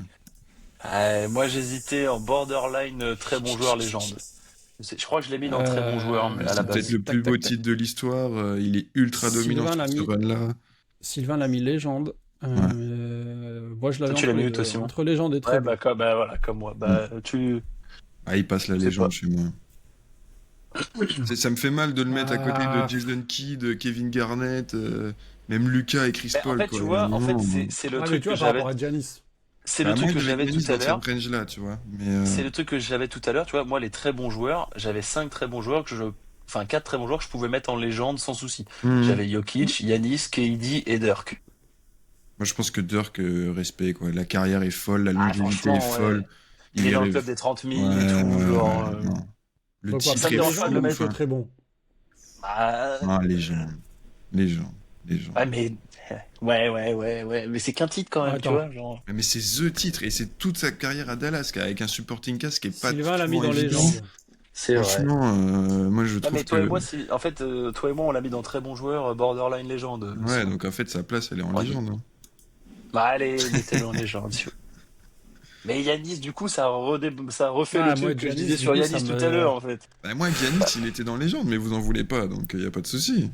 Moi, j'hésitais en borderline très bon joueur légende. Je crois que je l'ai mis dans très bon joueur mais à la C'est base. peut-être le plus beau titre de l'histoire. Il est ultra dominant Sylvain l'a sur ce mis. run-là. Sylvain l'a mis légende. Moi, je l'avais Toi, tu l'as mis où, entre, toi, Simon entre légende et très Ouais, bon. bah voilà, comme moi. Bah, Ah, il passe la Je sais légende pas. chez moi. Ça me fait mal de le mettre à côté Ah. de Jason Kidd, Kevin Garnett, même Lucas et Chris Mais Paul. en fait, quoi. tu vois, Non, c'est le Ah, mais truc tu vois, que par j'avais. rapport à Giannis. C'est le truc que j'avais tout à l'heure. range-là, tu vois. Mais, C'est le truc que j'avais tout à l'heure. Tu vois, moi, les très bons joueurs, j'avais 5 très bons joueurs enfin 4 très bons joueurs que je pouvais mettre en légende sans souci. J'avais Jokic, Yanis, KD et Dirk. Moi, je pense que Dirk, respect, quoi. La carrière est folle, la Ah, longévité franchement, est folle. Il est dans le arrive- club des 30 000 Ouais, et tout. ouais, Genre, ouais, non. Le Donc, titre ça me est dérange pas de le fou, mettre, c'est enfin. très bon. bah, Ah, légende. Légende. ouais, mais. Ouais. Mais c'est qu'un titre quand même, tu Attends. vois. Genre. Mais c'est THE titre, et c'est toute sa carrière à Dallas, avec un supporting cast qui est pas Sylvain l'a mis souvent dans évident. légende. C'est vrai. Franchement, moi je Ah, trouve mais toi que... et moi, en fait, toi et moi, on l'a mis dans très bons joueurs, borderline légende. Ouais, donc en fait, sa place, elle est en Ouais. légende. Hein. Bah, allez, mettez-le en légende. Mais Yanis, du coup, ça refait Ah, le moi, truc que je Giannis, disais du sur coup, Yanis ça tout me- à l'heure, en fait. Bah, moi, Giannis, il était dans légende, mais vous en voulez pas, donc il y a pas de souci.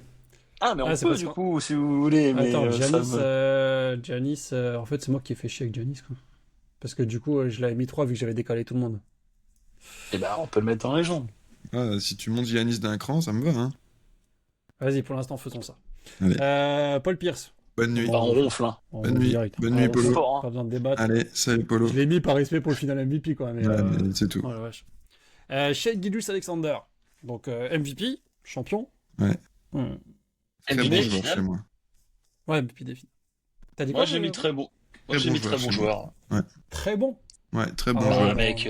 Ah, mais on Ah, c'est peut, parce du que- coup, si vous voulez. Mais Attends, ça Giannis, en fait, c'est moi qui ai fait chier avec Giannis, quoi. Parce que du coup, je l'avais mis 3 vu que j'avais décalé tout le monde. Eh ben, on peut le mettre en légende. Ah, si tu montes Giannis d'un cran, ça me va. Hein. Vas-y, pour l'instant, faisons ça. Allez. Paul Pierce. Bonne nuit. Bah, on ronfle, hein. On Bonne va nuit. direct. Bonne nuit, On Polo. Fort, Pas hein. besoin de débattre. Allez, salut Polo. Je l'ai mis par respect pour le final MVP, quoi. Mais, Ouais, mais c'est tout. oh la vache. Shai Gilgeous-Alexander. Donc, MVP, champion. Ouais. Hmm. Très MVP bon des joueur finales. chez moi. Ouais, MVP des finales. T'as dit Moi, quoi, j'ai mis très bon. Moi, Très j'ai bon mis très joueur bon chez joueur. Très bon. Ouais, très bon Ah, joueur. Ouais, mec,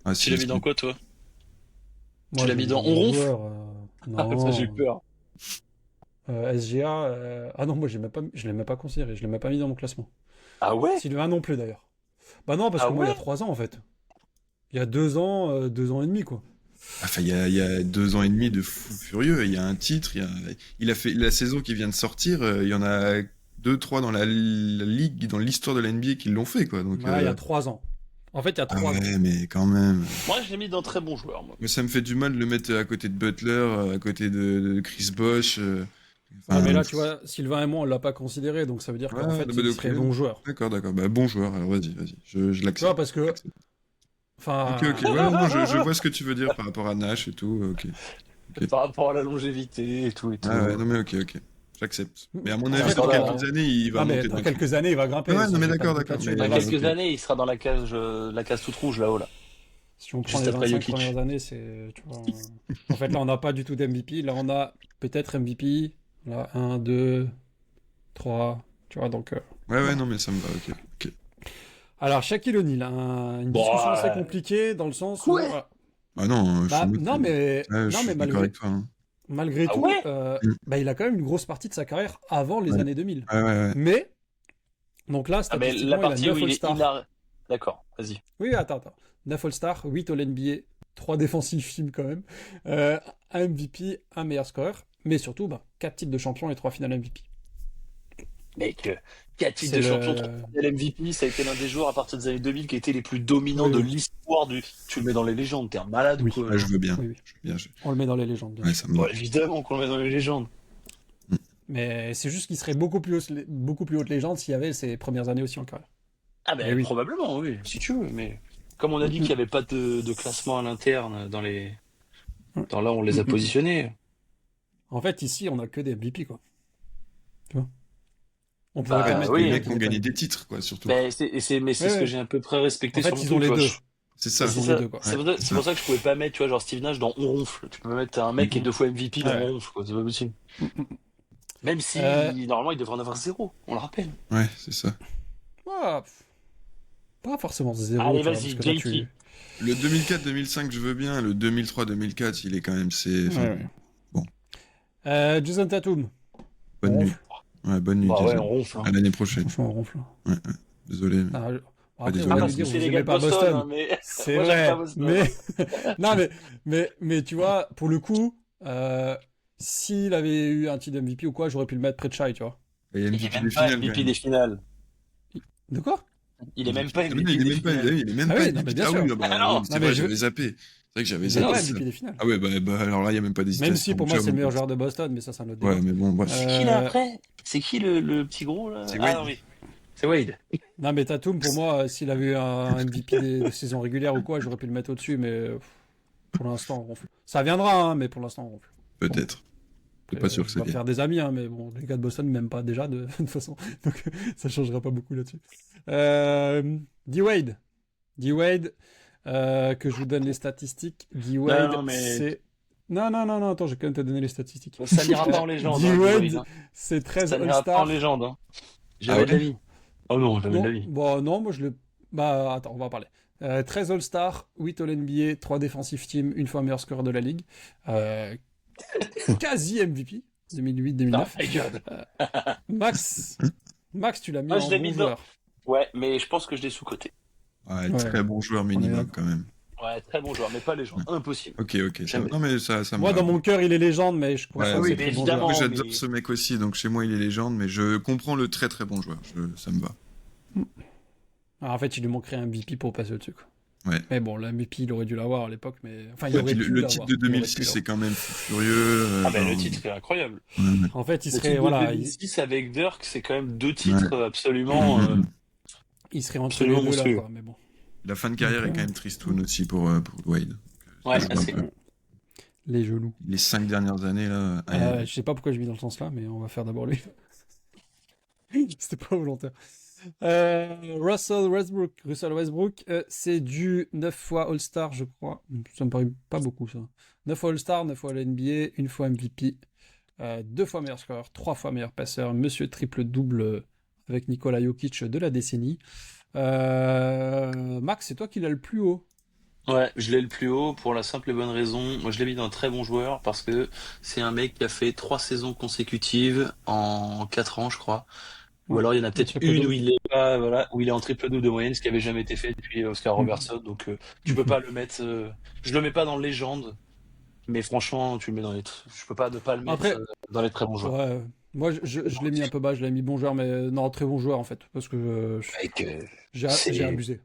Ah, tu si, l'as mis si. dans quoi, toi? Moi, l'as j'ai mis dans bon On ronfle joueur, non. Ça, j'ai eu peur. SGA. Ah non, moi, je l'ai même pas considéré. Je l'ai même pas mis dans mon classement. Ah ouais? Sylvain non plus, d'ailleurs. Bah non, parce Ah que moi, il y a ouais 3 ans, en fait. Il y a 2 ans, 2 ans et demi, quoi. Enfin, il y a 2 ans et demi de fou furieux. Il y a un titre. Il a fait la saison qui vient de sortir. Il y en a 2-3 dans la ligue, dans l'histoire de la NBA qui l'ont fait, quoi. Donc, Ouais, il y a 3 ans. En fait, il y a Ah 3. ouais, mais quand même. Moi, je l'ai mis dans très bon joueur, moi. Mais ça me fait du mal de le mettre à côté de Butler, à côté de Chris Bosh. Ouais, mais Enfin, là, tu vois, Sylvain et moi, on l'a pas considéré, donc ça veut dire ouais, qu'en fait, bah, il ok. serait bon joueur. D'accord. Bah, bon joueur. Alors vas-y. Je Tu vois, l'accepte. parce que, enfin, Ok. Ouais, non, je vois ce que tu veux dire par rapport à Nash et tout. Ok. Par rapport à la longévité et tout et tout. Ah ouais, non mais ok. J'accepte. Mais à mon En avis, fait, dans voilà. quelques années, il va non, mais monter dans d'un quelques années, il va grimper. Ouais, ça, non, mais j'ai pas de d'accord, doute là-dessus. mais Dans Mais là, quelques ok. années, il sera dans la case toute rouge là-haut là. si on prend Juste les après 25 Jokic. premières années, c'est, tu vois, en fait, là, on n'a pas du tout d'MVP. Là, on a peut-être MVP. Là, 1, 2, 3. Tu vois, donc. Ouais, non, mais ça me va, ok. Alors, Shaquille O'Neal, une Bon, discussion assez compliquée dans le sens où. Ouais. Ah non, je suis Bah, neutre. non, mais, Ouais, je non, suis mais d'accord avec toi. Hein. malgré Ah tout, ouais bah, il a quand même une grosse partie de sa carrière avant les Ouais. années 2000. Ouais. Mais, donc là, Ah, mais la statistiquement, il a partie 9 où il All-Stars. a... D'accord, vas-y. Oui, attends. 9 All-Stars, 8 All-NBA, 3 défensifs teams quand même, un MVP, un meilleur scoreur, mais surtout, 4 titres de champion et 3 finales MVP. Mec, 4 titres C'est de champion, le... 3 finales MVP, ça a été l'un des joueurs à partir des années 2000 qui a été les plus dominants de Oui. l'histoire du... Tu le mets dans les légendes, t'es un malade Oui. ou quoi? Ouais, je veux bien. Oui. Je veux bien. On le met dans les légendes, bien Ouais, sûr. ça me Bon, va. évidemment qu'on le met dans les légendes. Mais c'est juste qu'il serait beaucoup plus haute légende s'il y avait ses premières années aussi en carrière. Ah ben Eh oui. probablement, oui, si tu veux, mais comme on a dit qu'il n'y avait pas de classement à l'interne dans les... Dans là, on les a positionnés. En fait, ici, on a que des MVP, quoi. Tu vois, on pourrait Bah, pas Ouais, mettre oui. les quelqu'un mecs qui ont n'est gagné pas- des titres, quoi, surtout. Mais c'est ce Ouais, que ouais. j'ai un peu près respecté En fait, sur mon ils ont truc, les tu vois. deux. C'est ça. Ils ont C'est les deux, quoi. C'est pour ça que je pouvais pas mettre, tu vois, genre Steve Nash dans On ronfle. Tu peux mettre un mec qui est 2 fois MVP dans Ouais. On ronfle, quoi. C'est pas possible. Même si, normalement, il devrait en avoir 0, on le rappelle. Ouais, c'est ça. Ouais, pas forcément 0. Allez, tu vois, vas-y, parce que là, JT. Le 2004-2005, je veux bien. Le 2003-2004, il est quand même... Ouais. Bon. Jason Tatum. Bonne On nuit. ronfle. Ouais, bonne nuit, Bah ouais, Jason. on ronfle. À l'année prochaine. Franchement, on ronfle. Désolé. mais- Ah, après, désolé. on va Parce lui que dire, c'est vous les aimez gars de pas Boston, Boston. hein, mais C'est moi, j'aime vrai, pas Boston. non, mais tu vois, pour le coup, s'il avait eu un titre MVP ou quoi, j'aurais pu le mettre près de Shai, tu vois. Il y a Il est MVP même des pas finales, quand MVP même. des finales. De quoi? Il est même pas Ah, mais MVP il est des même pas, finales. il est même Ah pas oui, non, mais MVP. bien Ah sûr. oui, bah, Ah non. oui, Non, c'est mais vrai, je- j'avais zappé. C'est vrai que j'avais Il est zappé. pas ça. MVP des finales. Ah ouais, bah, alors là, il n'y a même pas d'hésitation. Même si pour moi, c'est le meilleur joueur de Boston, mais ça, c'est un autre débat. Ouais, mais bon, bref. C'est qui là après? C'est qui le petit gros là? C'est Ah Wade. non, oui. C'est Wade. Non, mais Tatum, pour moi, s'il avait eu un MVP de saison régulière ou quoi, j'aurais pu le mettre au-dessus, mais pour l'instant, on ronfle. Ça viendra, hein, mais pour l'instant, on ronfle. Peut-être. Je suis pas sûr que Je ça vais vienne. faire des amis, hein, mais bon, les gars de Boston m'aiment pas déjà, de toute façon. Donc, ça changera pas beaucoup là-dessus. D-Wade. D-Wade, que je vous donne les statistiques. D-Wade, Non, mais- c'est... Non, attends, je vais quand même te donner les statistiques. Ça n'ira pas en légende. hein, D-Wade, Wade, hein. c'est 13 Ça n'ira pas en All-Stars. légende. Hein. Ah Jamais ouais de la vie. Oh non, jamais Non, de la vie. bon, non, moi je le... Bah, attends, on va en parler. 13 All-Stars, 8 All-NBA, 3 Defensive Team, une fois meilleur scoreur de la ligue. Quasi MVP, 2008-2009. Oh my God. Max, tu l'as mis Moi, je en l'ai bon mis joueur. Ouais, mais je pense que je l'ai sous-coté. Ouais, Ouais. très bon joueur minimum, d'accord. quand même. Ouais, très bon joueur, mais pas légende. Impossible. Ok, ça Jamais. va. Non, mais ça me Moi, va. dans mon cœur, il est légende, mais je conçois Ouais, que oui, c'est mais un très bon évidemment. joueur. Moi, j'adore mais- ce mec aussi, donc chez moi, il est légende, mais je comprends le très très bon joueur. Ça me va. Alors, en fait, il lui manquerait un MVP pour passer au-dessus, quoi. Ouais. Mais bon, le MVP, il aurait dû l'avoir à l'époque, mais... Enfin, il Ouais, aurait puis pu le l'avoir. titre de Il aurait pu 2006, c'est l'avoir. quand même furieux. Ah ben le genre, titre est incroyable. ouais. En fait, il Le serait, titre voilà, de il, 2006 avec Dirk, c'est quand même 2 titres absolument. il serait entre Absolument les deux, là, monstrueux. quoi, mais bon. La fin de carrière est quand même tristoun aussi pour Wade. Ouais, Je assez. vois un peu. Les genoux. Les 5 dernières années, là. Je sais pas pourquoi j'ai mis dans le sens là, mais on va faire d'abord lui. C'était pas volontaire. Russell Westbrook, c'est du 9 fois All-Star, je crois. Ça me paraît pas beaucoup, ça. 9 fois All-Star, 9 fois NBA, 1 fois MVP, 2 fois meilleur scoreur, 3 fois meilleur passeur, monsieur triple-double avec Nikola Jokic de la décennie. Max, c'est toi qui l'as le plus haut. Ouais, je l'ai le plus haut pour la simple et bonne raison. Moi, je l'ai mis dans un très bon joueur parce que c'est un mec qui a fait 3 saisons consécutives en 4 ans, je crois. Ou alors il y en a peut-être Triple-double. une où il est pas, voilà, où il est en triple-double de moyenne, ce qui avait jamais été fait depuis Oscar Robertson. Donc tu peux pas le mettre. Je le mets pas dans légende, mais franchement, tu le mets dans les. Je peux pas ne pas le mettre Après- dans les très bons joueurs. Ouais, moi je l'ai mis un peu bas, je l'ai mis bon joueur, mais non, très bon joueur en fait, parce que Mec, j'ai c'est- abusé.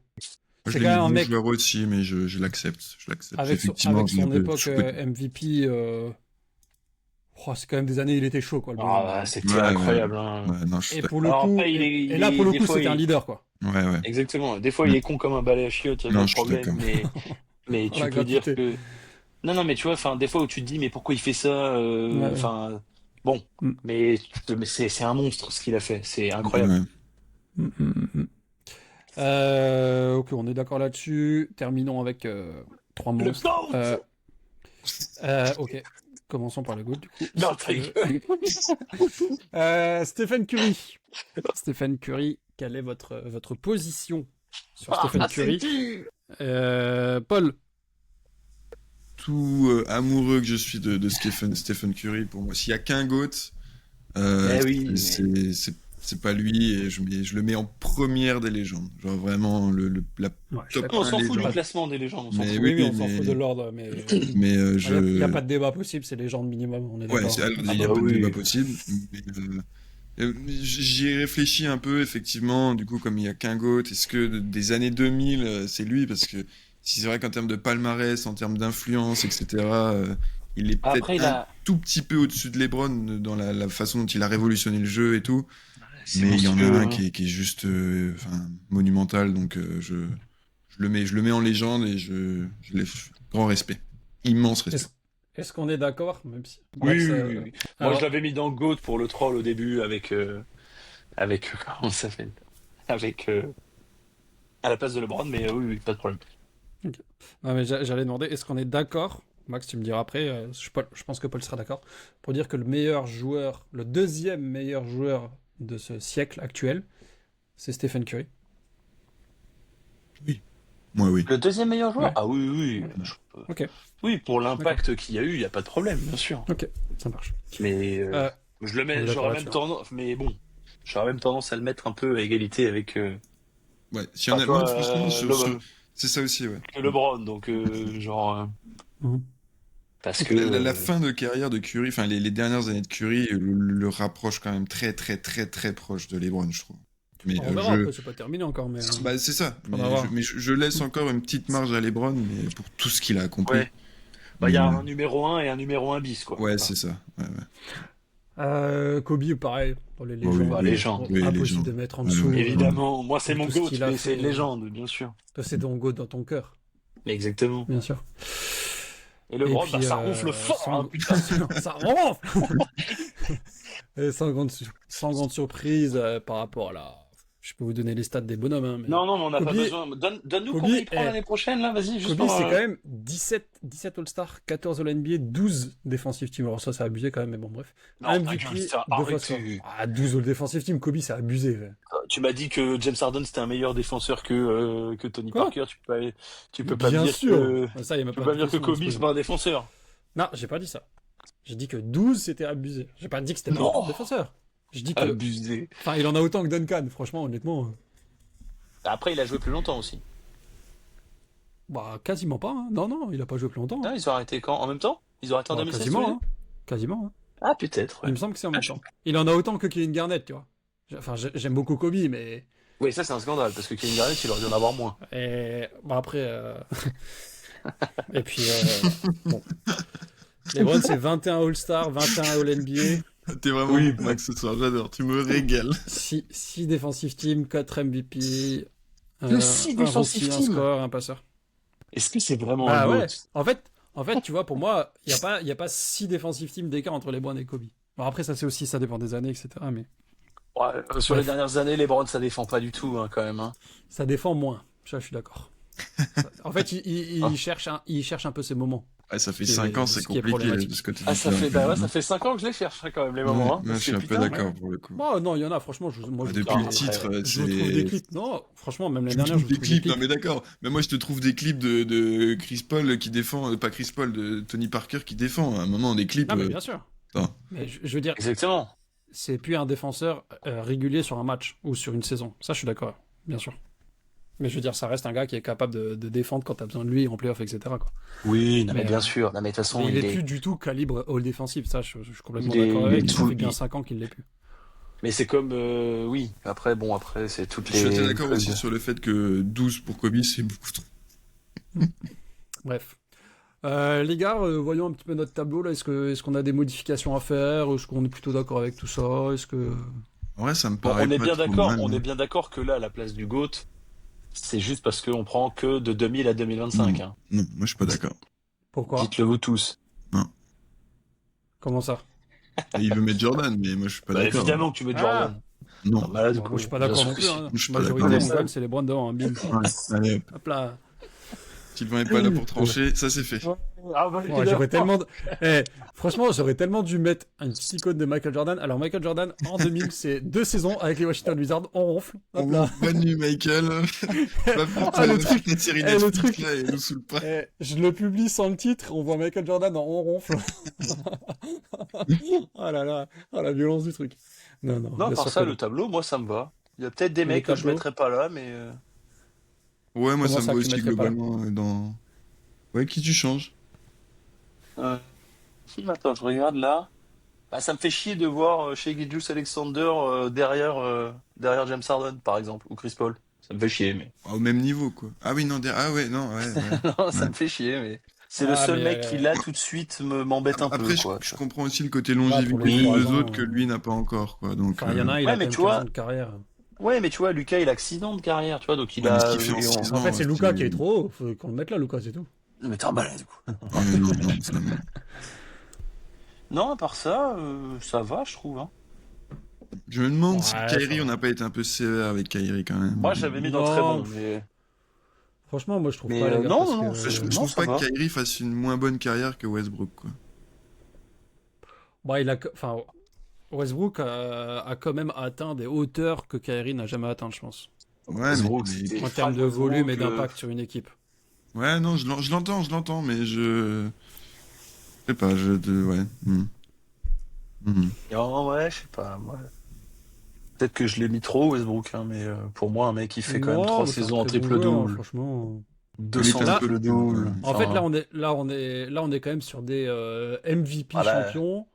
C'est l'ai quand même un bon mec joueur aussi, mais je l'accepte. Je l'accepte. avec Effectivement, son je époque peux- MVP. C'est quand même des années, il était chaud, quoi, le bonhomme. Ah, c'était Ouais, incroyable. Hein. ouais, non, je suis Et d'accord. pour le Alors coup, après, et là, pour le des coup, fois, c'était un leader, quoi. Ouais. Exactement. Des fois, Mm. il est con comme un balai à chiottes, il n'y a Non, pas de je suis problème. d'accord. Mais Oh, tu la peux dire gratuité. que. Non, mais tu vois, enfin, des fois où tu te dis, mais pourquoi il fait ça Ouais. enfin, bon. Mm. Mais c'est un monstre ce qu'il a fait. C'est incroyable. Ouais. Mm, mm, mm. Ok, on est d'accord là-dessus. Terminons avec 3 Le monstres. GOAT Ok, commençons par le GOAT, du coup. Non, si ta tu veux. gueule. Stephen Curry. Stephen Curry, quelle est votre position sur Stephen Ah, Curry? c'est Paul. Tout amoureux que je suis de Stephen Curry, pour moi, s'il y a qu'un GOAT, Eh oui, mais- c'est pas lui, et je le mets en première des légendes. Genre vraiment la Ouais, je suis top d'accord. On s'en fout du légende. classement des légendes. On s'en Mais fout. Oui, oui, on s'en mais- fout de l'ordre, mais Mais il n'y a pas de débat possible, c'est légende minimum, on est Ouais, d'accord. alors, il Ah n'y a bah pas de oui. débat possible. Mais, j'y ai réfléchi un peu, effectivement. Du coup, comme il n'y a qu'un GOAT, est-ce que des années 2000, c'est lui? Parce que si c'est vrai qu'en termes de palmarès, en termes d'influence, etc., il est peut-être Après, il un a. tout petit peu au-dessus de LeBron dans la façon dont il a révolutionné le jeu et tout. C'est Mais il y en a monstrueux, un hein. qui est juste enfin, monumental. Donc, je le mets en légende et je l'ai grand respect. Immense respect. Est-ce qu'on est d'accord, même si... Oui, Max, oui, oui. Moi, alors- je l'avais mis dans GOAT pour le troll au début avec comment ça s'appelle? Avec à la place de LeBron, mais oui, pas de problème. Non, mais j'allais demander, est-ce qu'on est d'accord, Max, tu me diras après, je pense que Paul sera d'accord, pour dire que le meilleur joueur, le deuxième meilleur joueur de ce siècle actuel, c'est Stephen Curry. Moi, oui. Le deuxième meilleur joueur? Ouais. Ah oui, oui. Ok, Oui, pour l'impact qu'il y a eu, il n'y a pas de problème, bien sûr. ok, ça marche. Mais Euh, je le on mets, est d'accord j'aurais même là-dessus. tendance, mais bon, j'aurais même tendance à le mettre un peu à égalité avec Ouais, s'il y en enfin, a, tu vois, moi, franchement, c'est ça aussi, ouais. LeBron, donc genre Mhm. parce que La fin de carrière de Curry, enfin les dernières années de Curry le rapproche quand même très très très très proche de LeBron, je trouve. Mais On verra, après, c'est pas terminé encore, mais... bah, c'est ça. Faudra voir. Mais je laisse encore une petite marge à LeBron, mais pour tout ce qu'il a accompli. ouais, bah il y a Mais, un numéro 1 et un numéro 1 bis quoi. ouais, c'est ça. Ouais. Kobe, pareil, pour les Bah oui, légendes. Bah, légende. Oui, Impossible légende. de mettre en Ouais, dessous. ouais. Évidemment, moi c'est tout mon ce GOAT, qu'il a mais c'est fait. légende, bien sûr. Toi, c'est ton GOAT dans ton cœur, Exactement. bien sûr. Et LeBron, Et bah, puis, ça ronfle fort, sans- hein, putain. ça ronfle. Et sans grande surprise par rapport à la... Je peux vous donner les stats des bonhommes, hein, mais... Non, mais on n'a pas Kobe- besoin. Donne-nous Kobe combien il prend est- l'année prochaine, là, vas-y, juste Kobe, pour, c'est quand même 17 All-Star, 14 All-NBA, 12 Defensive Team. Alors ça, c'est abusé quand même, mais bon, bref. Non, MVP, ta gueule, ça, 2 fois arrête, score. tu- 12 All-Defensive Team, Kobe, c'est abusé. Ouais. Tu m'as dit que James Harden c'était un meilleur défenseur que Tony Quoi Parker. Tu peux pas Bien me dire sûr. que Ça, il y a même tu peux pas pas de me dire que question à se Kobe poser. c'est pas un défenseur. Non, j'ai pas dit ça. J'ai dit que 12, c'était abusé. J'ai pas dit que c'était pas Non. un défenseur. Je dis que... Abusé. Enfin, il en a autant que Duncan, franchement, honnêtement. Après, il a joué plus longtemps aussi. Bah, quasiment pas. Hein. Non, il a pas joué plus longtemps. Ah, ils ont arrêté quand? En même temps? Ils ont arrêté en Bah, 2016 quasiment, tous les hein. Quasiment. Hein. deux Ah, peut-être. Il Ouais. me semble que c'est en même je- temps. Il en a autant que Kevin Garnett, tu vois. Enfin, j'aime beaucoup Kobe, mais... Oui, ça c'est un scandale parce que Kevin Garnett il aurait dû en avoir moins. Et... Bon, après... Et puis, bon. LeBron, c'est 21 All-Star, 21 All-NBA, T'es vraiment Oui, bon, Max, ce soir, j'adore, tu me régales. 6 Defensive Team, 4 MVP, Le 6 un Defensive rookie, un Team. score, un passeur. Est-ce que c'est vraiment Ah un ouais. GOAT? En fait, tu vois, pour moi, il n'y a pas 6 Defensive Team d'écart entre LeBron et Kobe. Bon, après, ça, c'est aussi, ça dépend des années, etc. Mais Ouais, sur les Bref. dernières années, LeBron ça défend pas du tout hein, quand même. Hein. ça défend moins. Ça, je suis d'accord. En fait, il Ah. cherche un peu ses moments. Ouais, ça fait Ce qui est- 5 ans, c'est ce qui est compliqué problématique. de ce côté Ah, ça fait, bah ouais, ça fait 5 ans que je les cherche hein, quand même les moments. Hein, Moi, je parce suis que un peu putain, d'accord pour le coup. Bon, non, il y en a, franchement, moi, je Depuis vous le trouve- titre, je vous trouve des c'est. clips. Non, franchement, même l'année Je me dernière, je trouve vous des trouve des clips, non clips. mais d'accord. Mais moi je te trouve des clips de Chris Paul qui défend, pas Chris Paul, de Tony Parker qui défend. À un moment, des clips. Non, mais bien sûr. attends. Mais je veux dire, Exactement. c'est plus un défenseur régulier sur un match ou sur une saison. Ça, je suis d'accord, bien sûr. Mais je veux dire, ça reste un gars qui est capable de défendre quand t'as besoin de lui en playoff, etc. Quoi. Oui, non, mais Mais, bien sûr. Non, mais de toute façon, Mais il il est est. plus du tout calibre all défensif. Ça, je suis complètement il est- d'accord il est avec. Ça tout- fait bien il- 5 ans qu'il l'est plus. Mais c'est comme, oui. Après, bon, après, c'est toutes Je suis assez les. d'accord aussi sur le fait que 12 pour Kobe, c'est beaucoup trop. Bref. Les gars, voyons un petit peu notre tableau là. Est-ce qu'on a des modifications à faire? Est-ce qu'on est plutôt d'accord avec tout ça? Est-ce que En vrai, ça me Bon, paraît on est pas bien trop d'accord. mal, On hein. est bien d'accord que là, à la place du GOAT, c'est juste parce qu'on prend que de 2000 à 2025. Non, Hein. non, moi je suis pas d'accord. pourquoi? Dites-le vous tous. Non. Comment ça? Et il veut mettre Jordan, mais moi je suis pas Bah, d'accord. évidemment que tu veux Ah Jordan. Non. Ah, bah là, du Bon, coup, moi, je suis pas bien d'accord sûr non que plus. si. Hein. Je suis pas Majorité d'accord. mondiale, c'est les Brandon. Hein. Bim. Ouais, allez, hop. Hop là. Sylvain est pas là pour trancher, ça c'est fait. Ah, bah, Ouais, j'aurais tellement. Franchement, j'aurais tellement dû mettre une petite icône de Michael Jordan. Alors, Michael Jordan, en 2000, c'est 2 saisons avec les Washington Wizards. On ronfle. Hop là. Bonne nuit, Michael. Va prendre Ah, le truc. la série le Netflix truc. là et nous saoule pas. Je le publie sans le titre. On voit Michael Jordan en on ronfle. Oh là là. Oh, la violence du truc. Non, non. Non, bien par sûr ça, que le non. tableau, moi, ça me va. Il y a peut-être des Le mecs que je tableau. mettrais pas là, mais. Ouais, moi Comment ça me ça, va que tu aussi mettrais pas là? globalement dans. Ouais, qui tu changes? Euh, Attends, je regarde là. Bah, ça me fait chier de voir chez Alexander derrière James Harden, par exemple, ou Chris Paul. Ça me fait chier, mais. Au même niveau quoi. Ah oui, non, ah ouais, non, ouais, ouais. Non, ça Ouais. me fait chier, mais. C'est le Ah, seul mais mec qui, là, tout de suite, m'embête un peu, Après, quoi. je comprends aussi le côté là, pour longévité les des 3 deux ans. autres que lui n'a pas encore quoi. Donc, Enfin, il y en a un, il Ouais, a mais quand même tu 15 ans vois, de carrière. ouais, mais tu vois, Lucas, il a 6 ans de carrière, tu vois, donc il ouais, mais ce a. qu'il fait en 6 En ans, fait, c'est Luca qui est trop haut. Faut qu'on le mette là, Luca, c'est tout. Mais t'es un balade, du coup. Non, non, ça me- Non, à part ça, ça va, je trouve. Hein. Je me demande si Ouais, Kyrie, ça on va. n'a pas été un peu sévère avec Kyrie quand même. Moi, j'avais mis dans très Non, bon, mais. franchement, moi je trouve Mais pas, les gars, non, parce non, non, Je que. je non, trouve ça pas va. que Kyrie fasse une moins bonne carrière que Westbrook quoi. Bah, enfin, Westbrook a quand même atteint des hauteurs que Kyrie n'a jamais atteintes, je pense. Ouais, Westbrook, mais c'était En termes Frank de volume et Westbrook. d'impact sur une équipe. ouais, non, je l'entends, mais je sais pas, ouais. Non, ouais, je sais pas. Moi. Peut-être que je l'ai mis trop, Westbrook, hein, mais pour moi, un mec qui fait quand même Non, 3 mais c'est un saisons en très bon joueur, hein, triple-double, franchement. Il est 200 un Là, peu triple-double. en fait, Enfin, là, on est quand même sur des MVP voilà. champions.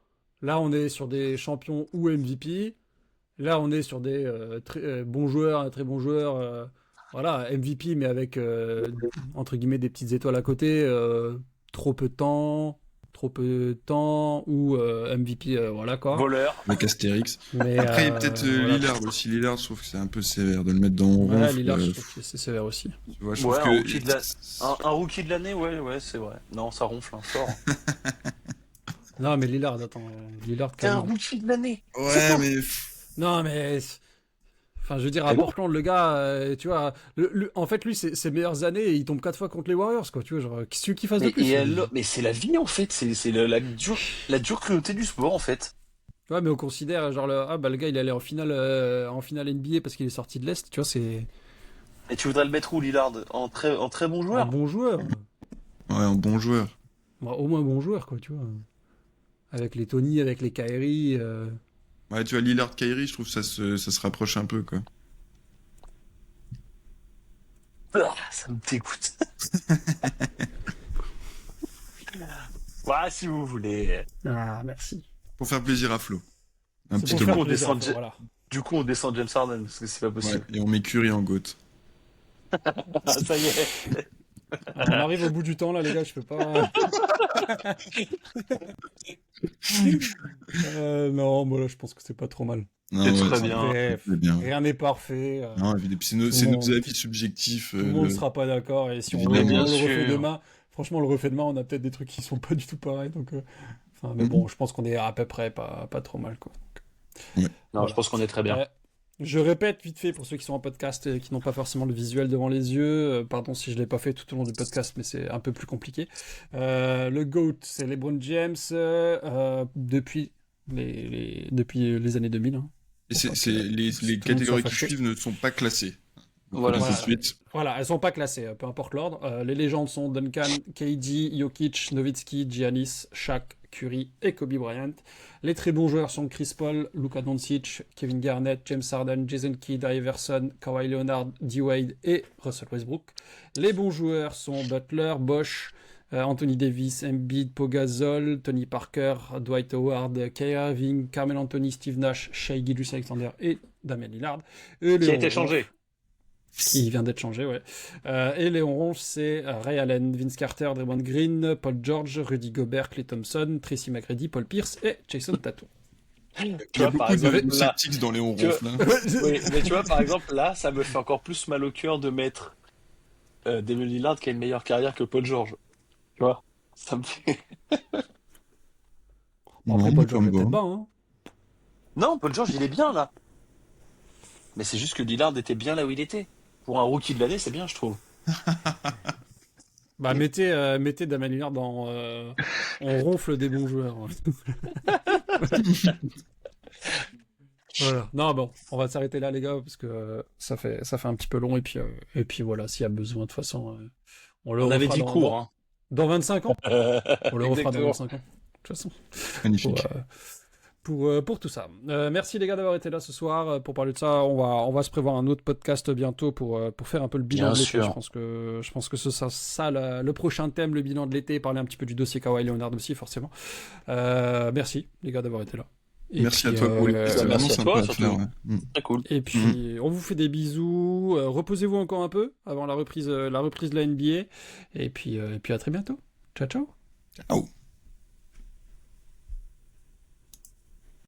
Là, on est sur des champions ou MVP. Là, on est sur des bons joueurs, très bons joueurs. Voilà, MVP, mais avec, entre guillemets, des petites étoiles à côté. Trop peu de temps, ou MVP, voilà quoi. Voleur. Avec Astérix. Mais Après, peut-être voilà. Lillard aussi. Lillard, je trouve que c'est un peu sévère de le mettre dans Ouais, ronfle. Lillard, je trouve que c'est sévère aussi. Tu vois, je Ouais, trouve un que rookie un rookie de l'année, ouais, c'est vrai. Non, ça ronfle, hein, fort. Non, mais Lillard, attends. Lillard, T'es un calme. rookie de l'année. ouais, mais Non, mais. Enfin, je veux dire, à C'est bon. Portland, le gars, tu vois, en fait, lui, ses meilleures années, il tombe 4 fois contre les Warriors, quoi. Tu vois, genre, qu'est-ce qu'il fasse de Mais, plus? mais c'est la vie, en fait. C'est la dure cruauté du sport, en fait. Tu vois, mais on considère, genre, le gars, il est allé en finale NBA parce qu'il est sorti de l'Est, tu vois, c'est Et tu voudrais le mettre où, Lillard? En très bon un joueur? bon joueur. ouais, un bon joueur. Bah, au moins un bon joueur, quoi, tu vois. Avec les Tony, avec les Kyrie. Ouais, tu vois, Lillard Kyrie, je trouve que ça se rapproche un peu, quoi. Ah, ça me dégoûte. Voilà, si vous voulez. Ah, merci. Pour faire plaisir à Flo. Un C'est petit pour peu. faire on plaisir, descend voilà. Du coup, on descend James Harden, parce que c'est pas Ouais, possible. et on met Curry en GOAT. Ah, ça y est. Alors, on arrive au bout du temps, là, les gars, je peux pas. Non, moi, là, je pense que c'est pas trop mal. Non, C'est ouais, très c'est bien. Bref, c'est bien. rien n'est parfait. Non, évidemment, c'est tout c'est le nos monde- avis subjectifs. Tout le monde ne sera pas d'accord, et si on, évidemment. on Bien le refait sûr. demain, franchement, on le refait demain, on a peut-être des trucs qui sont pas du tout pareils, donc. Enfin, mais Mhm. bon, je pense qu'on est à peu près pas trop mal, quoi. Non, Voilà. je pense qu'on est très bien. Je répète vite fait pour ceux qui sont en podcast et qui n'ont pas forcément le visuel devant les yeux. Pardon si je l'ai pas fait tout au long du podcast, mais c'est un peu plus compliqué. Le GOAT, c'est LeBron James depuis depuis les années 2000. Hein. Et Pour pas c'est que les tout le monde catégories soit qui fâché. suivent ne sont pas classées. Donc, Voilà, tout de c'est ça. suite. Voilà, elles sont pas classées, peu importe l'ordre. Les légendes sont Duncan, KD, Jokic, Nowitzki, Giannis, Shaq, Curry et Kobe Bryant. Les très bons joueurs sont Chris Paul, Luka Doncic, Kevin Garnett, James Harden, Jason Kidd, Iverson, Kawhi Leonard, D. Wade et Russell Westbrook. Les bons joueurs sont Butler, Bosh, Anthony Davis, Embiid, Pogazol, Tony Parker, Dwight Howard, Kyrie Irving, Carmel Anthony, Steve Nash, Shai Gilgeous-Alexander et Damian Lillard. Et Qui a été changé. Qui vient d'être changé, ouais. Et Léon Ronge, c'est Ray Allen, Vince Carter, Draymond Green, Paul George, Rudy Gobert, Klay Thompson, Tracy McGrady, Paul Pierce et Jason Tatum. Il y a beaucoup de sceptiques dans les ronfles. Oui, mais tu vois, par exemple, là, ça me fait encore plus mal au cœur de mettre Damian Lillard qui a une meilleure carrière que Paul George. Tu vois, ça me fait. Bon, après, Paul George était bas, hein. Non, Paul George, il est bien là. Mais c'est juste que Lillard était bien là où il était. Pour un rookie de l'année, c'est bien, je trouve. Bah, mettez Damian Lillard on ronfle des bons joueurs. Voilà. Non, bon, on va s'arrêter là, les gars, parce que ça fait un petit peu long. Et puis voilà, s'il y a besoin, de toute façon, on avait dit court. Hein. Dans 25 ans. On le refera dans 25 ans. De toute façon. Magnifique. Pour tout ça. Merci les gars d'avoir été là ce soir pour parler de ça. On va se prévoir un autre podcast bientôt pour faire un peu le bilan de l'été. Je pense que ce sera ça le prochain thème, le bilan de l'été, parler un petit peu du dossier Kawhi Leonard aussi forcément. Merci les gars d'avoir été là. Et merci à toi pour les c'est vraiment sympa à faire. Très cool. Et puis on vous fait des bisous. Reposez-vous encore un peu avant la reprise de la NBA. Et puis à très bientôt. Ciao ciao. Ciao.